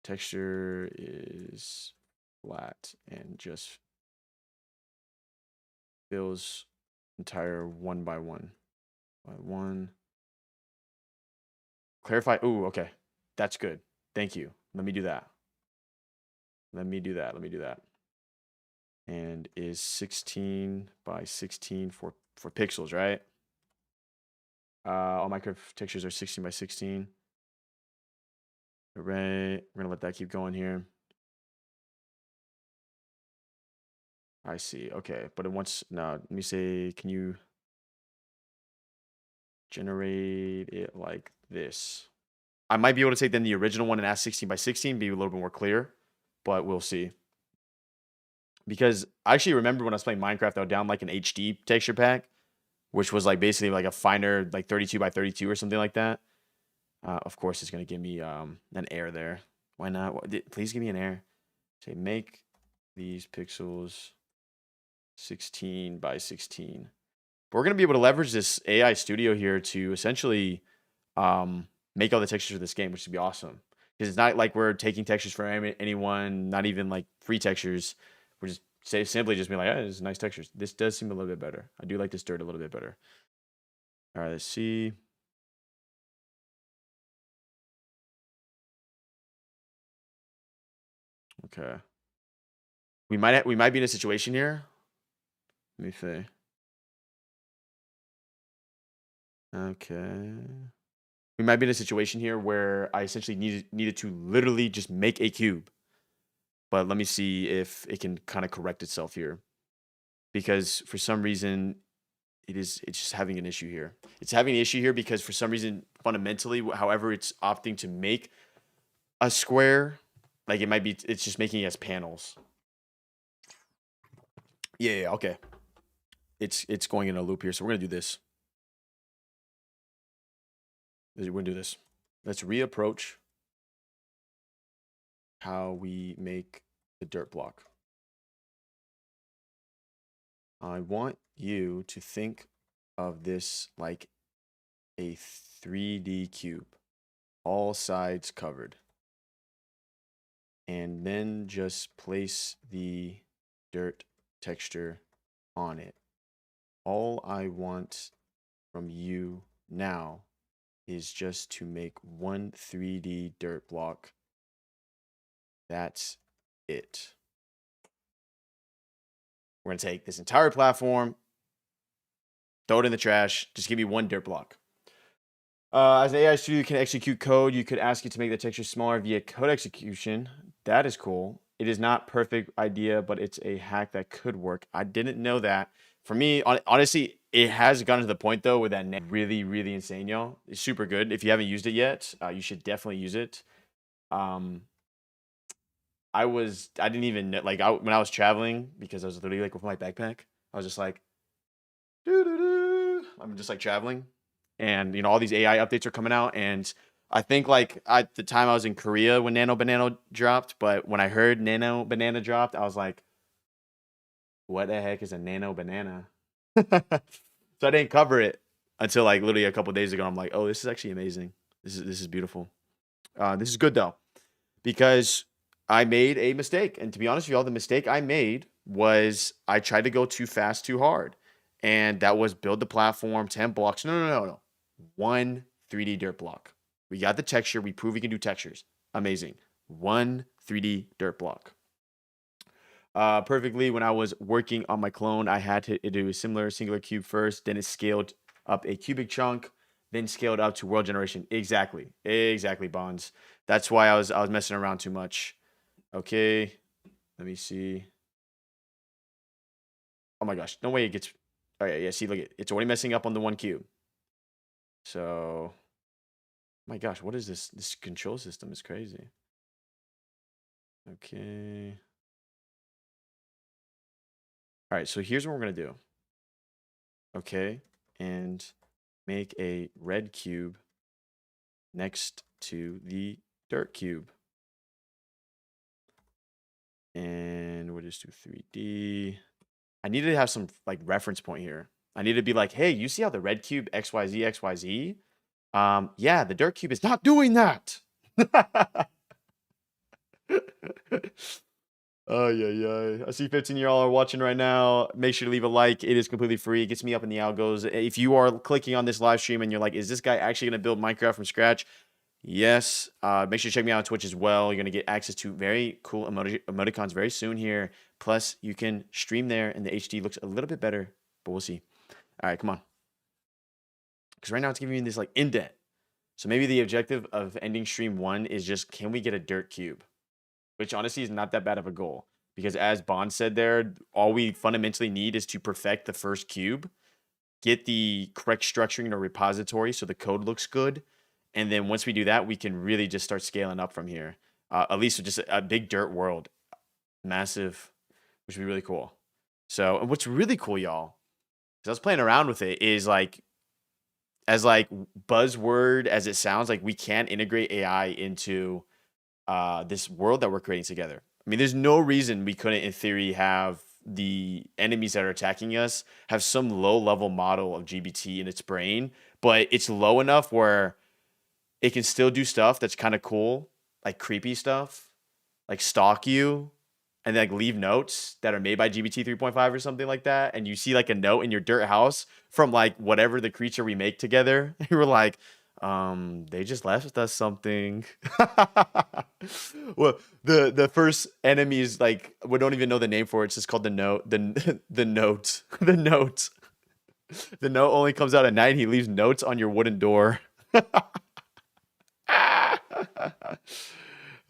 Texture is flat and just fills entire one by one. By one. Clarify. Ooh, okay. That's good. Thank you. Let me do that. Let me do that. And is 16 by 16 for pixels, right? All my curve textures are 16 by 16. Right. We're gonna let that keep going here. I see. Okay, but it wants now. Let me say, can you generate it like this? I might be able to take then the original one and ask 16 by 16, be a little bit more clear, but we'll see. Because I actually remember when I was playing Minecraft, I would down like an HD texture pack, which was like basically like a finer, like 32 by 32 or something like that. Of course, it's gonna give me an error there. Why not? Please give me an error. Say make these pixels 16 by 16. But we're gonna be able to leverage this AI studio here to essentially make all the textures of this game, which would be awesome. Because it's not like we're taking textures from anyone, not even like free textures. We're just simply just being like, oh, this is nice textures. This does seem a little bit better. I do like this dirt a little bit better. All right, let's see. Okay. We might be in a situation here. Let me see. Okay. We might be in a situation here where I essentially needed to literally just make a cube. But let me see if it can kind of correct itself here. Because for some reason it's just having an issue here. It's having an issue here because for some reason fundamentally, however it's opting to make a square, like it's just making it as panels. Yeah, okay. It's going in a loop here, so we're gonna do this. We're gonna do this. Let's reapproach how we make the dirt block. I want you to think of this like a 3D cube, all sides covered. And then just place the dirt texture on it. All I want from you now is just to make one 3D dirt block. That's it. We're going to take this entire platform, throw it in the trash, just give me one dirt block. As an AI studio can execute code, you could ask it to make the texture smaller via code execution. That is cool. It is not perfect idea, but it's a hack that could work. I didn't know that. For me, honestly, it has gotten to the point though where that really, really insane, y'all. It's super good. If you haven't used it yet, you should definitely use it. I didn't even know, like when I was traveling, because I was literally like with my backpack, I was just like, I'm just like traveling, and you know all these AI updates are coming out, and I think like at the time I was in Korea when Nano Banana dropped, but when I heard Nano Banana dropped, I was like, what the heck is a Nano Banana? So I didn't cover it until like literally a couple days ago. I'm like, oh, this is actually amazing. This is beautiful. This is good though, because I made a mistake, and to be honest with y'all, the mistake I made was I tried to go too fast, too hard. And that was build the platform, 10 blocks. No. One 3D dirt block. We got the texture. We prove we can do textures. Amazing. One 3D dirt block. Perfectly, when I was working on my clone, I had to do a similar singular cube first. Then it scaled up a cubic chunk. Then scaled up to world generation. Exactly, Bonds. That's why I was messing around too much. Okay, let me see. Oh my gosh, no way it gets. Oh yeah. See, look, it's already messing up on the one cube. So, my gosh, what is this? This control system is crazy. Okay. All right, so here's what we're gonna do. Okay, and make a red cube next to the dirt cube. And we'll just do 3D. I needed to have some like reference point here. I need to be like, hey, you see how the red cube XYZ XYZ? Yeah, the dirt cube is not doing that. Oh yeah. I see 15 y'all are watching right now. Make sure to leave a like. It is completely free. It gets me up in the algos. If you are clicking on this live stream and you're like, is this guy actually gonna build Minecraft from scratch? Yes. Make sure to check me out on Twitch as well. You're gonna get access to very cool emoticons very soon here. Plus, you can stream there, and the HD looks a little bit better, but we'll see. All right, come on. Because right now it's giving me this like indent. So maybe the objective of ending stream 1 is just, can we get a dirt cube? Which honestly is not that bad of a goal. Because as Bond said there, all we fundamentally need is to perfect the first cube, get the correct structuring in a repository so the code looks good. And then once we do that, we can really just start scaling up from here. At least with just a big dirt world. Massive, which would be really cool. So, and what's really cool, y'all, because I was playing around with it, is like, as like buzzword as it sounds, like we can integrate AI into this world that we're creating together. I mean, there's no reason we couldn't, in theory, have the enemies that are attacking us have some low-level model of GBT in its brain, but it's low enough where it can still do stuff that's kind of cool, like creepy stuff, like stalk you, and then like leave notes that are made by GBT 3.5 or something like that. And you see like a note in your dirt house from like whatever the creature we make together. And you were like, they just left us something. Well, the first enemy is like, we don't even know the name for it. It's just called the note. The note. The note. The note only comes out at night. He leaves notes on your wooden door.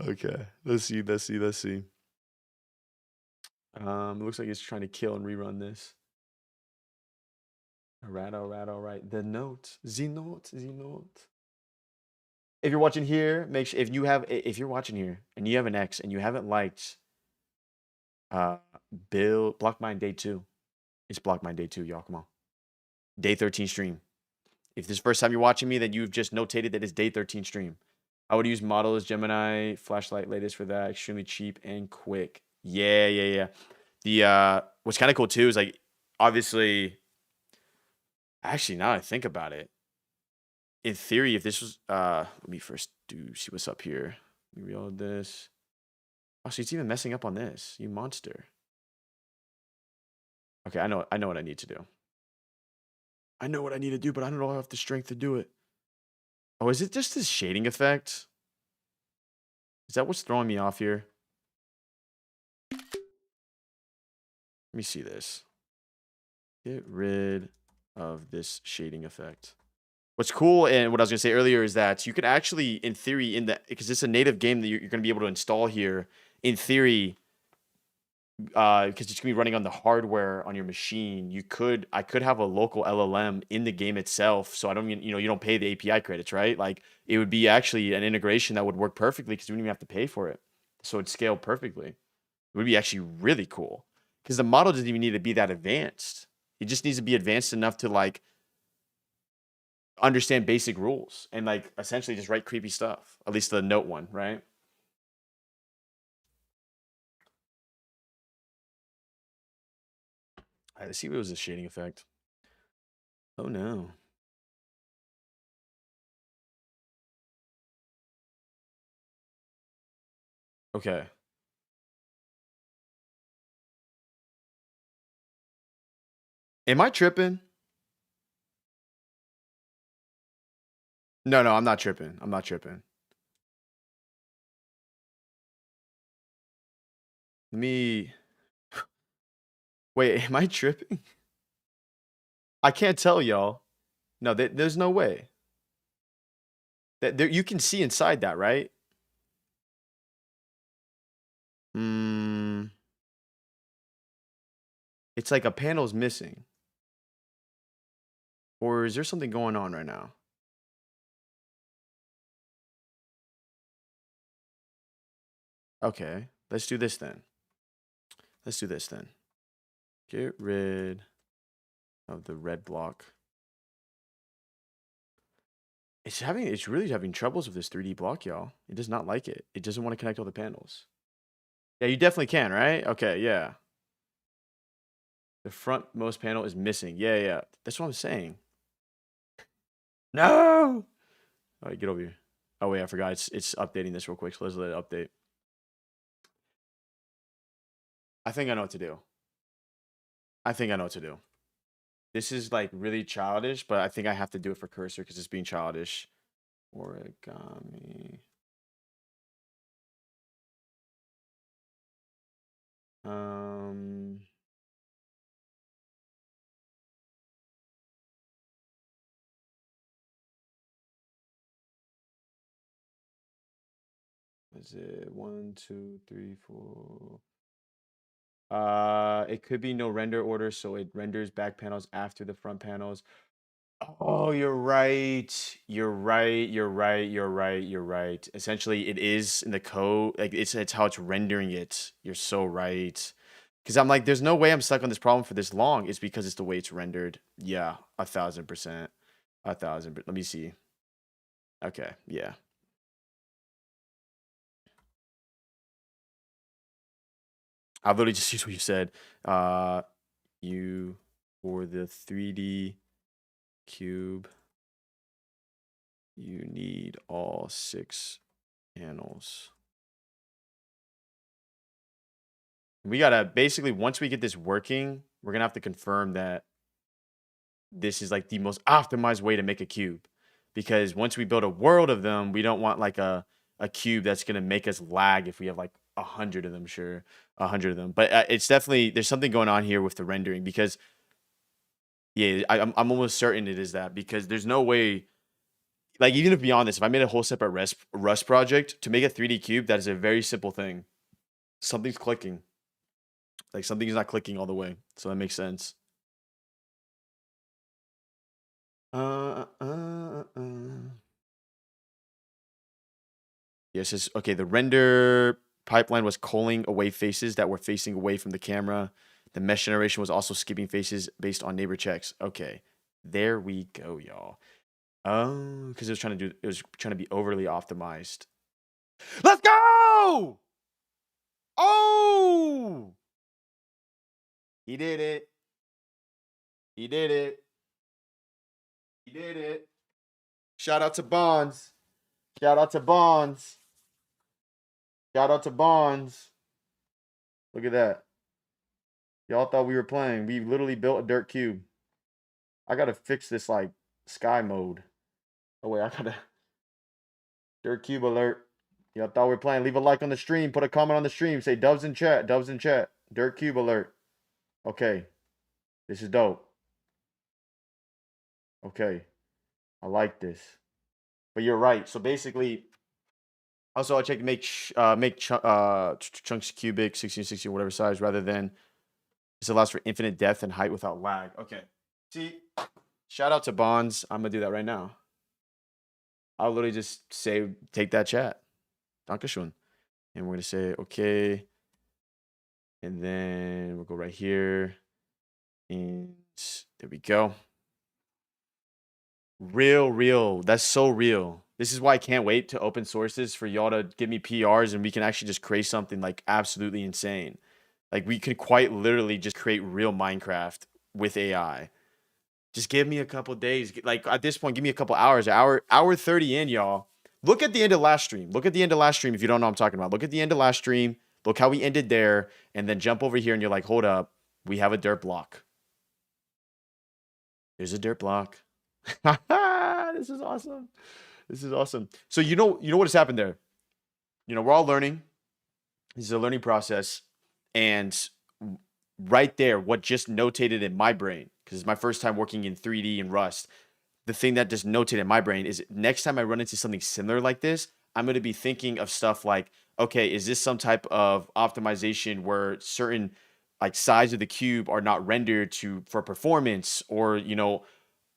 Okay, let's see. It looks like it's trying to kill and rerun this. All right. The note. The note. If you're watching here, make sure if you're watching here and you have an X and you haven't liked Block Mine Day 2. It's Block Mine Day 2, y'all. Come on. Day 13 stream. If this is the first time you're watching me, then you've just notated that it's Day 13 stream. I would use models Gemini flashlight latest for that. Extremely cheap and quick. Yeah. The what's kind of cool too is like, obviously, actually now I think about it, in theory, if this was let me first see what's up here. Let me reload this. Oh, so it's even messing up on this, you monster. Okay, I know what I need to do. I know what I need to do, but I don't know if I have the strength to do it. Oh, is it just this shading effect? Is that what's throwing me off here? Let me see this. Get rid of this shading effect. What's cool, and what I was going to say earlier, is that you could actually, in theory, because it's a native game that you're going to be able to install here, in theory, because it's going to be running on the hardware on your machine, I could have a local LLM in the game itself, so I don't even, you don't pay the API credits, right? Like, it would be actually an integration that would work perfectly because you wouldn't even have to pay for it. So it'd scale perfectly. It would be actually really cool because the model doesn't even need to be that advanced. It just needs to be advanced enough to like understand basic rules and like essentially just write creepy stuff. At least the note one, right? All right, let's see if it was a shading effect. Oh no. Okay. Am I tripping? No, I'm not tripping. I'm not tripping. Let me wait, am I tripping? I can't tell y'all. No, there's no way. That you can see inside that, right? It's like a panel's missing. Or is there something going on right now? Okay, let's do this then. Get rid of the red block. It's really having troubles with this 3D block, y'all. It does not like it. It doesn't want to connect all the panels. Yeah, you definitely can, right? Okay, yeah. The frontmost panel is missing. Yeah. That's what I'm saying. No! All right, get over here. Oh wait, I forgot. It's updating this real quick. So let's let it update. I think I know what to do. I think I know what to do. This is like really childish, but I think I have to do it for cursor because it's being childish. Origami. Um. Is it 1, 2, 3, 4? It could be no render order, so it renders back panels after the front panels. Oh, you're right. You're right. You're right. You're right. You're right. Essentially, it is in the code. Like it's how it's rendering it. You're so right. Because I'm like, there's no way I'm stuck on this problem for this long. It's because it's the way it's rendered. Yeah, 1,000%. 1,000. Let me see. Okay, yeah. I'll literally just use what you said. You for the 3D cube, you need all 6 panels. We gotta basically, once we get this working, we're gonna have to confirm that this is like the most optimized way to make a cube. Because once we build a world of them, we don't want like a cube that's gonna make us lag if we have like 100 of them. Sure, 100 of them. But it's definitely, there's something going on here with the rendering because yeah, I'm almost certain it is that, because there's no way, like even if beyond this, if I made a whole separate Rust project to make a 3D cube, that is a very simple thing. Something's clicking. Like something's not clicking all the way. So that makes sense. Yes, it's okay. The render pipeline was culling away faces that were facing away from the camera. The mesh generation was also skipping faces based on neighbor checks. Okay, there we go, y'all. Oh, because it was trying to be overly optimized. Let's go! Oh! He did it. He did it. He did it. Shout out to Bonds. Shout out to Bonds. Shout out to Bonds. Look at that. Y'all thought we were playing. We literally built a dirt cube. I gotta fix this like sky mode. Oh wait, I gotta dirt cube alert. Y'all thought we were playing. Leave a like on the stream. Put a comment on the stream. Say dubs in chat. Dubs in chat. Dirt cube alert. Okay. This is dope. Okay. I like this. But you're right. So basically, also I checked to make chunks cubic 1660 whatever size rather than this allows for infinite depth and height without lag. Okay. See, shout out to Bonds. I'm gonna do that right now. I'll literally just say take that chat. Dankeschön. And we're gonna say okay. And then we'll go right here. And there we go. Real. That's so real. This is why I can't wait to open sources for y'all to give me PRs and we can actually just create something like absolutely insane. Like we can quite literally just create real Minecraft with AI. Just give me a couple days. Like at this point, give me a couple hours. Hour 30 in, y'all. Look at the end of last stream. Look at the end of last stream if you don't know what I'm talking about. Look at the end of last stream. Look how we ended there. And then jump over here and you're like, hold up. We have a dirt block. There's a dirt block. This is awesome. This is awesome. So you know what has happened there? You know, we're all learning. This is a learning process. And right there, what just notated in my brain, because it's my first time working in 3D and Rust, the thing that just notated in my brain is next time I run into something similar like this, I'm going to be thinking of stuff like, okay, is this some type of optimization where certain like sides of the cube are not rendered for performance, or, you know,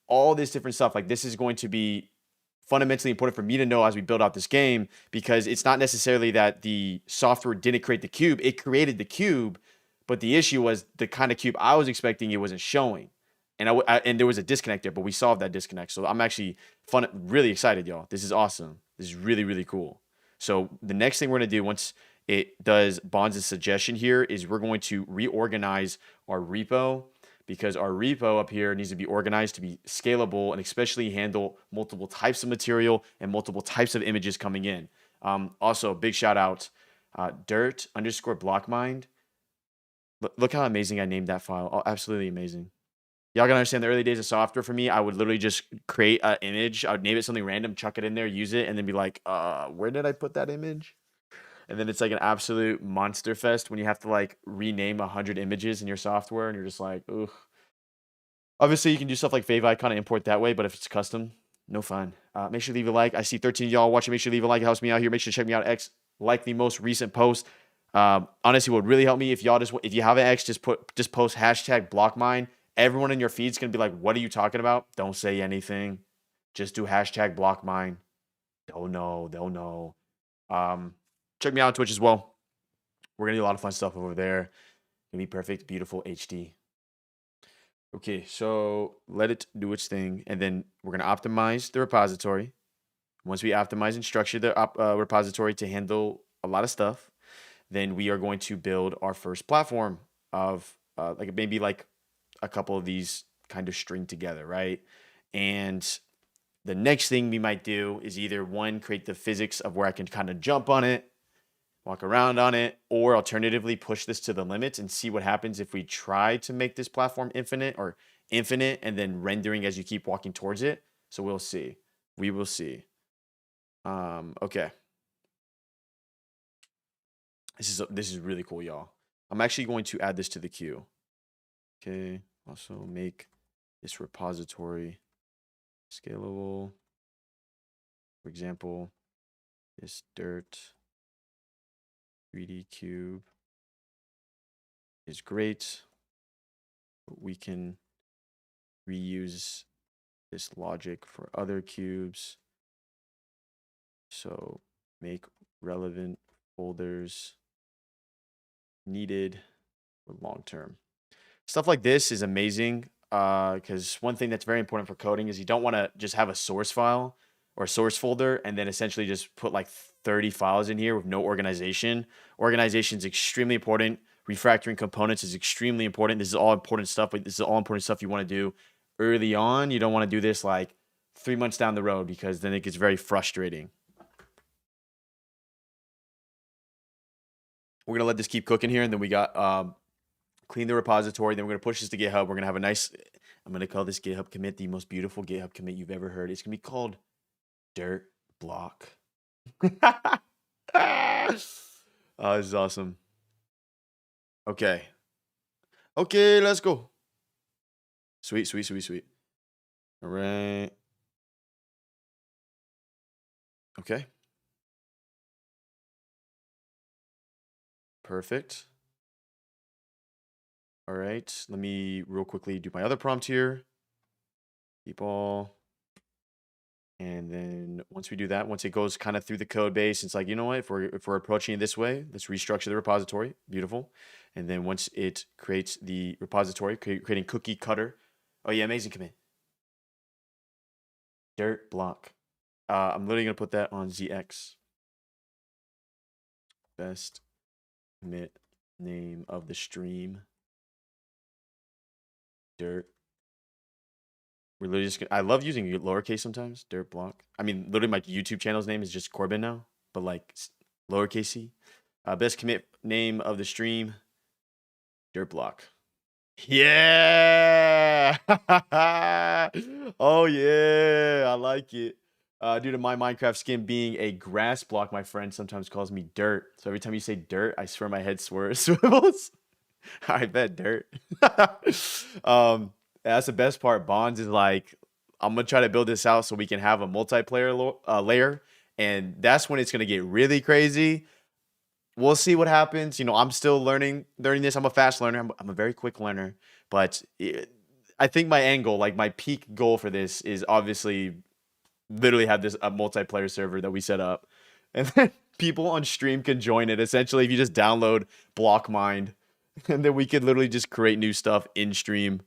all this different stuff. Like this is going to be fundamentally important for me to know as we build out this game, because it's not necessarily that the software didn't create the cube. It created the cube, but the issue was the kind of cube I was expecting, it wasn't showing. And and there was a disconnect there, but we solved that disconnect. So I'm actually really excited, y'all. This is awesome. This is really, really cool. So the next thing we're going to do once it does Bonds' suggestion here is we're going to reorganize our repo, because our repo up here needs to be organized to be scalable and especially handle multiple types of material and multiple types of images coming in. Also, big shout out, dirt underscore blockmind. Look how amazing I named that file. Oh, absolutely amazing. Y'all gotta understand the early days of software for me, I would literally just create an image. I would name it something random, chuck it in there, use it, and then be like, where did I put that image? And then it's like an absolute monster fest when you have to like rename 100 images in your software and you're just like, ugh. Obviously, you can do stuff like favicon kind of import that way, but if it's custom, no fun. Make sure to leave a like. I see 13 of y'all watching. Make sure to leave a like. It helps me out here. Make sure to check me out X. Like the most recent post. Honestly, what would really help me if y'all if you have an X, just post hashtag blockmine. Everyone in your feed's gonna be like, "What are you talking about?" Don't say anything. Just do hashtag blockmine. They'll know. They'll know. Check me out on Twitch as well. We're gonna do a lot of fun stuff over there. Gonna be perfect, beautiful HD. Okay, so let it do its thing, and then we're gonna optimize the repository. Once we optimize and structure the repository to handle a lot of stuff, then we are going to build our first platform of like maybe like a couple of these kind of string together, right? And the next thing we might do is either one, create the physics of where I can kind of jump on it, walk around on it, or alternatively push this to the limits and see what happens if we try to make this platform infinite and then rendering as you keep walking towards it. So we'll see. We will see. Okay. This is really cool, y'all. I'm actually going to add this to the queue. Okay. Also make this repository scalable. For example, this dirt 3D cube is great, but we can reuse this logic for other cubes. So make relevant folders needed for long term. Stuff like this is amazing because one thing that's very important for coding is you don't want to just have a source file or a source folder and then essentially just put like 30 files in here with no organization. Organization is extremely important. Refactoring components is extremely important. This is all important stuff, but this is all important stuff you want to do early on. You don't want to do this like 3 months down the road because then it gets very frustrating. We're going to let this keep cooking here, and then we got clean the repository. Then we're going to push this to GitHub. We're going to have a nice, I'm going to call this GitHub commit the most beautiful GitHub commit you've ever heard. It's going to be called Dirt Block. Oh, this is awesome. Okay. Okay, let's go. Sweet, sweet, sweet, sweet. All right. Okay. Perfect. All right. Let me real quickly do my other prompt here. Keep all. And then once we do that, once it goes kind of through the code base, it's like, you know what, if we're approaching it this way, let's restructure the repository. Beautiful. And then once it creates the repository, creating cookie cutter. Oh yeah, amazing commit. Dirt block. I'm literally gonna put that on ZX. Best commit name of the stream. Dirt. We're literally just I love using lowercase sometimes. Dirt block. I mean, literally my YouTube channel's name is just Corbin now, but like lowercase c. Best commit name of the stream. Dirt block. Yeah. Oh yeah, I like it. Due to my Minecraft skin being a grass block, my friend sometimes calls me dirt. So every time you say dirt, I swear my head swivels. I bet dirt. That's the best part. Bonds is like, I'm gonna try to build this out so we can have a multiplayer layer, and that's when it's gonna get really crazy. We'll see what happens. You know, I'm still learning this. I'm a fast learner. I'm a very quick learner, but I think my end goal, like my peak goal for this, is obviously literally have a multiplayer server that we set up, and then people on stream can join it. Essentially, if you just download Blockmind, and then we could literally just create new stuff in stream.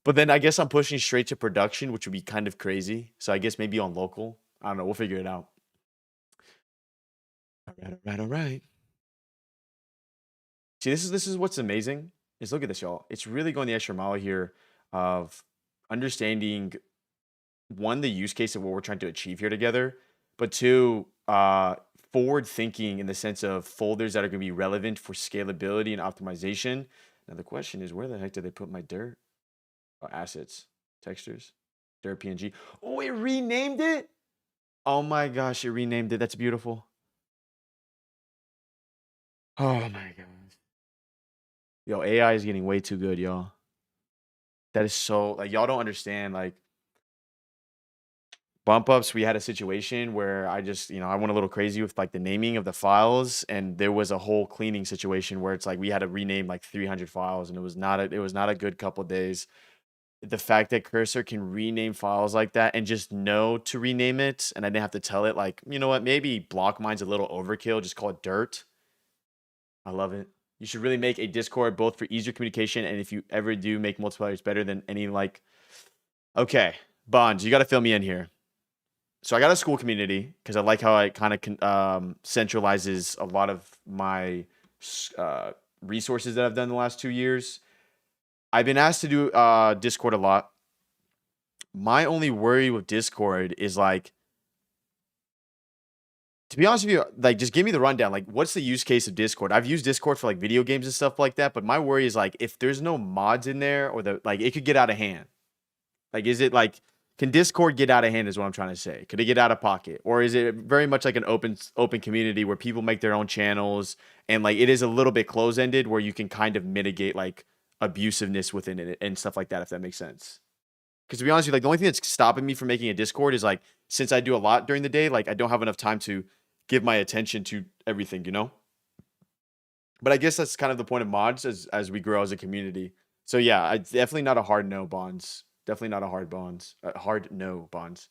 But then I guess I'm pushing straight to production, which would be kind of crazy. So I guess maybe on local. I don't know. We'll figure it out. All right. See, this is what's amazing. is look at this, y'all. It's really going the extra mile here of understanding one, the use case of what we're trying to achieve here together, but two, forward thinking in the sense of folders that are going to be relevant for scalability and optimization. Now the question is, where the heck did they put my dirt? Oh, assets, textures, dirt PNG. Oh, it renamed it. Oh my gosh, it renamed it. That's beautiful. Oh my gosh. Yo, AI is getting way too good, y'all. That is so, like, y'all don't understand. Like, bump ups, we had a situation where I just, I went a little crazy with like the naming of the files, and there was a whole cleaning situation where it's like we had to rename like 300 files, and it was not a good couple days. The fact that Cursor can rename files like that and just know to rename it, and I didn't have to tell it, like, you know what, maybe block mine's a little overkill, just call it dirt. I love it. You should really make a Discord both for easier communication, and if you ever do make multiplayer, it's better than any like. Okay, Bonds, you got to fill me in here. So I got a school community because I like how it kind of centralizes a lot of my resources that I've done the last 2 years. I've been asked to do Discord a lot. My only worry with Discord is like, to be honest with you, like, just give me the rundown. Like, what's the use case of Discord? I've used Discord for like video games and stuff like that, but my worry is like, if there's no mods in there, or it could get out of hand. Like, is it like, can Discord get out of hand is what I'm trying to say. Could it get out of pocket? Or is it very much like an open community where people make their own channels, and like it is a little bit close-ended where you can kind of mitigate like abusiveness within it and stuff like that, if that makes sense? Because to be honest with you, like, the only thing that's stopping me from making a Discord is like, since I do a lot during the day, like I don't have enough time to give my attention to everything, But I guess that's kind of the point of mods as we grow as a community. So yeah, it's definitely not a hard no, Bonds. Definitely not a hard no, Bonds.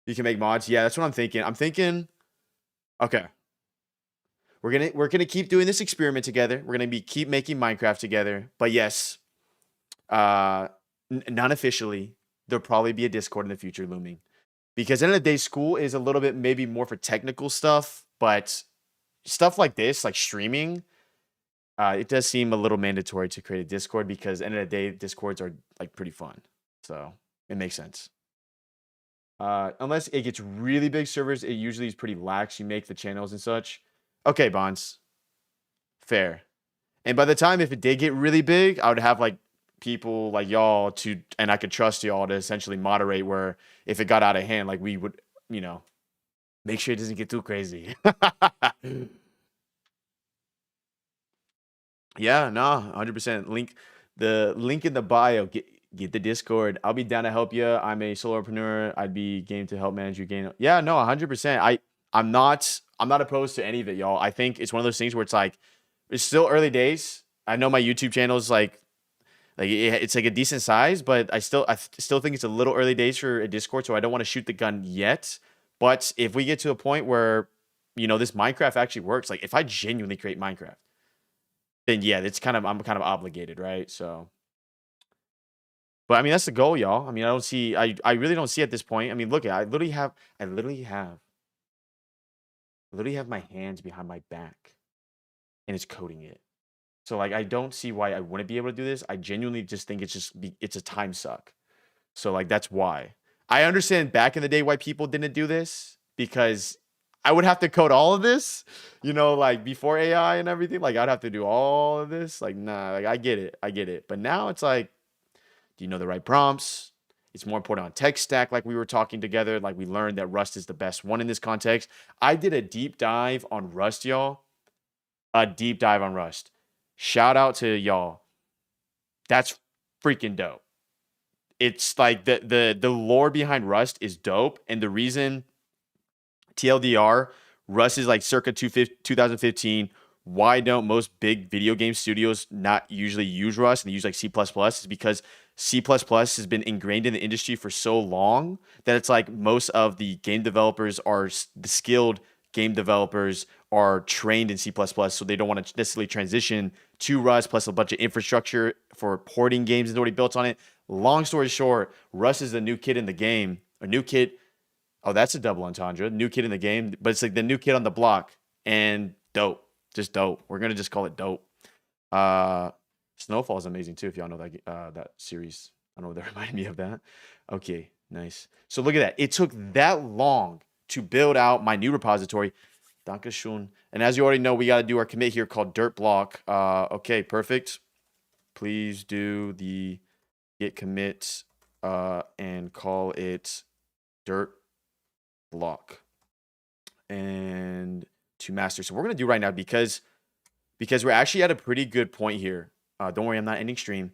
You can make mods. Yeah, that's what I'm thinking. I'm thinking, okay, we're gonna keep doing this experiment together. We're gonna keep making Minecraft together. But yes, non-officially, there'll probably be a Discord in the future looming. Because at the end of the day, school is a little bit maybe more for technical stuff, but stuff like this, like streaming, it does seem a little mandatory to create a Discord, because at the end of the day, Discords are like pretty fun. So it makes sense. Unless it gets really big servers, it usually is pretty lax. You make the channels and such. Okay, Bonds. Fair. And by the time, if it did get really big, I would have like people like y'all and I could trust y'all to essentially moderate, where if it got out of hand, like we would, make sure it doesn't get too crazy. Yeah, no, 100%. The link in the bio. Get the Discord. I'll be down to help you. I'm a solopreneur. I'd be game to help manage your game. Yeah, no, 100%. I'm not opposed to any of it, y'all. I think it's one of those things where it's like, it's still early days. I know my YouTube channel is like it's like a decent size, but I still think it's a little early days for a Discord, so I don't want to shoot the gun yet. But if we get to a point where, this Minecraft actually works, like if I genuinely create Minecraft, then yeah, I'm kind of obligated, right? So, but I mean, that's the goal, y'all. I mean, I really don't see at this point. I mean, look, I literally have my hands behind my back, and it's coding it. So like, I don't see why I wouldn't be able to do this. I genuinely just think it's a time suck. So like, that's why. I understand back in the day why people didn't do this, because I would have to code all of this, like before AI and everything. Like, I'd have to do all of this. Like, nah, like I get it. But now it's like, do you know the right prompts? It's more important on tech stack, like we were talking together. Like, we learned that Rust is the best one in this context. I did a deep dive on Rust, y'all. A deep dive on Rust. Shout out to y'all. That's freaking dope. It's like the lore behind Rust is dope. And the reason, TLDR, Rust is like circa 2015. Why don't most big video game studios not usually use Rust and they use like C++? Is because C++ has been ingrained in the industry for so long that it's like most of the game developers the skilled game developers are trained in C++, so they don't want to necessarily transition to Rust, plus a bunch of infrastructure for porting games is already built on it. Long story short, Rust is the new kid in the game. A new kid. Oh, that's a double entendre. New kid in the game, but it's like the new kid on the block, and dope. Just dope. We're going to just call it dope. Snowfall is amazing too. If y'all know that that series, I don't know. That reminded me of that. Okay, nice. So look at that. It took that long to build out my new repository. Dankeschön. And as you already know, we got to do our commit here called dirt block. Okay, perfect. Please do the git commit and call it dirt block and to master. So we're gonna do right now because we're actually at a pretty good point here. Don't worry, I'm not ending stream.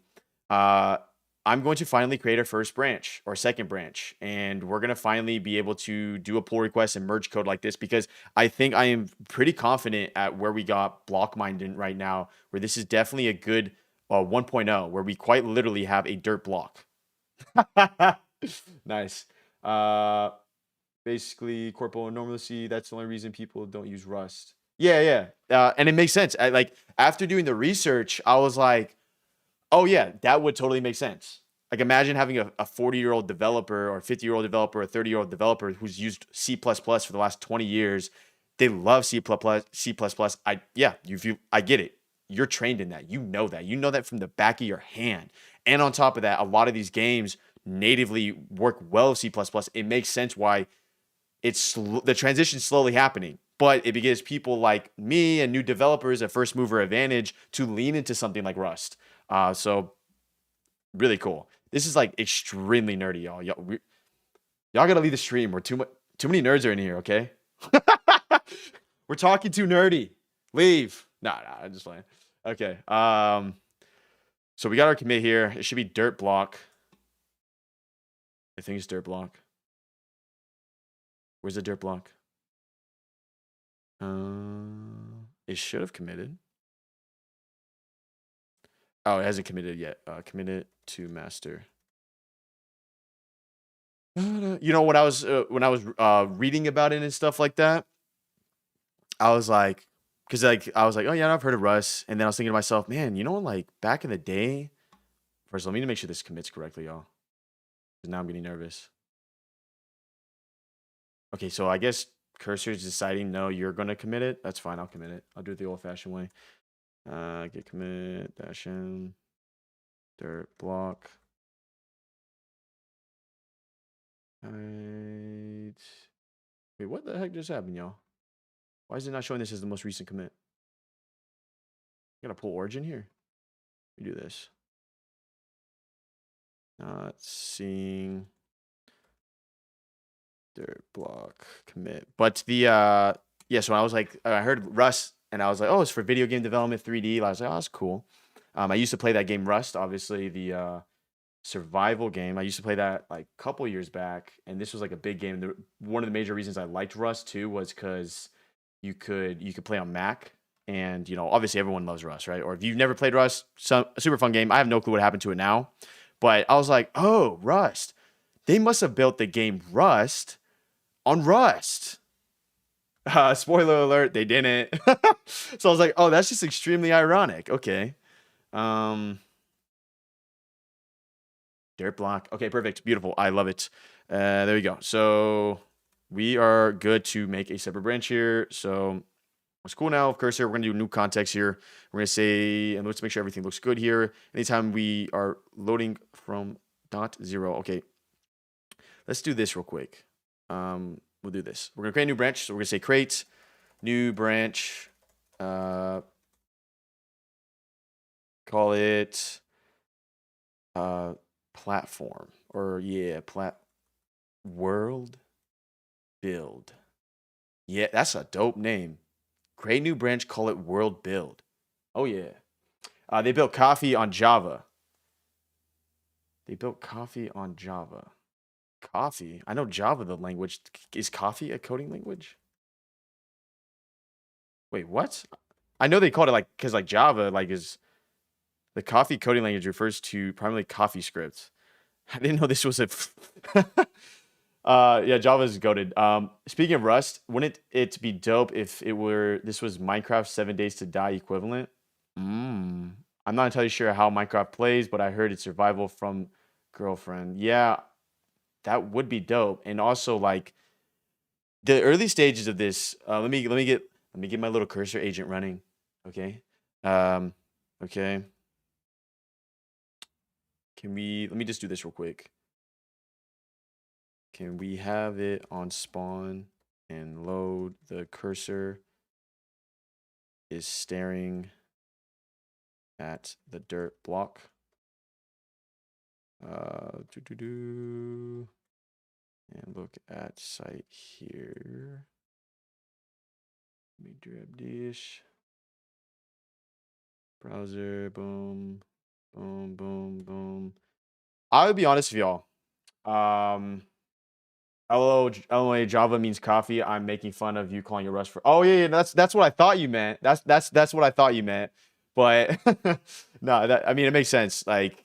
I'm going to finally create our first branch or second branch, and we're going to finally be able to do a pull request and merge code like this because I think I am pretty confident at where we got block mined in right now, where this is definitely a good 1.0, where we quite literally have a dirt block. Nice. Basically, corporal normalcy, that's the only reason people don't use Rust. Yeah. And it makes sense. Like, after doing the research, I was like, oh yeah, that would totally make sense. Like imagine having a 40-year-old developer or 50-year-old developer or 30-year-old developer who's used C++ for the last 20 years. They love C++. I get it. You're trained in that. You know that. You know that from the back of your hand. And on top of that, a lot of these games natively work well with C++. It makes sense why it's the transition's slowly happening. But it gives people like me and new developers a first mover advantage to lean into something like Rust. So really cool. This is like extremely nerdy, y'all. Y'all gotta leave the stream. We're too many nerds are in here. Okay, we're talking too nerdy. Leave. Nah, I'm just playing. Okay. So we got our commit here. It should be dirt block. I think it's dirt block. Where's the dirt block? It should have committed. Oh, it hasn't committed yet. Committed to master. You know, when I was reading about it and stuff like that, I was like, because like I was like, oh yeah, I've heard of Rust, and then I was thinking to myself, man, you know, like back in the day. First, let me make sure this commits correctly, y'all. Because now I'm getting nervous. Okay, so I guess cursor is deciding no, you're gonna commit it. That's fine. I'll commit it. I'll do it the old-fashioned way. Git commit dash n dirt block. Right. Wait, what the heck just happened, y'all? Why is it not showing this as the most recent commit? I gotta pull origin here. Let me do this. Not seeing dirt block commit. But the yeah, so I was like, I heard Rust and I was like, oh, it's for video game development 3D. I was like, oh, that's cool. I used to play that game Rust, obviously the survival game. I used to play that like a couple years back, and this was like a big game. One of the major reasons I liked Rust too was because you could play on Mac, and you know, obviously everyone loves Rust, right? Or if you've never played Rust, a super fun game. I have no clue what happened to it now, but I was like, oh, Rust. They must have built the game Rust on Rust. Spoiler alert, they didn't. So I was like, oh, that's just extremely ironic. Okay. Dirt block. Okay, perfect. Beautiful. I love it. There we go. So we are good to make a separate branch here. So it's cool now. Cursor, we're going to do new context here. We're going to say, and let's make sure everything looks good here. Anytime we are loading from .0. Okay. Let's do this real quick. We'll do this. We're going to create a new branch. So we're going to say create new branch. Call it platform or world build. Yeah, that's a dope name. Create new branch, call it world build. Oh yeah. They built coffee on Java. Coffee? I know Java the language. Is coffee a coding language? Wait, what? I know they called it like because like Java like is the coffee coding language refers to primarily coffee scripts. I didn't know this was a yeah, Java is goated. Speaking of Rust, wouldn't it be dope if this was Minecraft 7 Days to Die equivalent? I'm not entirely sure how Minecraft plays, but I heard it's survival from girlfriend. Yeah, that would be dope. And also like the early stages of this, let me get my little cursor agent running. Okay. Okay. Let me just do this real quick. Can we have it on spawn and load? The cursor is staring at the dirt block. And look at site here. Let me grab this. Browser, boom, boom, boom, boom. I'll be honest with y'all. LOA Java means coffee. I'm making fun of you calling it Rust for. Oh yeah, that's what I thought you meant. That's what I thought you meant. But no, I mean it makes sense. Like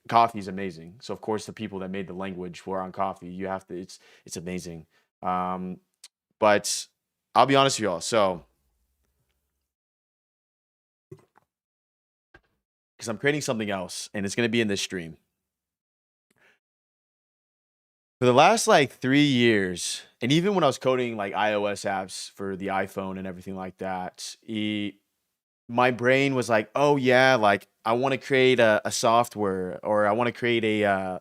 coffee is amazing. So of course the people that made the language were on coffee. You have to. It's amazing. But I'll be honest with y'all. So because I'm creating something else, and it's gonna be in this stream. For the last like 3 years, and even when I was coding like iOS apps for the iPhone and everything like that, my brain was like, oh yeah, like I want to create a software, or I want to create a, I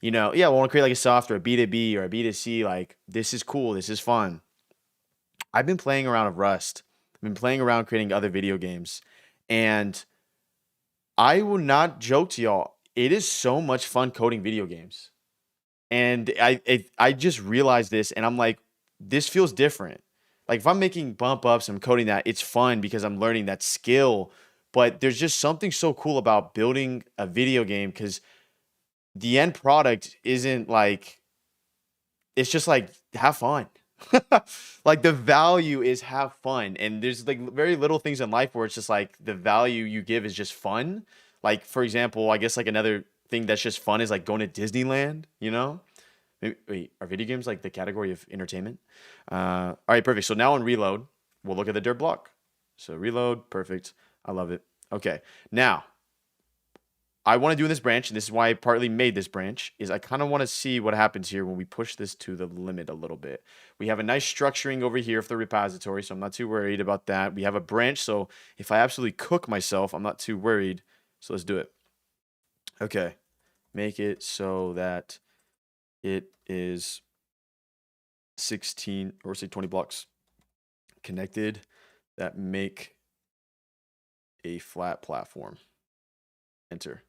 want to create like a software, a B2B or a B2C. Like this is cool, this is fun. I've been playing around with Rust. I've been playing around creating other video games, and I will not joke to y'all. It is so much fun coding video games. And I just realized this, and I'm like, this feels different. Like if I'm making bump ups, I'm coding that, it's fun because I'm learning that skill. But there's just something so cool about building a video game, because the end product isn't like, it's just like have fun. Like the value is have fun, and there's like very little things in life where it's just like the value you give is just fun. Like for example, I guess like another thing that's just fun is like going to Disneyland, you know? Wait, are video games like the category of entertainment? All right, perfect. So now on reload, we'll look at the dirt block. So reload, perfect. I love it. Okay, now I want to do in this branch, and this is why I partly made this branch, is I kind of want to see what happens here when we push this to the limit a little bit. We have a nice structuring over here for the repository, so I'm not too worried about that. We have a branch, so if I absolutely cook myself, I'm not too worried. So let's do it. Okay, make it so that it is 16 or say 20 blocks connected that make a flat platform. Enter.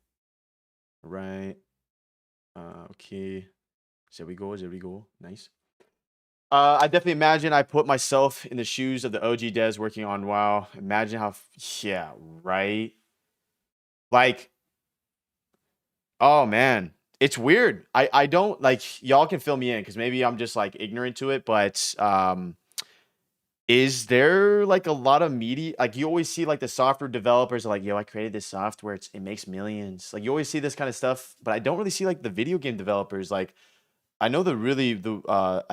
Right. Okay. There we go. There we go. Nice. I definitely imagine I put myself in the shoes of the OG devs working on WoW. Imagine how, yeah, right. Like, oh man, it's weird. I don't like, y'all can fill me in because maybe I'm just like ignorant to it, but is there like a lot of media? Like you always see like the software developers are like, yo, I created this software, it makes millions. Like you always see this kind of stuff, but I don't really see like the video game developers. Like I know I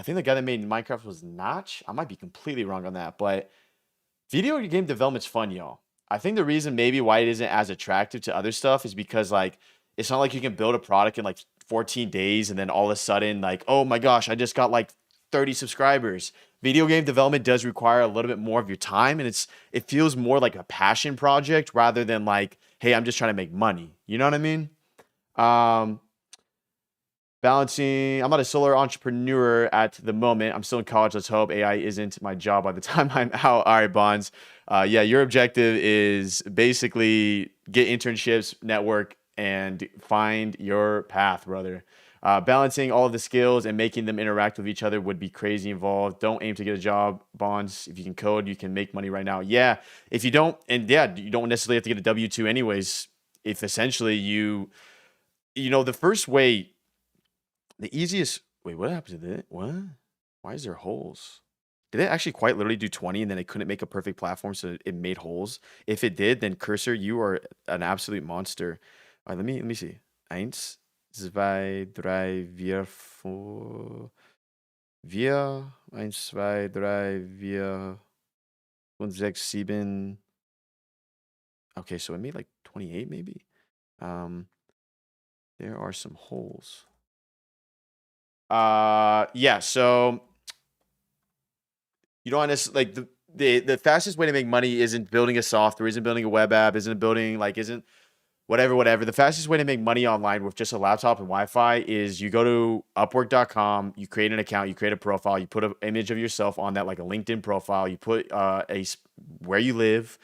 think the guy that made Minecraft was Notch. I might be completely wrong on that, but video game development's fun, y'all. I think the reason maybe why it isn't as attractive to other stuff is because like it's not like you can build a product in like 14 days and then all of a sudden like, oh my gosh, I just got like 30 subscribers. Video game development does require a little bit more of your time, and it feels more like a passion project rather than like, hey, I'm just trying to make money. You know what I mean? Balancing, I'm not a solar entrepreneur at the moment. I'm still in college. Let's hope AI isn't my job by the time I'm out. All right, Bonds. Yeah, your objective is basically get internships, network, and find your path, brother. Balancing all of the skills and making them interact with each other would be crazy involved. Don't aim to get a job, Bonds. If you can code, you can make money right now. Yeah, if you don't, and yeah, you don't necessarily have to get a W-2 anyways. If essentially the first way, the easiest, wait, what happened to that? What? Why is there holes? Did it actually quite literally do 20 and then it couldn't make a perfect platform, so it made holes? If it did, then Cursor, you are an absolute monster. All right, let me see. 1, 2, 3, 4, 4. 1, 2, 3, 4, 5, 6, 7. Okay, so it made like 28 maybe. There are some holes. Yeah, so you don't necessarily like the fastest way to make money isn't building a software, isn't building a web app, isn't whatever. The fastest way to make money online with just a laptop and Wi-Fi is you go to Upwork.com, you create an account, you create a profile, you put an image of yourself on that, like a LinkedIn profile, you put where you live,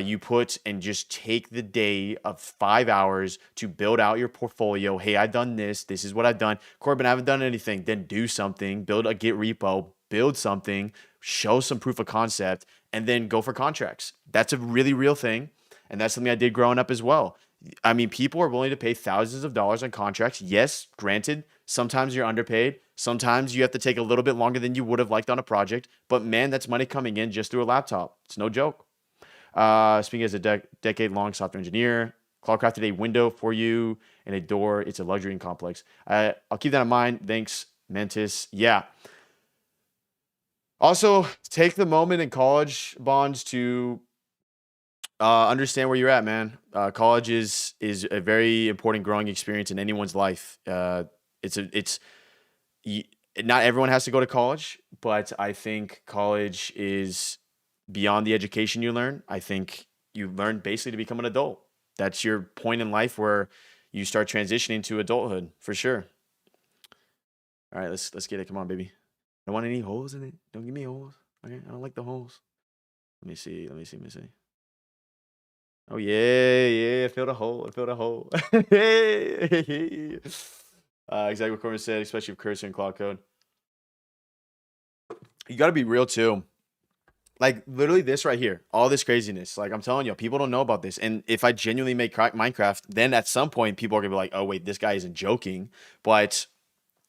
you put and just take the day of 5 hours to build out your portfolio. Hey, I've done this. This is what I've done. Corbin, I haven't done anything. Then do something. Build a Git repo. Build something. Show some proof of concept, and then go for contracts. That's a really real thing, and that's something I did growing up as well. I mean, people are willing to pay thousands of dollars on contracts. Yes, granted, sometimes you're underpaid. Sometimes you have to take a little bit longer than you would have liked on a project. But man, that's money coming in just through a laptop. It's no joke. Speaking as a decade-long software engineer, Cloud crafted a window for you and a door. It's a luxury and complex. I'll keep that in mind. Thanks, Mantis. Yeah. Also, take the moment in college, Bonds, to understand where you're at, man. College is a very important growing experience in anyone's life. Not everyone has to go to college, but I think college is beyond the education you learn. I think you learn basically to become an adult. That's your point in life where you start transitioning to adulthood, for sure. All right, let's get it. Come on, baby. I don't want any holes in it. Don't give me holes. Okay, I don't like the holes. Let me see. Oh yeah. Feel the hole. Exactly what Corbin said, especially with cursor and cloud code. You got to be real too. Like literally this right here, all this craziness. Like I'm telling you, people don't know about this. And if I genuinely make Minecraft, then at some point people are gonna be like, "Oh wait, this guy isn't joking." But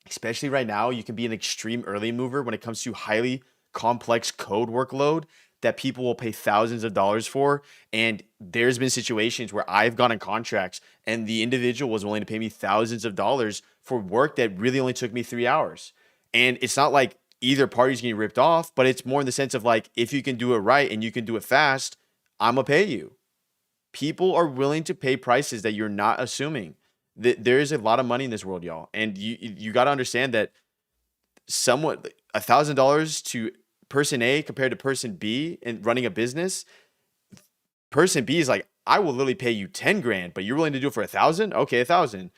especially right now, you can be an extreme early mover when it comes to highly complex code workload that people will pay thousands of dollars for. And there's been situations where I've gotten contracts and the individual was willing to pay me thousands of dollars for work that really only took me 3 hours. And it's not like either party's getting ripped off, but it's more in the sense of like, if you can do it right and you can do it fast, I'm gonna pay you. People are willing to pay prices that you're not assuming. There is a lot of money in this world, y'all. And you got to understand that somewhat $1,000 to person A compared to person B in running a business, person B is like, I will literally pay you 10 grand, but you're willing to do it for 1,000? Okay, 1,000.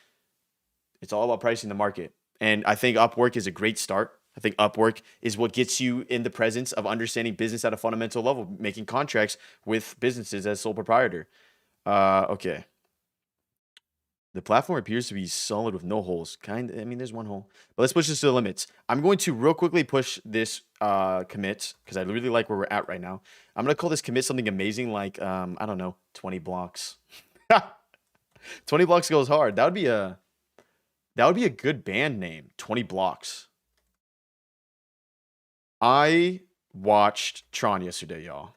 It's all about pricing the market. And I think Upwork is a great start. I think Upwork is what gets you in the presence of understanding business at a fundamental level, making contracts with businesses as sole proprietor. Okay. The platform appears to be solid with no holes. I mean, there's one hole. But let's push this to the limits. I'm going to real quickly push this commit because I really like where we're at right now. I'm going to call this commit something amazing like, I don't know, 20 blocks. 20 blocks goes hard. That would be a good band name, 20 blocks. I watched Tron yesterday, y'all.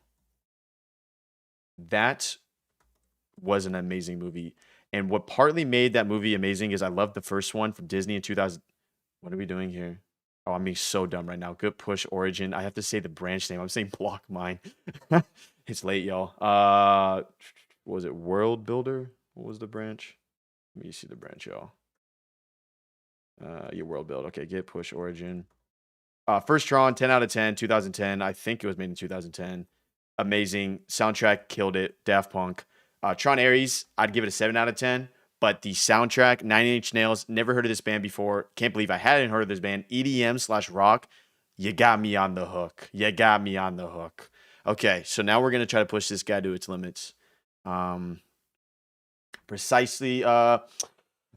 That was an amazing movie. And what partly made that movie amazing is I loved the first one from Disney in 2000. What are we doing here? Oh, I'm being so dumb right now. Good push origin. I have to say the branch name. I'm saying block mine. It's late, y'all. What was it? World Builder? What was the branch? Let me see the branch, y'all. Your world build. Okay, get push origin. First Tron, 10 out of 10, 2010. I think it was made in 2010. Amazing. Soundtrack killed it. Daft Punk. Tron Ares, I'd give it a 7 out of 10. But the soundtrack, 9 Inch Nails, never heard of this band before. Can't believe I hadn't heard of this band. EDM/rock. You got me on the hook. Okay, so now we're going to try to push this guy to its limits. Precisely.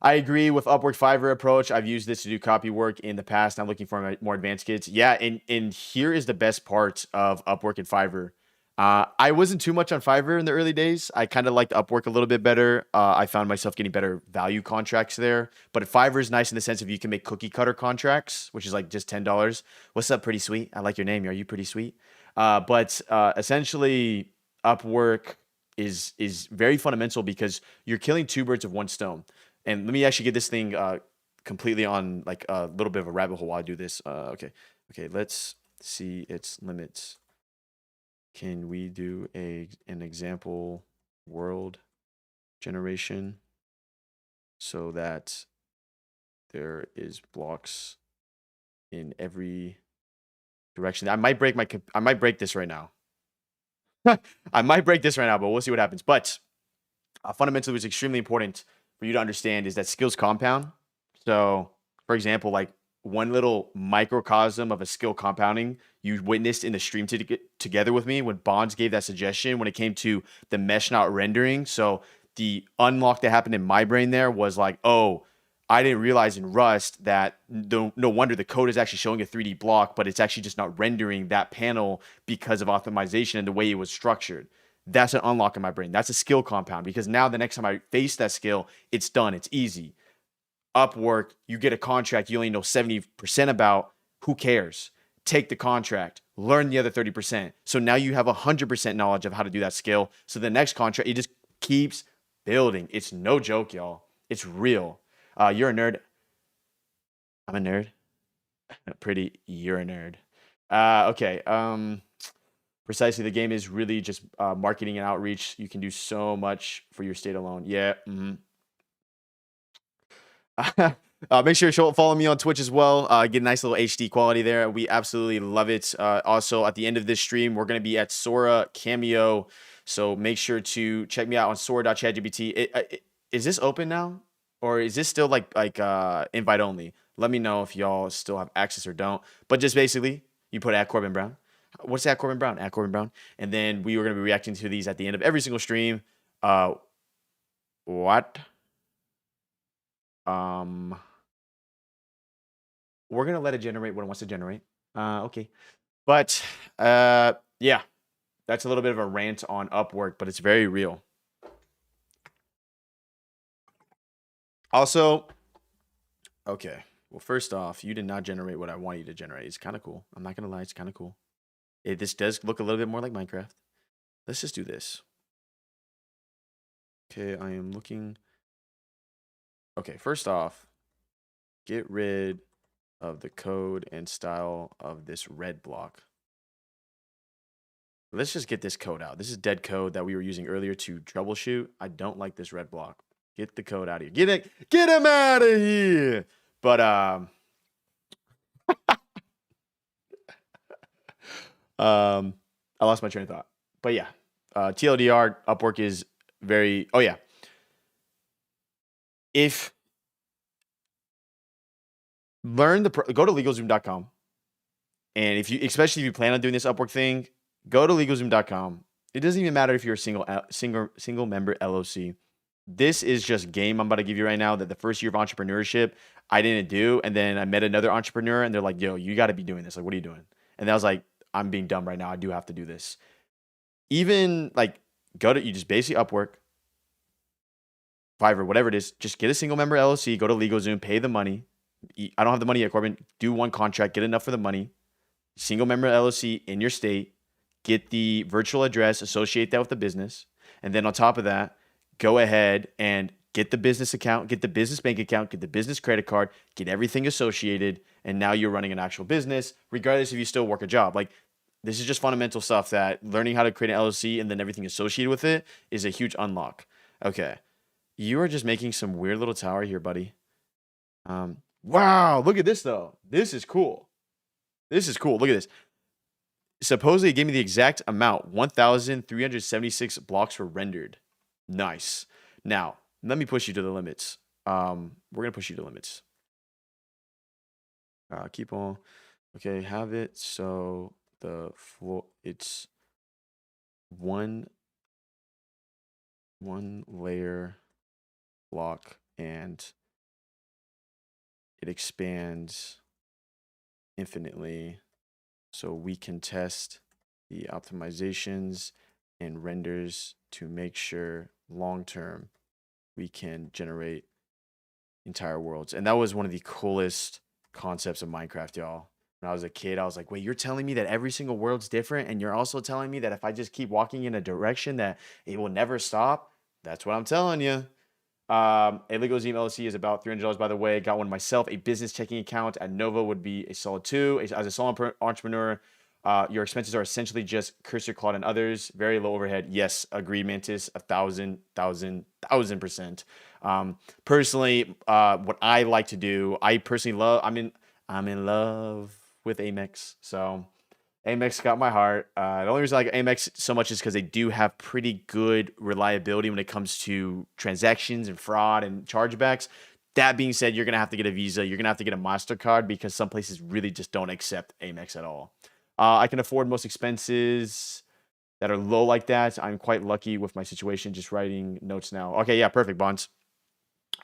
I agree with Upwork Fiverr approach. I've used this to do copy work in the past. I'm looking for more advanced kits. Yeah, and here is the best part of Upwork and Fiverr. I wasn't too much on Fiverr in the early days. I kind of liked Upwork a little bit better. I found myself getting better value contracts there. But Fiverr is nice in the sense of you can make cookie cutter contracts, which is like just $10. What's up, Pretty Sweet? I like your name. Are you Pretty Sweet? But essentially, Upwork is very fundamental because you're killing two birds with one stone. And let me actually get this thing completely on like a little bit of a rabbit hole while I do this. Okay, let's see its limits. Can we do an example world generation so that there is blocks in every direction? I might break this right now. I might break this right now, but we'll see what happens. But fundamentally what's extremely important for you to understand is that skills compound. So, for example, like one little microcosm of a skill compounding you witnessed in the stream together with me when Bonds gave that suggestion when it came to the mesh not rendering. So the unlock that happened in my brain there was like, oh, I didn't realize in Rust that no wonder the code is actually showing a 3D block, but it's actually just not rendering that panel because of optimization and the way it was structured. That's an unlock in my brain. That's a skill compound because now the next time I face that skill, it's done. It's easy. Upwork, you get a contract you only know 70% about. Who cares? Take the contract, learn the other 30%. So now you have 100% knowledge of how to do that skill. So the next contract, it just keeps building. It's no joke, y'all. It's real. You're a nerd. I'm a nerd. Pretty, you're a nerd. Okay. Precisely, the game is really just marketing and outreach. You can do so much for your state alone. Yeah. Make sure to follow me on Twitch as well. Get a nice little HD quality there. We absolutely love it. Also, at the end of this stream, we're going to be at Sora Cameo. So make sure to check me out on sora.chatgpt. Is this open now? Or is this still like invite only? Let me know if y'all still have access or don't. But just basically, you put at Corbin Brown. What's at Corbin Brown? At Corbin Brown. And then we were going to be reacting to these at the end of every single stream. What? We're going to let it generate what it wants to generate. Okay. But yeah, that's a little bit of a rant on Upwork, but it's very real. Also, okay. Well, first off, you did not generate what I want you to generate. It's kind of cool. I'm not going to lie. It's kind of cool. This does look a little bit more like Minecraft. Let's just do this. Okay, I am looking. Okay, first off, get rid of the code and style of this red block. Let's just get this code out. This is dead code that we were using earlier to troubleshoot. I don't like this red block. Get the code out of here. Get him out of here. But I lost my train of thought. But yeah, TLDR, Upwork is very. Oh yeah. If go to LegalZoom.com, and especially if you plan on doing this Upwork thing, go to LegalZoom.com. It doesn't even matter if you're a single member LLC. This is just game I'm about to give you right now that the first year of entrepreneurship I didn't do, and then I met another entrepreneur and they're like, yo, you got to be doing this. Like, what are you doing? And I was like, I'm being dumb right now. I do have to do this. Even like you just basically Upwork, Fiverr, whatever it is, just get a single member LLC, go to LegalZoom, pay the money. I don't have the money yet, Corbin. Do one contract, get enough for the money. Single member LLC in your state, get the virtual address, associate that with the business. And then on top of that, go ahead and get the business account, get the business bank account, get the business credit card, get everything associated. And now you're running an actual business, regardless if you still work a job. Like, this is just fundamental stuff that learning how to create an LLC and then everything associated with it is a huge unlock. Okay. You are just making some weird little tower here, buddy. Wow. Look at this, though. This is cool. This is cool. Look at this. Supposedly, it gave me the exact amount. 1,376 blocks were rendered. Nice. Now, let me push you to the limits. We're going to push you to limits. Keep on. Okay, have it so the floor, it's one layer block and it expands infinitely so we can test the optimizations and renders to make sure long term we can generate entire worlds. And that was one of the coolest concepts of Minecraft, y'all. When I was a kid, I was like, wait, you're telling me that every single world's different, and you're also telling me that if I just keep walking in a direction that it will never stop? That's what I'm telling you. A LegalZoom LLC is about $300, by the way. Got one myself. A business checking account at Nova would be a solid $2. As a solo entrepreneur, your expenses are essentially just cursor, Claude, and others. Very low overhead. Yes, agreed, Mantis. 1,000%. Personally, what I like to do, I personally love. I'm in love with Amex. So Amex got my heart. The only reason I like Amex so much is because they do have pretty good reliability when it comes to transactions and fraud and chargebacks. That being said, you're gonna have to get a Visa. You're gonna have to get a Mastercard because some places really just don't accept Amex at all. I can afford most expenses that are low like that. I'm quite lucky with my situation. Just writing notes now. Okay, yeah, perfect, Bonds.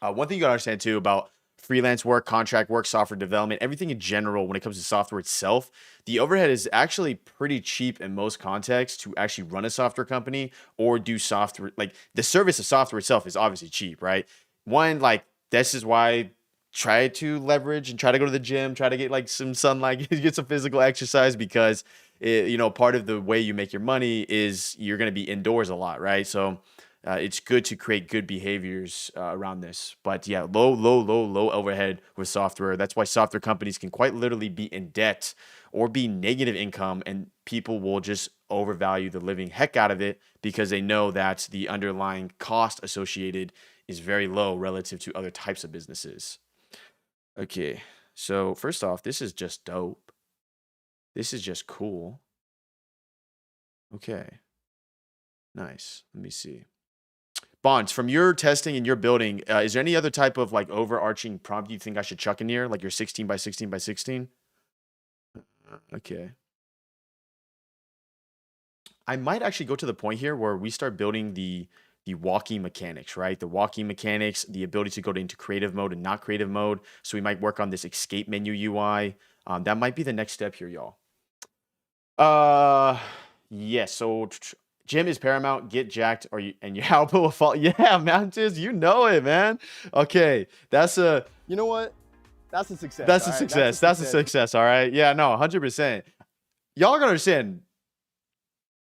One thing you gotta understand too about freelance work, contract work, software development, everything in general when it comes to software itself, the overhead is actually pretty cheap in most contexts to actually run a software company or do software. Like the service of software itself is obviously cheap, right? One, like this is why try to leverage and try to go to the gym, try to get like some sunlight, get some physical exercise because part of the way you make your money is you're going to be indoors a lot, right? So it's good to create good behaviors around this. But yeah, low overhead with software. That's why software companies can quite literally be in debt or be negative income, and people will just overvalue the living heck out of it because they know that the underlying cost associated is very low relative to other types of businesses. Okay, so first off, this is just dope. This is just cool. Okay, nice. Let me see. Bonds, from your testing and your building, is there any other type of like overarching prompt you think I should chuck in here? Like your 16 by 16 by 16? Okay. I might actually go to the point here where we start building the walking mechanics, right? The walking mechanics, the ability to go into creative mode and not creative mode. So we might work on this escape menu UI. That might be the next step here, y'all. Yes. So gym is paramount. Get jacked, or your output will fall. Yeah, Mountains, you know it, man. Okay, that's a. You know what? That's a success. That's a all right? success. That's a success. All right. Yeah. No. 100%. Y'all gotta understand.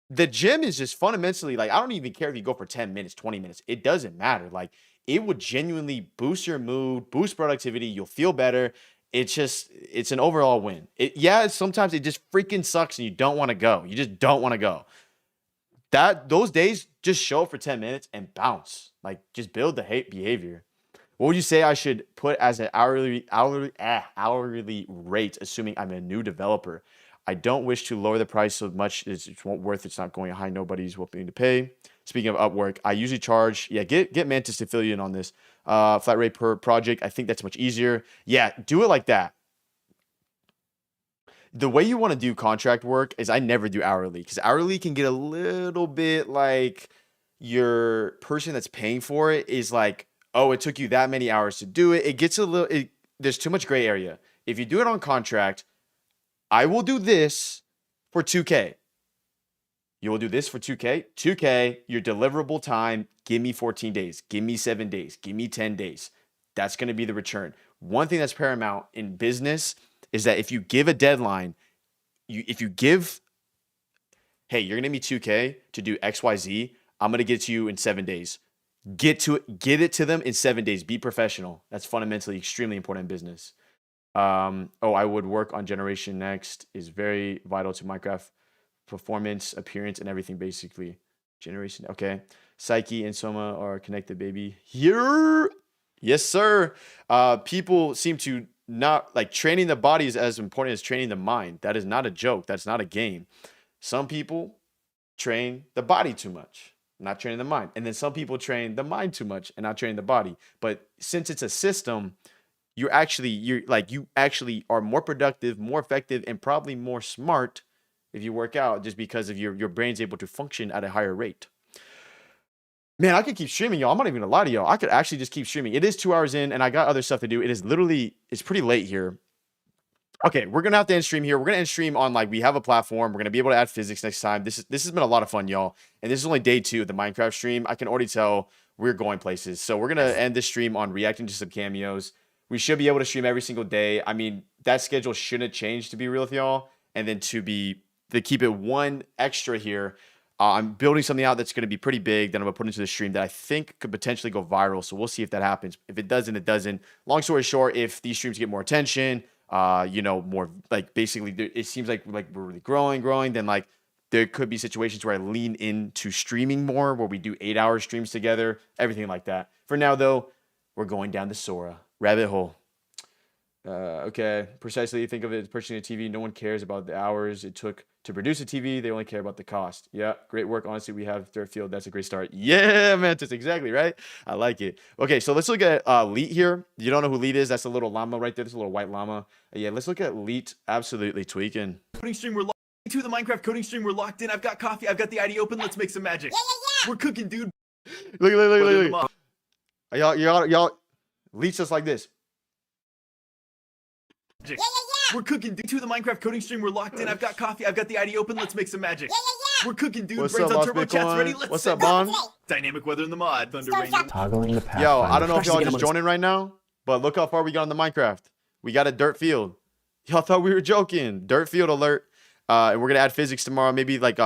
The gym is just fundamentally like I don't even care if you go for 10 minutes, 20 minutes. It doesn't matter. Like it would genuinely boost your mood, boost productivity. You'll feel better. It's an overall win. Sometimes it just freaking sucks and you don't want to go. You just don't want to go. Those days just show up for 10 minutes and bounce. Like just build the hate behavior. What would you say I should put as an hourly rate, assuming I'm a new developer? I don't wish to lower the price so much it's won't worth it's not going high. Nobody's willing to pay. Speaking of Upwork, I usually charge. Yeah, get Mantis to fill you in on this. Flat rate per project. I think that's much easier. Yeah, do it like that. The way you want to do contract work is I never do hourly because hourly can get a little bit like your person that's paying for it is like, oh, it took you that many hours to do it. It gets a little, there's too much gray area. If you do it on contract, I will do this for 2K. You will do this for 2K. 2K, your deliverable time, give me 14 days. Give me 7 days. Give me 10 days. That's going to be the return. One thing that's paramount in business is that if you give a deadline, if you give, hey, you're going to give me 2K to do XYZ, I'm going to get it to you in 7 days. Get it to them in 7 days. Be professional. That's fundamentally extremely important in business. I would work on Generation Next is very vital to Minecraft performance, appearance, and everything basically. Generation, okay. Psyche and Soma are connected, baby. Here, yes, sir. People seem to not like training the body is as important as training the mind. That is not a joke. That's not a game. Some people train the body too much, not training the mind. And then some people train the mind too much and not training the body. But since it's a system, you actually are more productive, more effective, and probably more smart if you work out just because of your brain's able to function at a higher rate. Man, I could keep streaming, y'all. I'm not even gonna lie to y'all. I could actually just keep streaming. It is 2 hours in, and I got other stuff to do. It's pretty late here. Okay, we're gonna have to end stream here. We're gonna end stream on we have a platform. We're gonna be able to add physics next time. This has been a lot of fun, y'all. And this is only day 2 of the Minecraft stream. I can already tell we're going places. So we're gonna end this stream on reacting to some cameos. We should be able to stream every single day. I mean, that schedule shouldn't change, to be real with y'all. And then to keep it one extra here, I'm building something out that's going to be pretty big that I'm going to put into the stream that I think could potentially go viral. So we'll see if that happens. If it doesn't, it doesn't. Long story short, if these streams get more attention, more basically it seems like we're really growing, then there could be situations where I lean into streaming more, where we do 8-hour streams together, everything like that. For now, though, we're going down the Sora rabbit hole. Okay, precisely. Think of it as purchasing a TV. No one cares about the hours it took to produce a TV. They only care about the cost. Yeah, great work. Honestly, we have Dirt Field. That's a great start. Yeah, man, that's exactly right. I like it. Okay, so let's look at Leet here. You don't know who Leet is? That's a little llama right there. This little white llama. Yeah, let's look at Leet. Absolutely tweaking. Coding stream, we're locked into the Minecraft coding stream. We're locked in. I've got coffee. I've got the ID open. Let's make some magic. We're cooking, dude. Look. Y'all. Leet's just like this. We're cooking, dude. To the Minecraft coding stream, we're locked in. I've got coffee. I've got the ID open. Let's make some magic. We're cooking, dude. What's Brains up, on Boss turbo. Chat's Bitcoin? ready. Let's What's up, Bon? Dynamic weather in the mod. Thunder rain. Toggling the path. Yo, I don't know if y'all just joining right now, but look how far we got on the Minecraft. We got a dirt field. Y'all thought we were joking. Dirt field alert. And we're gonna add physics tomorrow. Maybe like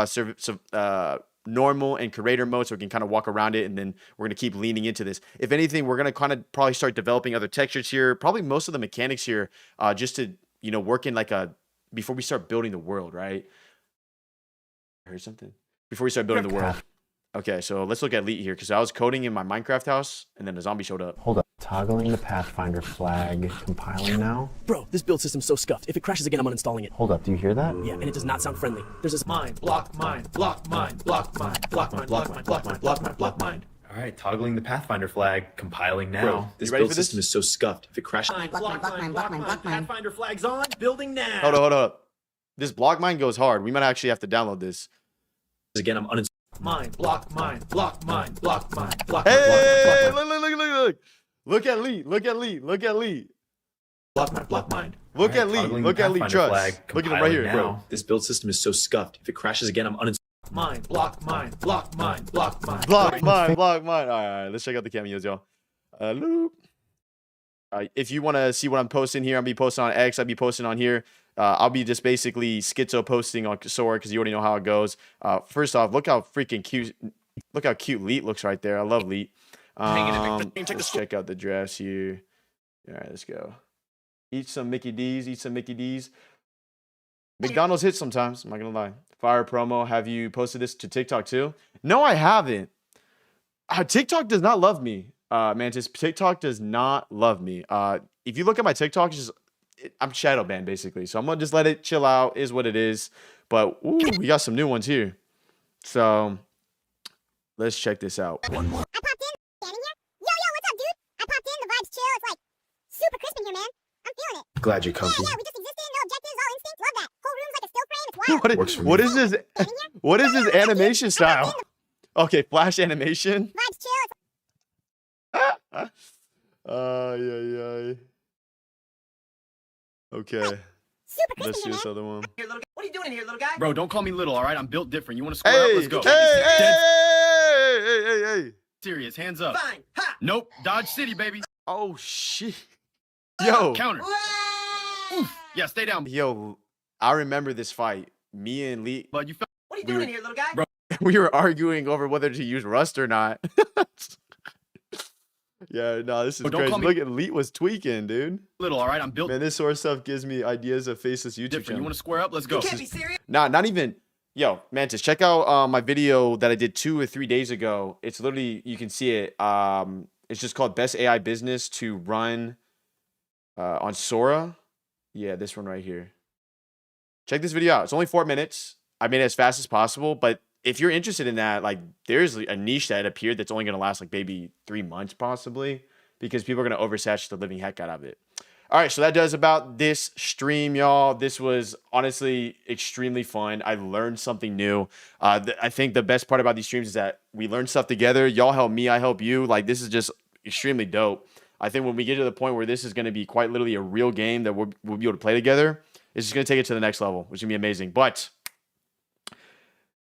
normal and creator mode, so we can kind of walk around it, and then we're gonna keep leaning into this. If anything, we're gonna kind of probably start developing other textures here. Probably most of the mechanics here, just to work in like before we start building the world, right? I heard something. Before we start building the world. Okay, so let's look at Leet here, because I was coding in my Minecraft house, and then a zombie showed up. Hold up. Toggling the Pathfinder flag. Compiling now. Bro, this build system's so scuffed. If it crashes again, I'm uninstalling it. Hold up. Do you hear that? Yeah, and it does not sound friendly. There's this Mine, block mine, block mine, block mine, block mine, block mine, block mine, block mine, block mine. All right, toggling the Pathfinder flag, compiling now. Bro, This you ready build for this? system is so scuffed. If it crashes, Mine, block mine, block mine. Pathfinder flags on, building now. Hold up. This block mine goes hard. We might actually have to download this. again, I'm uninstalling. Mine, block mine, block mine, block mine, block mine, Hey, block mine, look. Look at Leet. Look at Leet. Look at Leet. block mine, block mine. Look at Leet. Toggling Look the at Leet. Pathfinder Trust. flag, Look at him right here, compiling bro. now. This build system is so scuffed. If it crashes again, I'm uninstalling. Mine, block mine, block mine, block mine. Block mine. All right. Let's check out the cameos, y'all. Loop. If you want to see what I'm posting here, I'll be posting on X. I'll be posting on here. I'll be just basically schizo posting on Sora, because you already know how it goes. First off, look how freaking cute. Look how cute Leet looks right there. I love Leet. Let's check out the drafts here. All right, let's go. Eat some Mickey D's. McDonald's hits sometimes. I'm not gonna lie. Fire promo. Have you posted this to TikTok too? No, I haven't. TikTok does not love me. Mantis, TikTok does not love me. If you look at my TikTok, I'm shadow banned basically. So I'm gonna just let it chill out. Is what it is. But ooh, we got some new ones here. So let's check this out. I popped in, standing here. Yo, what's up, dude? I popped in, the vibe's chill. It's like super crisp in here, man. I'm feeling it. Glad you're comfy. Yeah, we just existed, no objectives, all instinct. Love that. Whole room's like a still frame. It's wild. Works for me. What is this? What is this animation style? Okay, flash animation. Vibe's chill. It's Okay, super crisp let's in see here, this man. other one. Here, little guy. What are you doing in here, little guy? Bro, don't call me little, all right? I'm built different. You want to square up? Hey, Let's go. hey. Serious, hands up. Fine. Ha! Nope. Dodge City, baby. Oh shit. Yo, Counter. Oof. Yeah, stay down. yo, I remember this fight. Me and Lee, But you felt What are you doing in here, little guy? Bro. we were arguing over whether to use Rust or not. Yeah, no, this is Oh, don't crazy. call me- Look at Lee was tweaking, dude. little, all right? I'm built Man, this sort of stuff gives me ideas of faceless YouTube different. You channel. want to square up? Let's go. You can't be serious. Not even. Yo, Mantis, check out my video that I did 2 or 3 days ago. It's literally, you can see it. It's just called Best AI Business to Run on Sora. Yeah, this one right here. Check this video out. It's only 4 minutes. I made it as fast as possible, but if you're interested in that, like, there's a niche that appeared that's only going to last like maybe 3 months possibly, because people are going to oversaturate the living heck out of it. All right, so that does about this stream, y'all. This was honestly extremely fun. I learned something new. I think the best part about these streams is that we learn stuff together. Y'all help me, I help you. Like, this is just extremely dope. I think when we get to the point where this is going to be quite literally a real game that we'll be able to play together, it's just going to take it to the next level, which is going to be amazing. But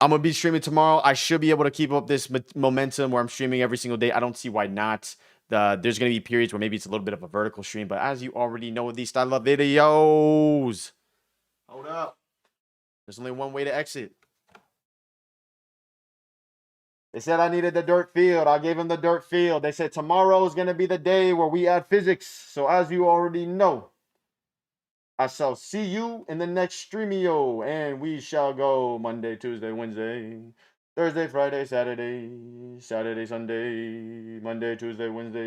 I'm going to be streaming tomorrow. I should be able to keep up this momentum where I'm streaming every single day. I don't see why not. There's going to be periods where maybe it's a little bit of a vertical stream, but as you already know with these style of videos, hold up. There's only one way to exit. They said I needed the dirt field. I gave them the dirt field. They said tomorrow is going to be the day where we add physics. So as you already know, I shall see you in the next streamio, and we shall go Monday, Tuesday, Wednesday, Thursday, Friday, Saturday, Sunday, Monday, Tuesday, Wednesday.